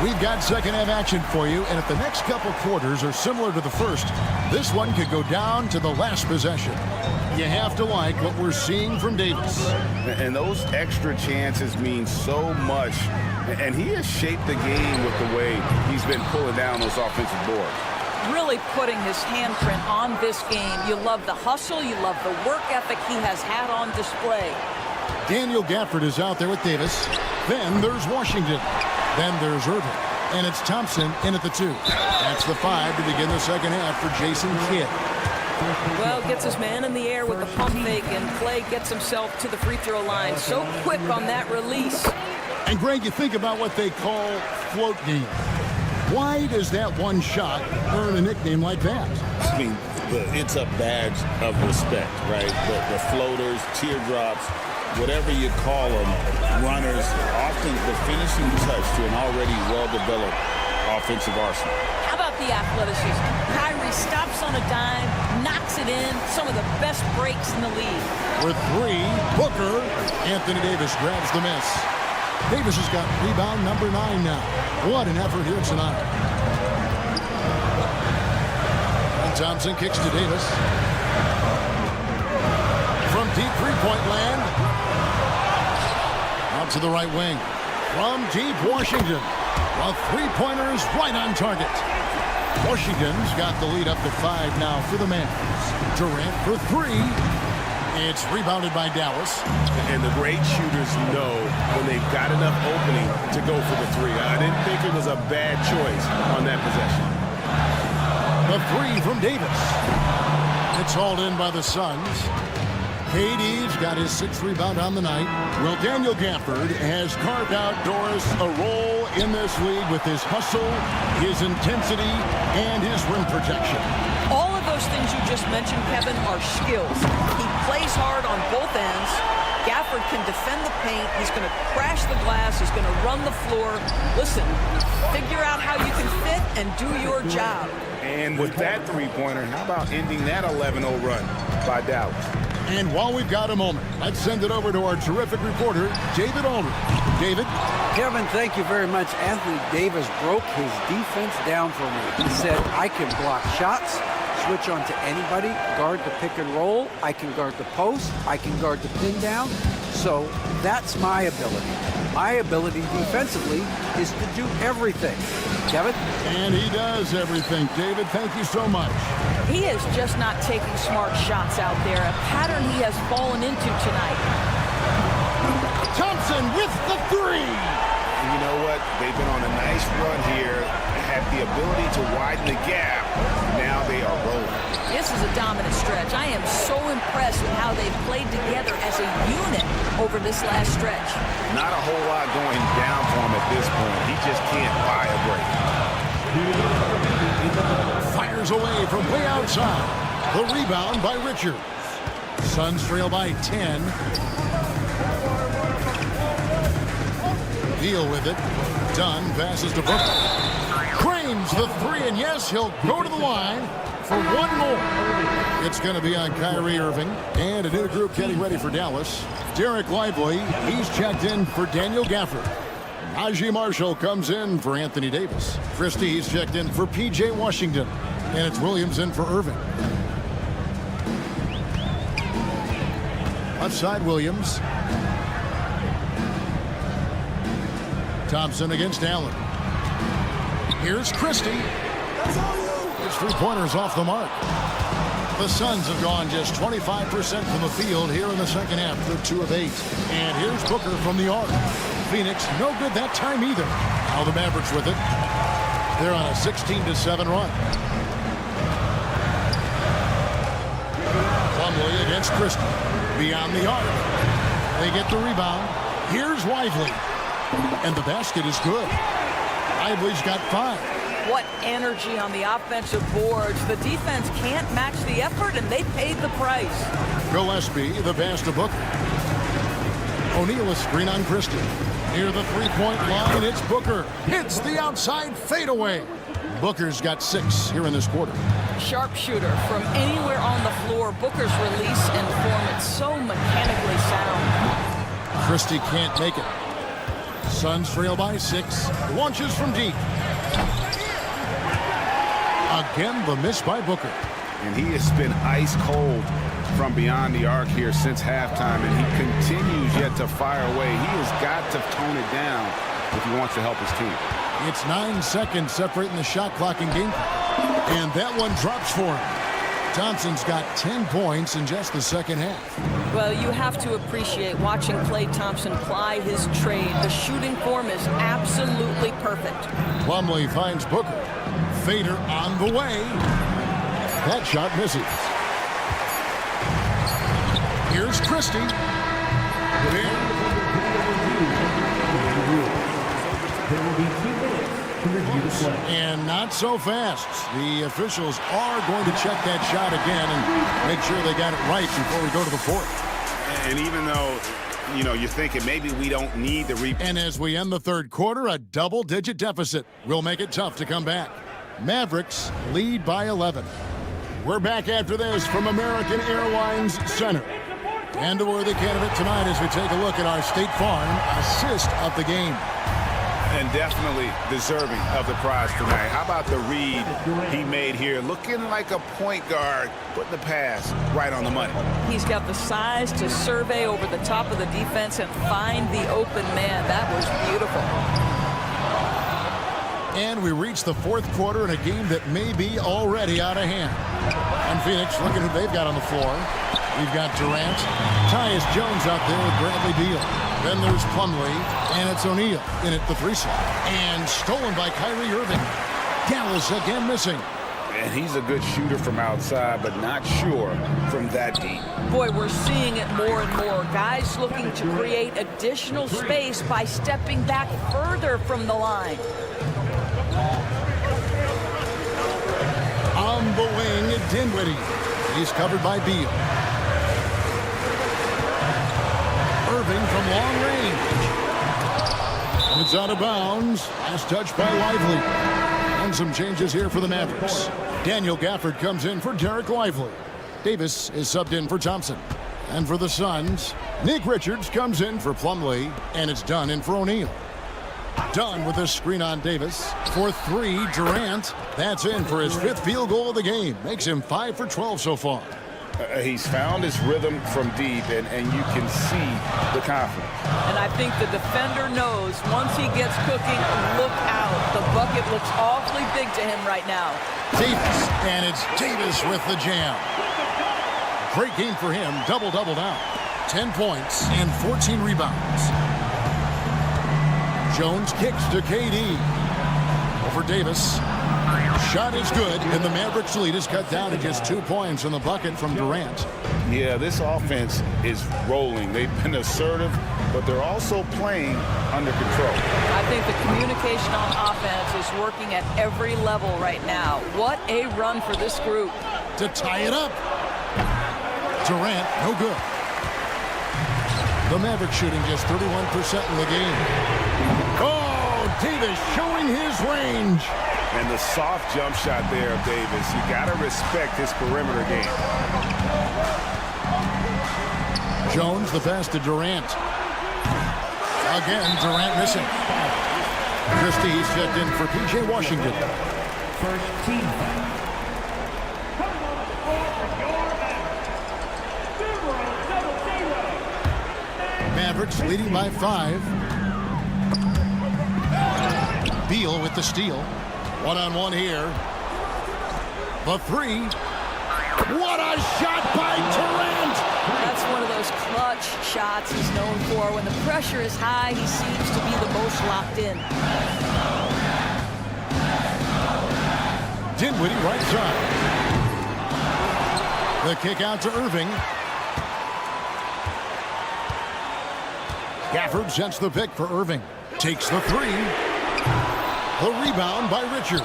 We've got second half action for you, and if the next couple quarters are similar to the first, this one could go down to the last possession. You have to like what we're seeing from Davis. And those extra chances mean so much, and he has shaped the game with the way he's been pulling down those offensive boards. Really putting his handprint on this game. You love the hustle, you love the work ethic he has had on display. Daniel Gafford is out there with Davis. Then there's Washington. Then there's Irving. And it's Thompson in at the 2. That's the 5 to begin the second half for Jason Kidd. Well, gets his man in the air with the pump fake, and Clay gets himself to the free throw line. So quick on that release. And Greg, you think about what they call float game. Why does that one shot earn a nickname like that? I mean, it's a badge of respect, right? The floaters, teardrops, whatever you call them, runners, often the finishing touch to an already well-developed offensive arsenal. How about the athleticism? Kyrie stops on a dime, knocks it in, some of the best breaks in the league. For 3, Booker. Anthony Davis grabs the miss. Davis has got rebound number 9 now. What an effort here tonight. And Thompson kicks to Davis. From deep three-point land. Out to the right wing. From deep Washington. A three-pointer is right on target. Washington's got the lead up to 5 now for the Mavericks. Durant for 3. It's rebounded by Dallas. And the great shooters know when they've got enough opening to go for the 3. I didn't think it was a bad choice on that possession. The 3 from Davis. It's hauled in by the Suns. KD's got his 6th rebound on the night. Well, Daniel Gafford has carved out, Doris, a role in this league with his hustle, his intensity, and his rim protection. All of those things you just mentioned, Kevin, are skills. He plays hard on both ends. Gafford can defend the paint. He's going to crash the glass. He's going to run the floor. Listen, figure out how you can fit and do your job. And with that three-pointer, how about ending that 11-0 run by Dallas? And while we've got a moment, let's send it over to our terrific reporter, David Aldridge. David? Kevin, thank you very much. Anthony Davis broke his defense down for me. He said, I can block shots, switch on to anybody, guard the pick and roll, I can guard the post, I can guard the pin down. So that's my ability. My ability defensively is to do everything. Kevin? And he does everything. David, thank you so much. He is just not taking smart shots out there, a pattern he has fallen into tonight. Thompson with the 3. And you know what? They've been on a nice run here, have the ability to widen the gap. Now they are rolling. This is a dominant stretch. I am so impressed with how they've played together as a unit over this last stretch. Not a whole lot going down for him at this point. He just can't buy a break. Fires away from way outside. The rebound by Richards. Suns trail by 10. Beal with it. Dunn passes to Booker. Cranes the three, and yes, he'll go to the line for one more. It's going to be on Kyrie Irving. And a new group getting ready for Dallas. Derek Lively, he's checked in for Daniel Gafford. Najee Marshall comes in for Anthony Davis. Christie, he's checked in for P.J. Washington. And it's Williams in for Irving. Left side, Williams. Thompson against Allen. Here's Christie. His three-pointers off the mark. The Suns have gone just 25% from the field here in the second half. They're 2 of 8. And here's Booker from the arc. Phoenix, no good that time either. Now the Mavericks with it. They're on a 16-7 run. Plumlee against Christie. Beyond the arc. They get the rebound. Here's Lively. And the basket is good. Lively's got 5. What energy on the offensive boards. The defense can't match the effort, and they paid the price. Gillespie, the pass to Booker. O'Neal a screen on Christie. Near the three-point line, it's Booker. Hits the outside fadeaway. Booker's got 6 here in this quarter. Sharpshooter from anywhere on the floor. Booker's release and form, it's so mechanically sound. Christie can't make it. Suns trail by 6. Launches from deep. Again, the miss by Booker. And he has been ice cold from beyond the arc here since halftime, and he continues yet to fire away. He has got to tone it down if he wants to help his team. It's 9 seconds separating the shot clock and game clock. And that one drops for him. Thompson's got 10 points in just the second half. Well, you have to appreciate watching Klay Thompson ply his trade. The shooting form is absolutely perfect. Plumlee finds Booker. Fader on the way. That shot misses. Here's Christie. There will be 2 minutes to review the play. And not so fast. The officials are going to check that shot again and make sure they got it right before we go to the fourth. And even though, you're thinking maybe we don't need the replay. And as we end the third quarter, a double-digit deficit will make it tough to come back. Mavericks lead by 11. We're back after this from American Airlines Center. And a worthy candidate tonight as we take a look at our State Farm assist of the game. And definitely deserving of the prize tonight. How about the read he made here? Looking like a point guard, putting the pass right on the money. He's got the size to survey over the top of the defense and find the open man. That was beautiful. And we reach the fourth quarter in a game that may be already out of hand. And Phoenix, looking who they've got on the floor. We've got Durant, Tyus Jones out there with Bradley Beal. Then there's Plumlee, and it's O'Neal in at the 3 slot. And stolen by Kyrie Irving. Dallas again missing. And he's a good shooter from outside, but not sure from that deep. Boy, we're seeing it more and more. Guys looking to create additional space by stepping back further from the line. On the wing, Dinwiddie. He's covered by Beal. Irving from long range. It's out of bounds. Last touch by Lively. And some changes here for the Mavericks. Daniel Gafford comes in for Derek Lively. Davis is subbed in for Thompson. And for the Suns, Nick Richards comes in for Plumlee. And it's Dunn in for O'Neal. Dunn with a screen on Davis. For 3, Durant. That's in for his 5th field goal of the game. Makes him 5 for 12 so far. He's found his rhythm from deep, and you can see the confidence. And I think the defender knows once he gets cooking, look out. The bucket looks awfully big to him right now. Davis, and it's Davis with the jam. Great game for him, double-double now. 10 points and 14 rebounds. Jones kicks to KD. Over Davis. Shot is good, and the Mavericks lead is cut down to just 2 points in the bucket from Durant. Yeah, this offense is rolling. They've been assertive, but they're also playing under control. I think the communication on offense is working at every level right now. What a run for this group. To tie it up. Durant, no good. The Mavericks shooting just 31% in the game. Oh, Davis showing his range. And the soft jump shot there of Davis. You got to respect his perimeter game. Jones, the pass to Durant. Again, Durant missing. Christie's checked in for P.J. Washington. First team foul. Mavericks leading by 5. Beal with the steal. One-on-one here. The 3. What a shot by Durant! That's one of those clutch shots he's known for. When the pressure is high, he seems to be the most locked in. Dinwiddie right side. The kick out to Irving. Gafford sets the pick for Irving. Takes the 3. The rebound by Richard.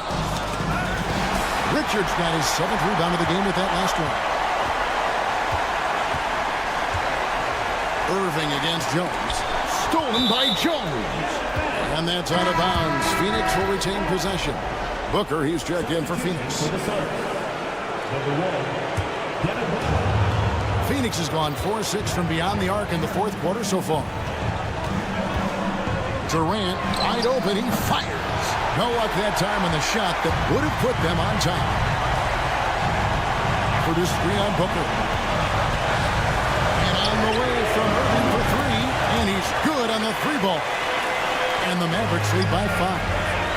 Richards got his 7th rebound of the game with that last one. Irving against Jones. Stolen by Jones. And that's out of bounds. Phoenix will retain possession. Booker, he's checked in for Phoenix. Phoenix has gone 4-6 from beyond the arc in the 4th quarter so far. Durant, wide open, he fires. No luck that time on the shot that would have put them on top. For this screen on Booker. And on the way from Irving for 3, and he's good on the 3-ball. And the Mavericks lead by 5.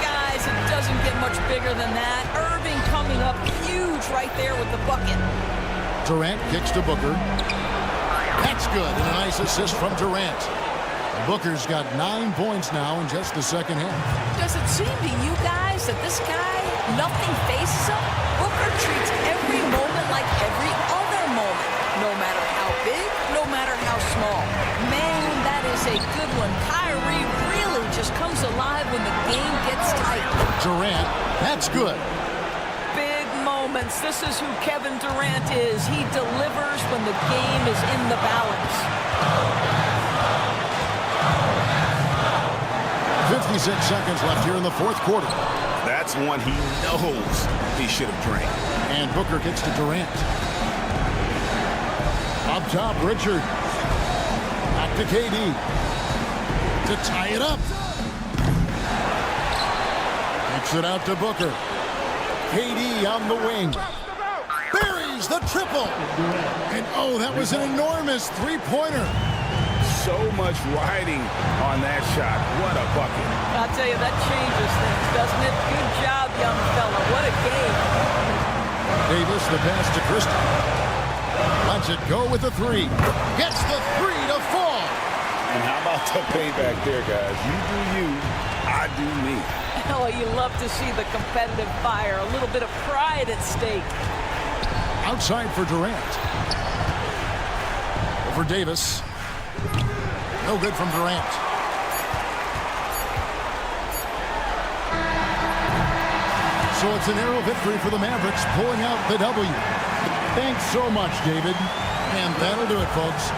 Guys, it doesn't get much bigger than that. Irving coming up huge right there with the bucket. Durant kicks to Booker. That's good, and a nice assist from Durant. Booker's got 9 points now in just the second half. Does it seem to you guys that this guy, nothing faces him? Booker treats every moment like every other moment. No matter how big, no matter how small. Man, that is a good one. Kyrie really just comes alive when the game gets tight. Durant, that's good. Big moments. This is who Kevin Durant is. He delivers when the game is in the balance. 56 seconds left here in the 4th quarter. That's one he knows he should have drank. And Booker gets to Durant. Up top, Richard. Back to KD. To tie it up. Kicks it out to Booker. KD on the wing. Buries the triple. And oh, that was an enormous 3-pointer. So much riding on that shot. What a bucket. I'll tell you, that changes things, doesn't it? Good job, young fella. What a game. Davis, the pass to Christie. Lets it go with the 3. Gets the 3 to fall. And how about the payback there, guys? You do you, I do me. Oh, you love to see the competitive fire. A little bit of pride at stake. Outside for Durant. For Davis. No good from Durant. So it's a narrow victory for the Mavericks, pulling out the W. Thanks so much, David. And that'll do it, folks.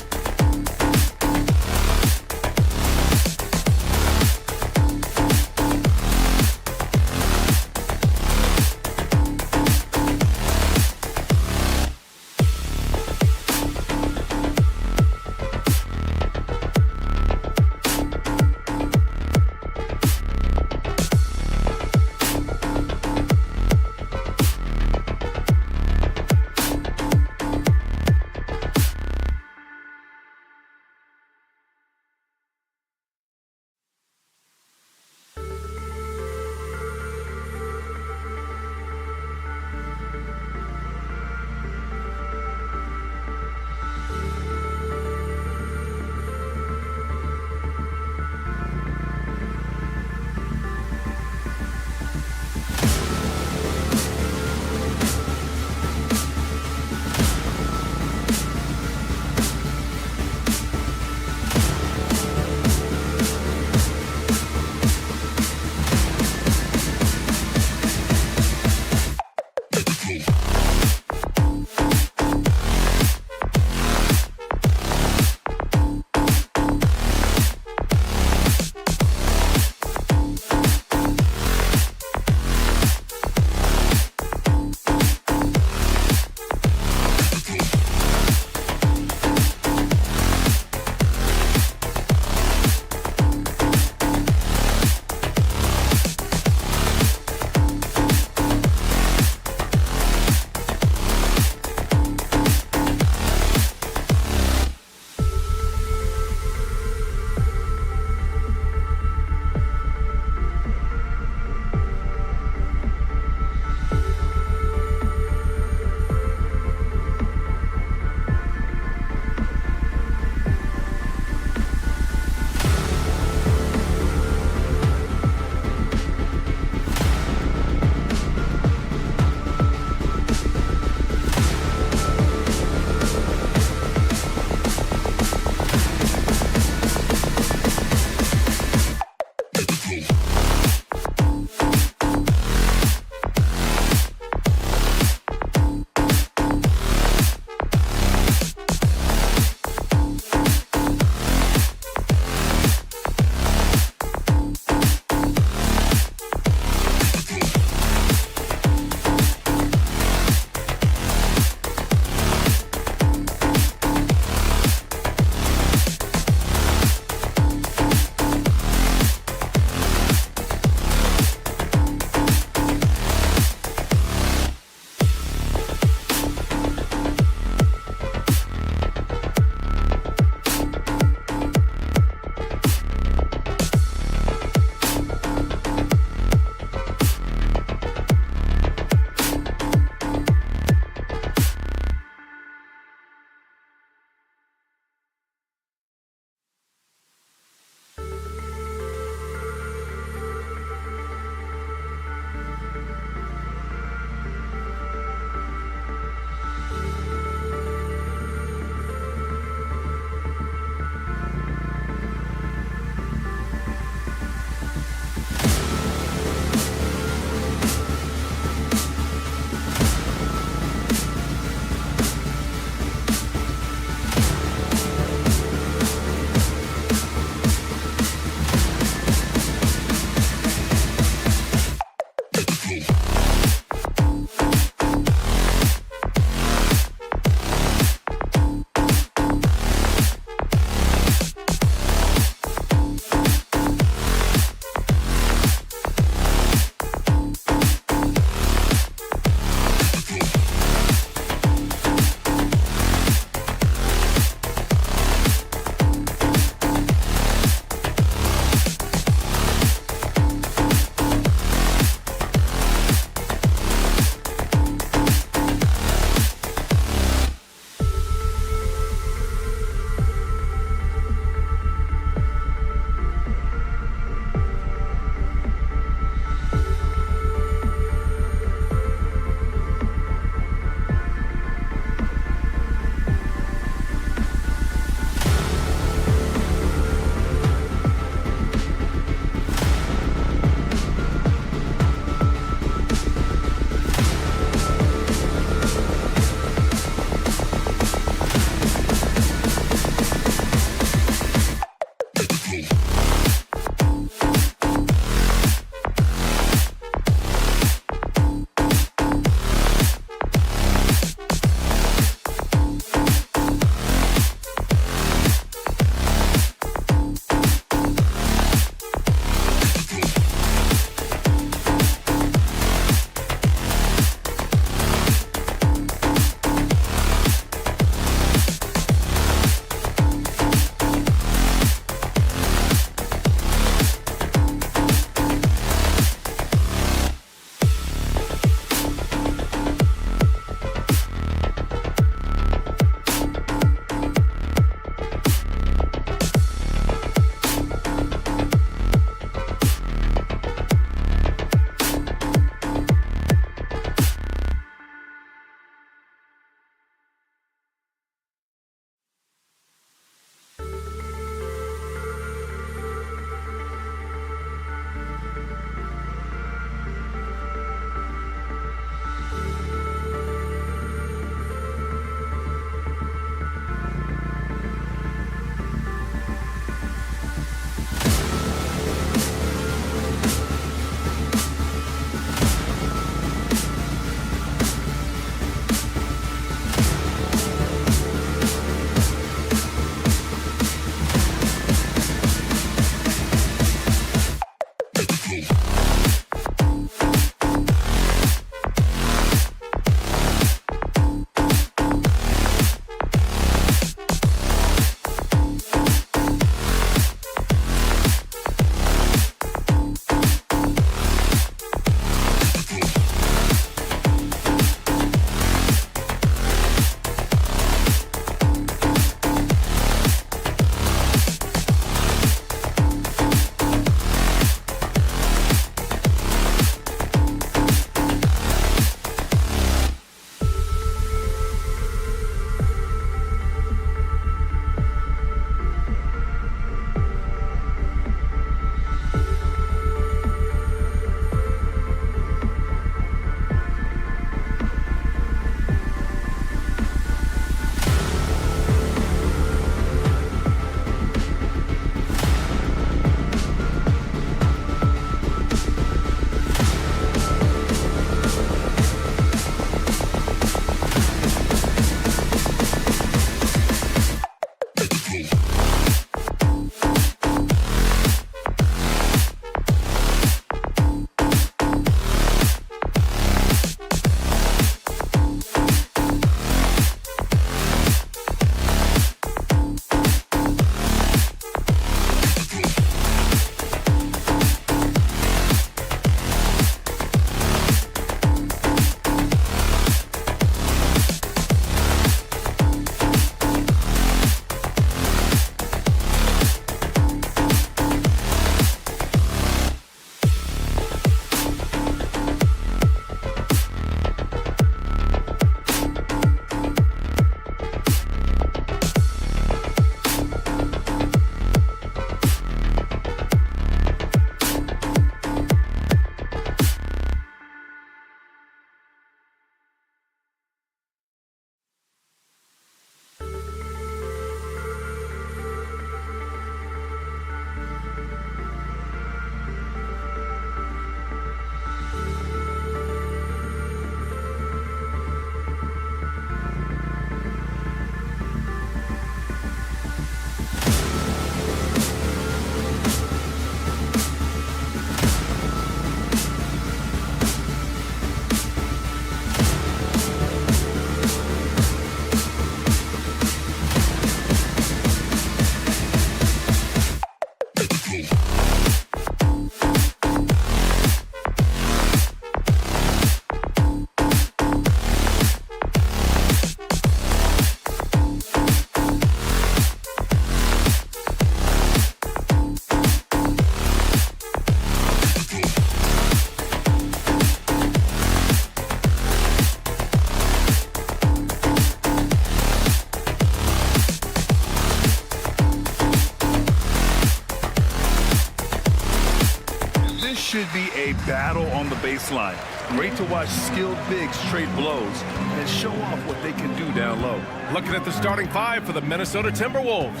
a battle on the baseline. Great to watch skilled bigs trade blows and show off what they can do down low. Looking at the starting five for the Minnesota Timberwolves.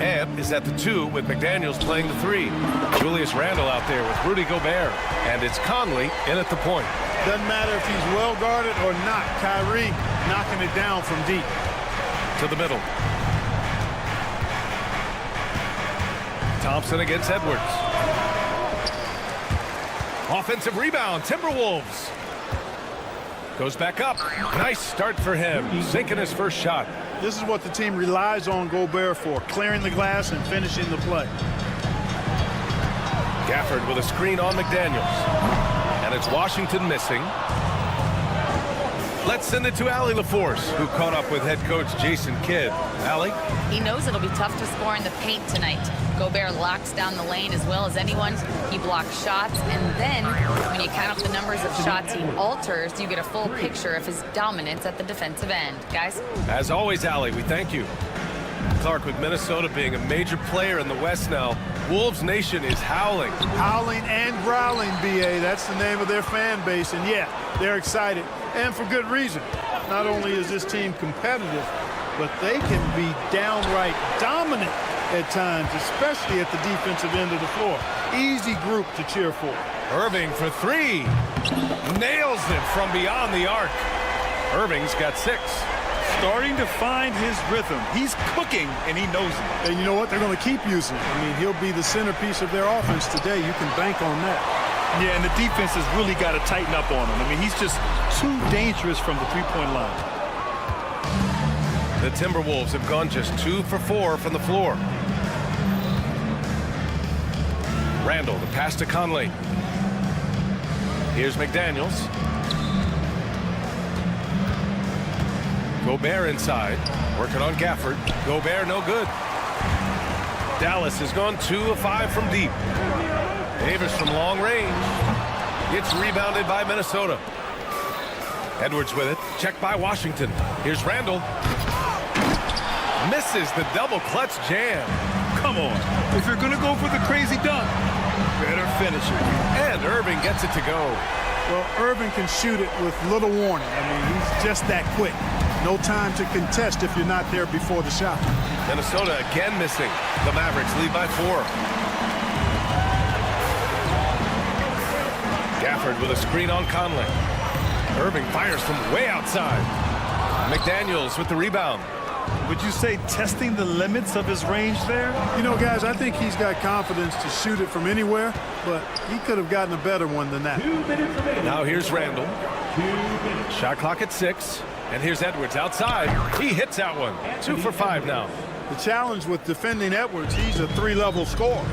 Ant is at the 2 with McDaniels playing the 3. Julius Randle out there with Rudy Gobert. And it's Conley in at the point. Doesn't matter if he's well guarded or not. Kyrie knocking it down from deep. To the middle. Thompson against Edwards. Offensive rebound, Timberwolves. Goes back up. Nice start for him. Sinking his first shot. This is what the team relies on Gobert for, clearing the glass and finishing the play. Gafford with a screen on McDaniels. And it's Washington missing. Let's send it to Allie LaForce, who caught up with head coach Jason Kidd. Allie? He knows it'll be tough to score in the paint tonight. Gobert locks down the lane as well as anyone. He blocks shots, and then when you count up the numbers of shots he alters, you get a full picture of his dominance at the defensive end. Guys? As always, Allie, we thank you. Clark, with Minnesota being a major player in the West now, Wolves Nation is howling. Howling and growling, B.A. That's the name of their fan base, and yeah, they're excited, and for good reason. Not only is this team competitive, but they can be downright dominant at times, especially at the defensive end of the floor. Easy group to cheer for. Irving for 3. Nails it from beyond the arc. Irving's got 6. Starting to find his rhythm. He's cooking, and he knows it. And you know what? They're going to keep using him. I mean, he'll be the centerpiece of their offense today. You can bank on that. Yeah, and the defense has really got to tighten up on him. I mean, he's just too dangerous from the three-point line. The Timberwolves have gone just 2 for 4 from the floor. Randle, the pass to Conley. Here's McDaniels. Gobert inside, working on Gafford. Gobert no good. Dallas has gone 2 of 5 from deep. Davis from long range. It's rebounded by Minnesota. Edwards with it, checked by Washington. Here's Randle. Misses the double clutch jam. Come on, if you're going to go for the crazy dunk, better finish it. And Irving gets it to go. Well, Irving can shoot it with little warning. I mean, he's just that quick. No time to contest if you're not there before the shot. Minnesota again missing. The Mavericks lead by 4. Gafford with a screen on Conley. Irving fires from way outside. McDaniels with the rebound. Would you say testing the limits of his range there? You know, guys, I think he's got confidence to shoot it from anywhere, but he could have gotten a better one than that. Now here's Randle. Shot clock at 6. And here's Edwards outside. He hits that one. 2 for 5 now. The challenge with defending Edwards, he's a 3-level scorer.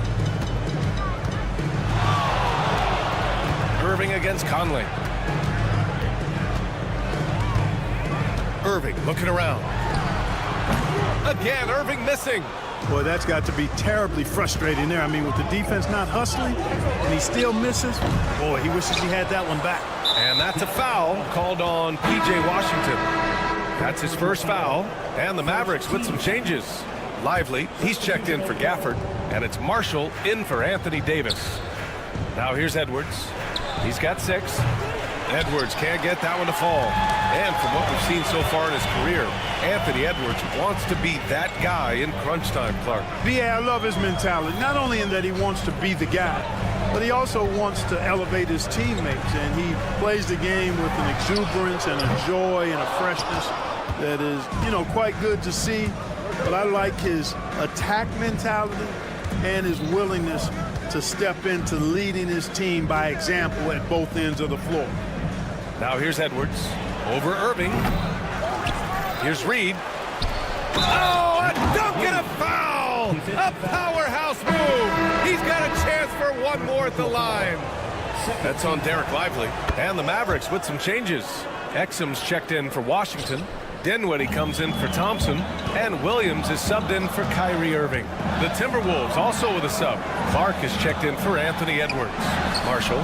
Irving against Conley. Irving looking around. Again, Irving missing. Boy, that's got to be terribly frustrating there. I mean, with the defense not hustling and he still misses, boy, he wishes he had that one back. And that's a foul called on P.J. Washington. That's his first foul. And the Mavericks with some changes. Lively, he's checked in for Gafford. And it's Marshall in for Anthony Davis. Now here's Edwards. He's got 6. Edwards can't get that one to fall. And from what we've seen so far in his career, Anthony Edwards wants to be that guy in crunch time, Clark. Yeah, I love his mentality. Not only in that he wants to be the guy, but he also wants to elevate his teammates. And he plays the game with an exuberance and a joy and a freshness that is, you know, quite good to see. But I like his attack mentality and his willingness to step into leading his team by example at both ends of the floor. Now here's Edwards over Irving. Here's Reed. Oh, a dunk and a foul! A powerhouse move! He's got a chance for one more at the line. That's on Derek Lively. And the Mavericks with some changes. Exum's checked in for Washington. Dinwiddie comes in for Thompson. And Williams is subbed in for Kyrie Irving. The Timberwolves also with a sub. Clark is checked in for Anthony Edwards. Marshall.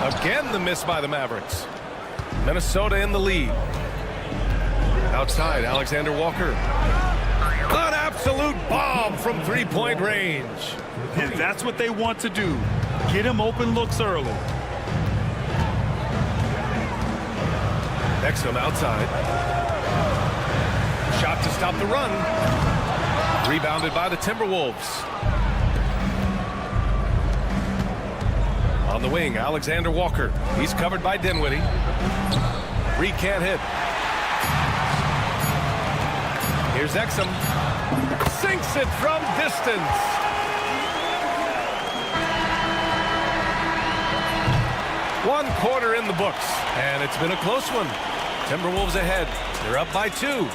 Again, the miss by the Mavericks. Minnesota in the lead. Outside, Alexander Walker. An absolute bomb from three-point range. And that's what they want to do. Get him open looks early. Exum outside. Shot to stop the run. Rebounded by the Timberwolves. On the wing, Alexander Walker. He's covered by Dinwiddie. Reed can't hit. Here's Exum. Sinks it from distance. One quarter in the books, and it's been a close one. Timberwolves ahead. They're up by 2.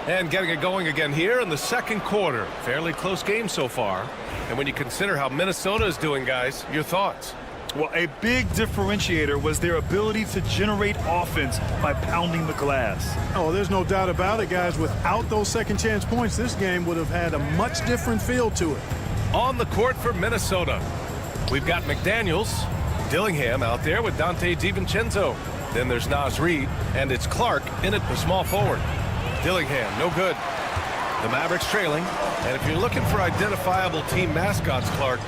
And getting it going again here in the second quarter. Fairly close game so far. And when you consider how Minnesota is doing, guys, your thoughts? Well, a big differentiator was their ability to generate offense by pounding the glass. Oh, there's no doubt about it, guys. Without those second chance points, this game would have had a much different feel to it. On the court for Minnesota, we've got McDaniels, Dillingham out there with Dante DiVincenzo. Then there's Naz Reid, and it's Clark in at the small forward. Dillingham, no good. The Mavericks trailing, and if you're looking for identifiable team mascots, Clark,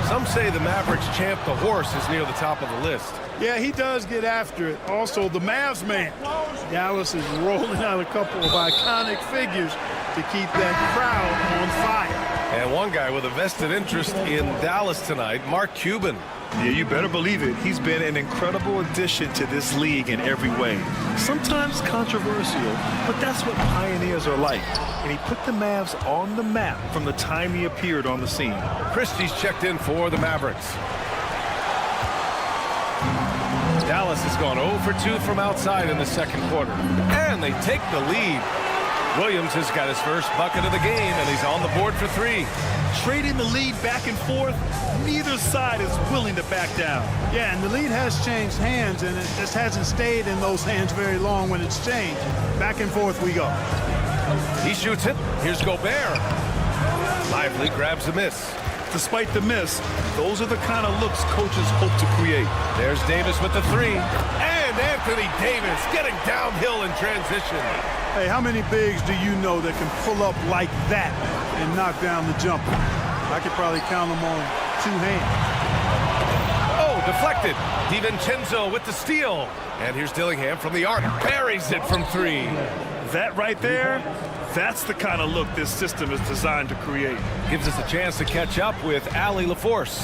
some say the Mavericks champ, the horse, is near the top of the list. Yeah, he does get after it. Also, the Mavs man, Dallas, is rolling out a couple of iconic figures to keep that crowd on fire. And one guy with a vested interest in Dallas tonight, Mark Cuban. Yeah, you better believe it. He's been an incredible addition to this league in every way. Sometimes controversial, but that's what pioneers are like. And he put the Mavs on the map from the time he appeared on the scene. Christie's checked in for the Mavericks. Dallas has gone 0 for 2 from outside in the second quarter. And they take the lead. Williams has got his first bucket of the game, and he's on the board for 3. Trading the lead back and forth, neither side is willing to back down. Yeah, and the lead has changed hands, and it just hasn't stayed in those hands very long when it's changed. Back and forth we go. He shoots it. Here's Gobert. Lively grabs a miss. Despite the miss, those are the kind of looks coaches hope to create. There's Davis with the 3. And Anthony Davis getting downhill in transition. Hey, how many bigs do you know that can pull up like that and knock down the jumper? I could probably count them on 2 hands. Oh, deflected. DiVincenzo with the steal. And here's Dillingham from the arc. Buries it from 3. That right there, that's the kind of look this system is designed to create. Gives us a chance to catch up with Allie LaForce.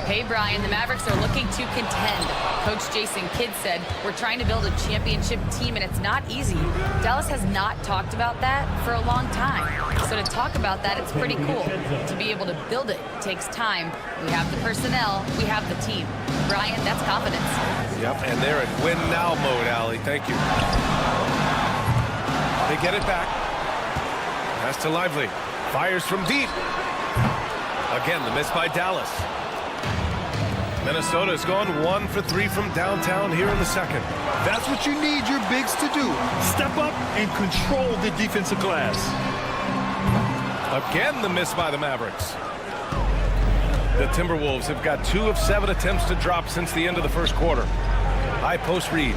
Hey, Brian, the Mavericks are looking to contend. Coach Jason Kidd said, we're trying to build a championship team, and it's not easy. Dallas has not talked about that for a long time. So to talk about that, it's pretty cool. To be able to build it takes time. We have the personnel. We have the team. Brian, that's confidence. Yep, and they're in win-now mode, Allie. Thank you. They get it back. Pass to Lively. Fires from deep. Again, the miss by Dallas. Minnesota has gone 1 for 3 from downtown here in the second. That's what you need your bigs to do. Step up and control the defensive glass. Again, the miss by the Mavericks. The Timberwolves have got 2 of 7 attempts to drop since the end of the first quarter. High post Reed.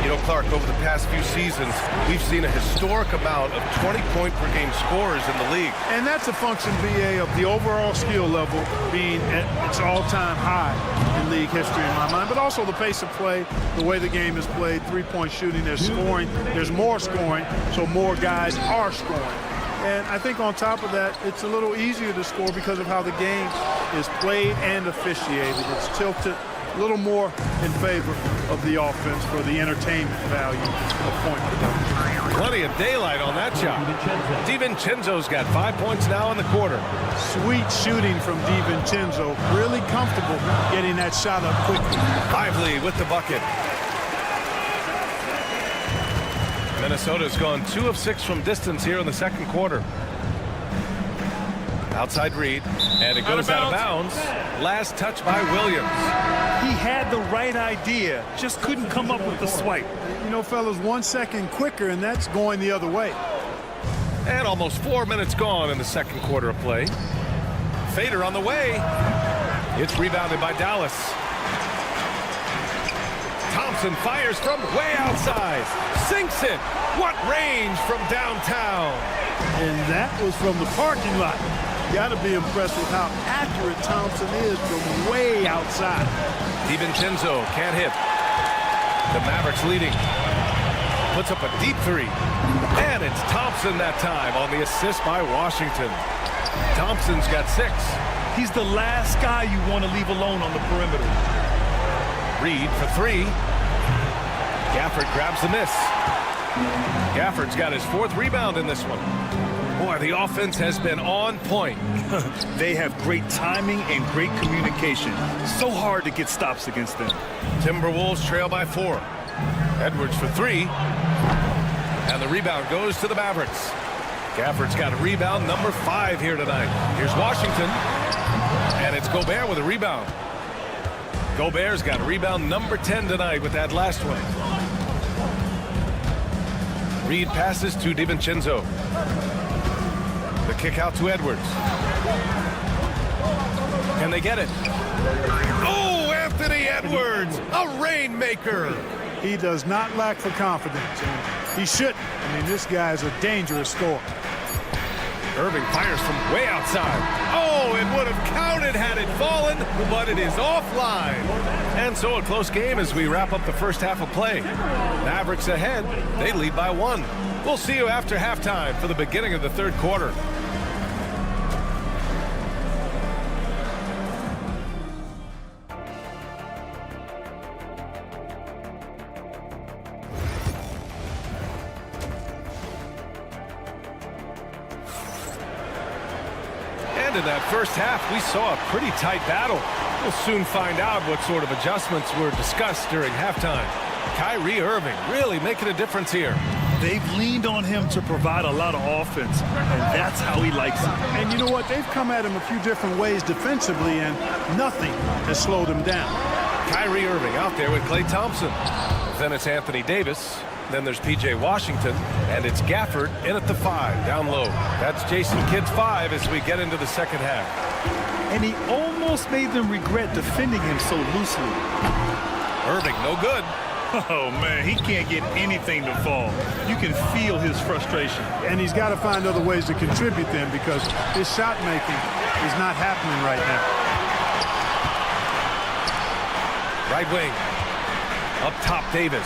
You know, Clark, over the past few seasons, we've seen a historic amount of 20-point-per-game scorers in the league. And that's a function, BA, of the overall skill level being at its all-time high in league history in my mind, but also the pace of play, the way the game is played, three-point shooting, there's scoring, there's more scoring, so more guys are scoring. And I think on top of that, it's a little easier to score because of how the game is played and officiated. It's tilted a little more in favor of the offense for the entertainment value of point production. Plenty of daylight on that shot. DiVincenzo's got 5 points now in the quarter. Sweet shooting from DiVincenzo. Really comfortable getting that shot up quickly. Lively with the bucket. Minnesota's gone 2 of 6 from distance here in the second quarter. Outside Reed, and it goes out of bounds. Last touch by Williams. He had the right idea, just couldn't come up with the swipe. You know, fellas, 1 second quicker, and that's going the other way. And almost 4 minutes gone in the second quarter of play. Fader on the way. It's rebounded by Dallas. Thompson fires from way outside. Sinks it. What range from downtown. And that was from the parking lot. Got to be impressed with how accurate Thompson is from way outside. DiVincenzo can't hit. The Mavericks leading. Puts up a deep three. And it's Thompson that time on the assist by Washington. Thompson's got 6. He's the last guy you want to leave alone on the perimeter. Reed for 3. Gafford grabs the miss. Gafford's got his 4th rebound in this one. Boy, the offense has been on point. They have great timing and great communication. So hard to get stops against them. Timberwolves trail by 4. Edwards for 3. And the rebound goes to the Mavericks. Gafford's got a rebound number 5 here tonight. Here's Washington. And it's Gobert with a rebound. Gobert's got a rebound number 10 tonight with that last one. Reed passes to DiVincenzo. The kick out to Edwards. Can they get it? Oh, Anthony Edwards, a rainmaker. He does not lack for confidence, and he shouldn't. I mean, this guy is a dangerous scorer. Irving fires from way outside. Oh, it would have counted had it fallen, but it is offline. And so a close game as we wrap up the first half of play. Mavericks ahead. They lead by 1. We'll see you after halftime for the beginning of the third quarter. In that first half, we saw a pretty tight battle. We'll soon find out what sort of adjustments were discussed during halftime. Kyrie Irving really making a difference here. They've leaned on him to provide a lot of offense, and that's how he likes it. And you know what? They've come at him a few different ways defensively, and nothing has slowed him down. Kyrie Irving out there with Klay Thompson. Then it's Anthony Davis. Then there's P.J. Washington, and it's Gafford in at the 5, down low. That's Jason Kidd's 5 as we get into the second half. And he almost made them regret defending him so loosely. Irving, no good. Oh, man, he can't get anything to fall. You can feel his frustration. And he's got to find other ways to contribute then, because his shot making is not happening right now. Right wing. Up top, Davis.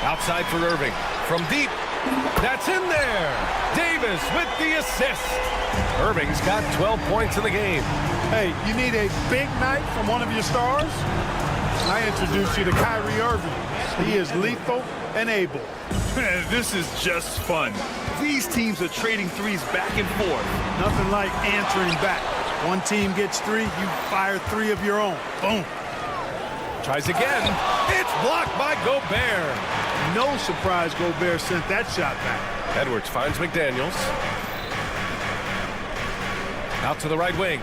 Outside for Irving. From deep. That's in there. Davis with the assist. Irving's got 12 points in the game. Hey, you need a big night from one of your stars? I introduce you to Kyrie Irving. He is lethal and able. Man, this is just fun. These teams are trading threes back and forth. Nothing like answering back. One team gets 3, you fire 3 of your own. Boom. Tries again. It's blocked by Gobert. No surprise Gobert sent that shot back. Edwards finds McDaniels. Out to the right wing.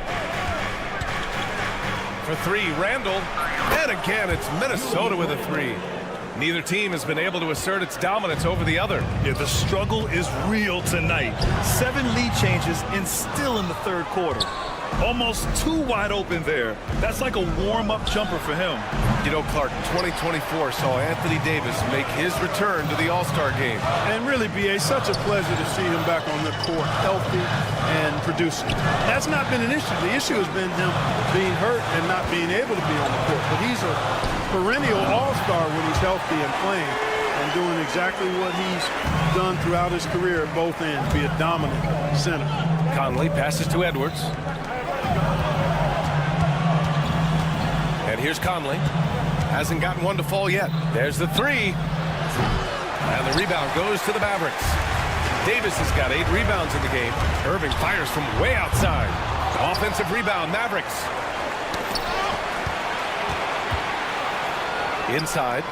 For 3, Randall. And again, it's Minnesota with a 3. Neither team has been able to assert its dominance over the other. Yeah, the struggle is real tonight. 7 lead changes and still in the third quarter. Almost too wide open there. That's like a warm-up jumper for him. You know, Clark, 2024 saw Anthony Davis make his return to the All-Star game. And really, B.A., such a pleasure to see him back on the court, healthy and producing. That's not been an issue. The issue has been him being hurt and not being able to be on the court. But he's a perennial All-Star when he's healthy and playing and doing exactly what he's done throughout his career at both ends, be a dominant center. Conley passes to Edwards. And here's Conley. Hasn't gotten one to fall yet. There's the 3. And the rebound goes to the Mavericks. Davis has got 8 rebounds in the game. Irving fires from way outside. Offensive rebound, Mavericks. Inside.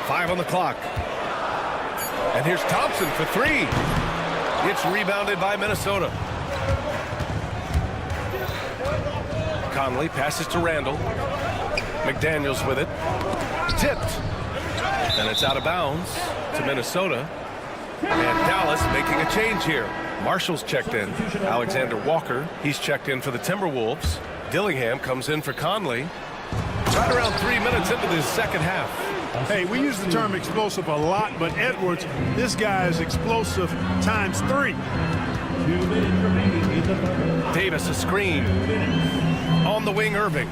5 on the clock. And here's Thompson for 3. It's rebounded by Minnesota. Conley passes to Randall. McDaniels with it. Tipped. And it's out of bounds to Minnesota. And Dallas making a change here. Marshall's checked in. Alexander Walker, he's checked in for the Timberwolves. Dillingham comes in for Conley. Right around 3 minutes into the second half. Hey, we use the term explosive a lot, but Edwards, this guy is explosive times 3. Davis a screen. On the wing, Irving.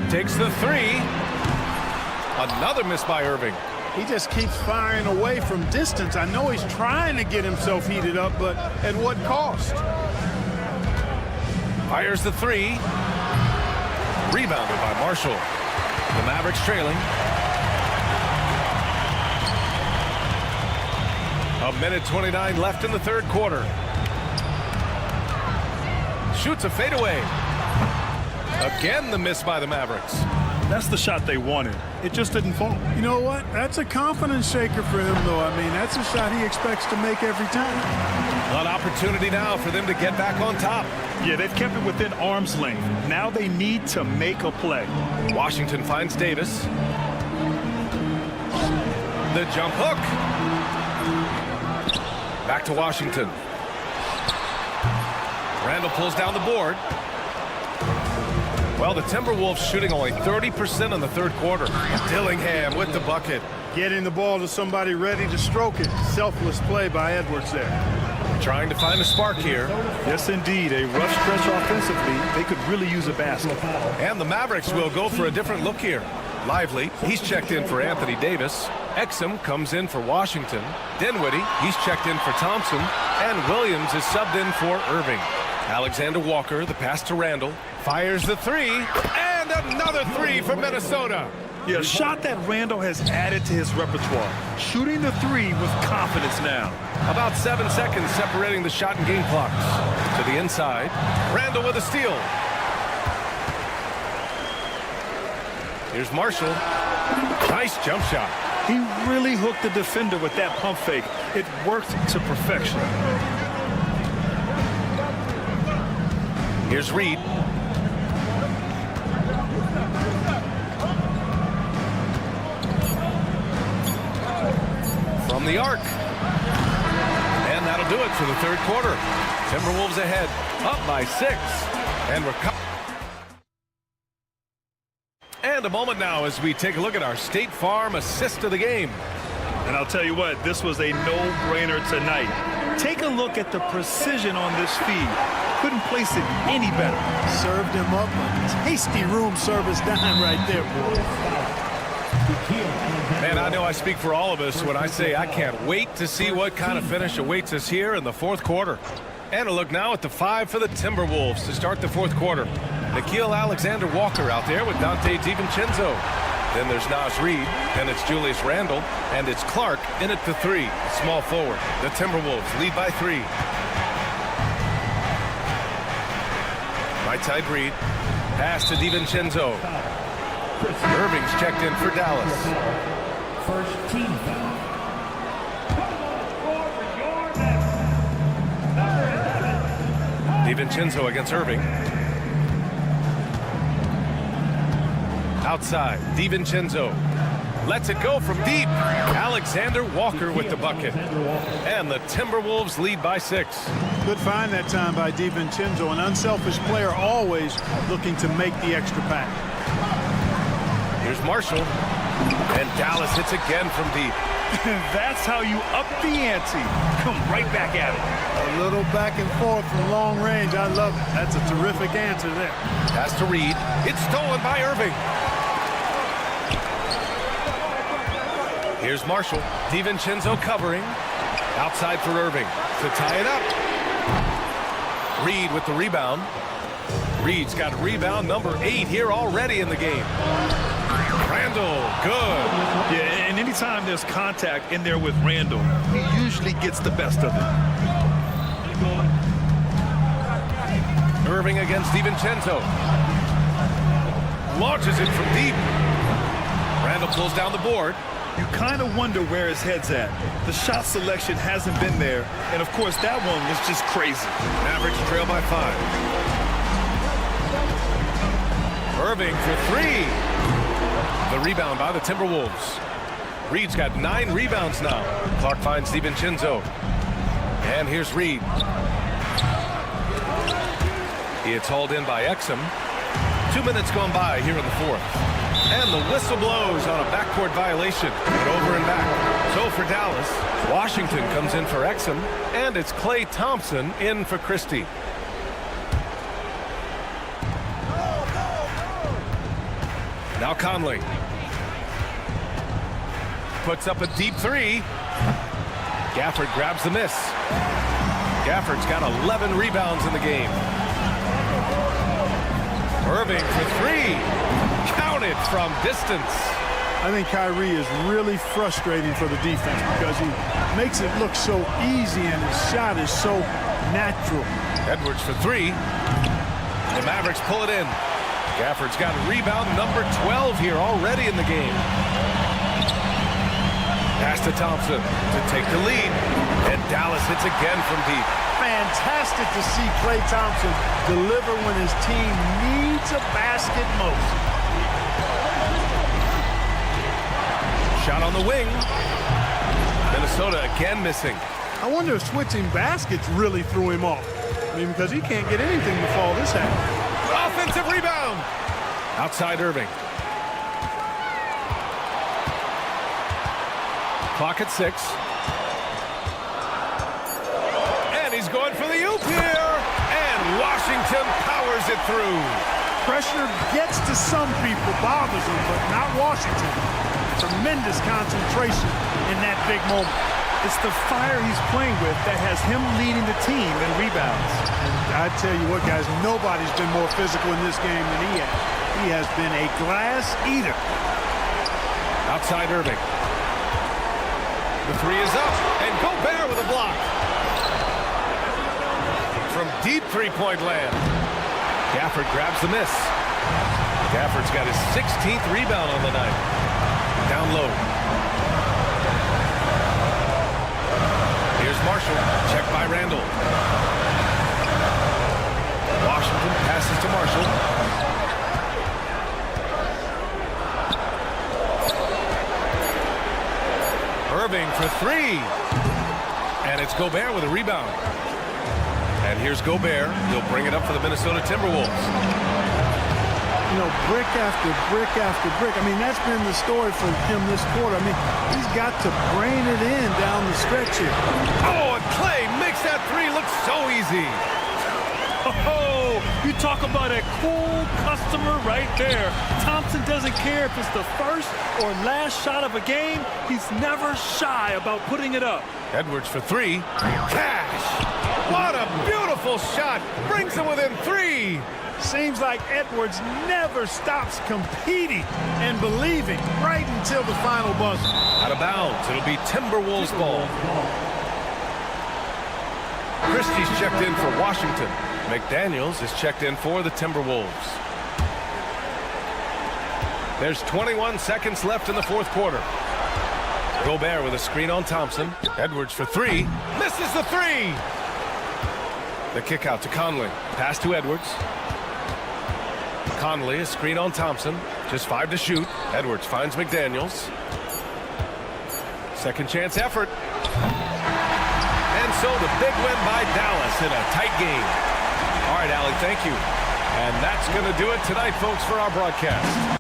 Takes the three. Another miss by Irving. He just keeps firing away from distance. I know he's trying to get himself heated up, but at what cost? Fires the three. Rebounded by Marshall. The Mavericks trailing. A minute 29 left in the third quarter. Shoots a fadeaway. Again, the miss by the Mavericks. That's the shot they wanted. It just didn't fall. You know what? That's a confidence shaker for him, though. I mean, that's a shot he expects to make every time. An opportunity now for them to get back on top. Yeah, they've kept it within arm's length. Now they need to make a play. Washington finds Davis. The jump hook. Back to Washington. Randall pulls down the board. Well, the Timberwolves shooting only 30% in the third quarter. Dillingham with the bucket. Getting the ball to somebody ready to stroke it. Selfless play by Edwards there. Trying to find a spark here. Yes, indeed. A rough stretch offensively. They could really use a basket. And the Mavericks will go for a different look here. Lively, he's checked in for Anthony Davis. Exum comes in for Washington. Dinwiddie, he's checked in for Thompson. And Williams is subbed in for Irving. Alexander Walker, the pass to Randall. Fires the three. And another three for Minnesota. Yeah, a shot that Randall has added to his repertoire. Shooting the three with confidence now. About 7 seconds separating the shot and game clocks. To the inside. Randall with a steal. Here's Marshall. Nice jump shot. He really hooked the defender with that pump fake. It worked to perfection. Here's Reed. From the arc. And that'll do it for the third quarter. Timberwolves ahead, up by 6. And we're And a moment now as we take a look at our State Farm assist of the game. And I'll tell you what, this was a no-brainer tonight. Take a look at the precision on this feed. Couldn't place it any better. Served him up a tasty room service dime right there, boy. Man, I know I speak for all of us when I say I can't wait to see what kind of finish awaits us here in the fourth quarter. And a look now at the 5 for the Timberwolves to start the fourth quarter. Nickeil Alexander-Walker out there with Dante DiVincenzo. Then there's Naz Reid, then it's Julius Randle, and it's Clark in at the 3, small forward. The Timberwolves lead by 3. Right side Reid, pass to DiVincenzo. Irving's checked in for Dallas. First team foul. DiVincenzo against Irving. Outside, DiVincenzo lets it go from deep. Alexander Walker with the bucket. And the Timberwolves lead by 6. Good find that time by DiVincenzo. An unselfish player, always looking to make the extra pass. Here's Marshall. And Dallas hits again from deep. That's how you up the ante. Come right back at it. A little back and forth from long range. I love it. That's a terrific answer there. Pass to Reid. It's stolen by Irving. Here's Marshall. DiVincenzo covering. Outside for Irving to tie it up. Reid with the rebound. Reid's got rebound number 8 here already in the game. Randall, good. Yeah, and anytime there's contact in there with Randall, he usually gets the best of it. Irving against DiVincenzo. Launches it from deep. Randall pulls down the board. You kind of wonder where his head's at. The shot selection hasn't been there, and of course that one was just crazy. Mavericks trail by 5. Irving for 3. The rebound by the Timberwolves. Reed's got 9 rebounds now. Clark finds DiVincenzo. And here's Reed. It's hauled in by Exum. 2 minutes gone by here in the fourth. And the whistle blows on a backcourt violation. But over and back. So for Dallas, Washington comes in for Exum. And it's Klay Thompson in for Christie. Now Conley. Puts up a deep 3. Gafford grabs the miss. Gafford's got 11 rebounds in the game. Irving for 3. Counted from distance. I think Kyrie is really frustrating for the defense because he makes it look so easy and his shot is so natural. Edwards for 3. The Mavericks pull it in. Gafford's got rebound number 12 here already in the game. Pass to Thompson to take the lead. And Dallas hits again from deep. Fantastic to see Klay Thompson deliver when his team needs a basket most. Shot on the wing. Minnesota again missing. I wonder if switching baskets really threw him off. I mean, because he can't get anything to fall this half. Offensive rebound. Outside Irving. Clock at 6. And he's going for the oop here. And Washington powers it through. Pressure gets to some people, bothers them, but not Washington. Tremendous concentration in that big moment. It's the fire he's playing with that has him leading the team in rebounds. And I tell you what, guys, nobody's been more physical in this game than he has. He has been a glass eater. Outside Irving. The 3 is up, and Gobert with a block. From deep three-point land. Gafford grabs the miss. Gafford's got his 16th rebound on the night. Down low. Here's Marshall, checked by Randall. Washington passes to Marshall. Irving for 3. And it's Gobert with a rebound. And here's Gobert. He'll bring it up for the Minnesota Timberwolves. You know, brick after brick after brick. I mean, that's been the story for him this quarter. I mean, he's got to brain it in down the stretch here. Oh, and Klay makes that 3 look so easy. Oh, you talk about a cool customer right there. Thompson doesn't care if it's the first or last shot of a game. He's never shy about putting it up. Edwards for 3. Cash! What a beautiful shot. Brings him within 3. Seems like Edwards never stops competing and believing right until the final buzzer. Out of bounds. It'll be Timberwolves ball. Christie's checked in for Washington. McDaniels is checked in for the Timberwolves. There's 21 seconds left in the fourth quarter. Gobert with a screen on Thompson. Edwards for 3. Misses the 3. The kick out to Conley. Pass to Edwards. Conley, a screen on Thompson. Just 5 to shoot. Edwards finds McDaniels. Second chance effort. And so the big win by Dallas in a tight game. All right, Allie, thank you. And that's going to do it tonight, folks, for our broadcast.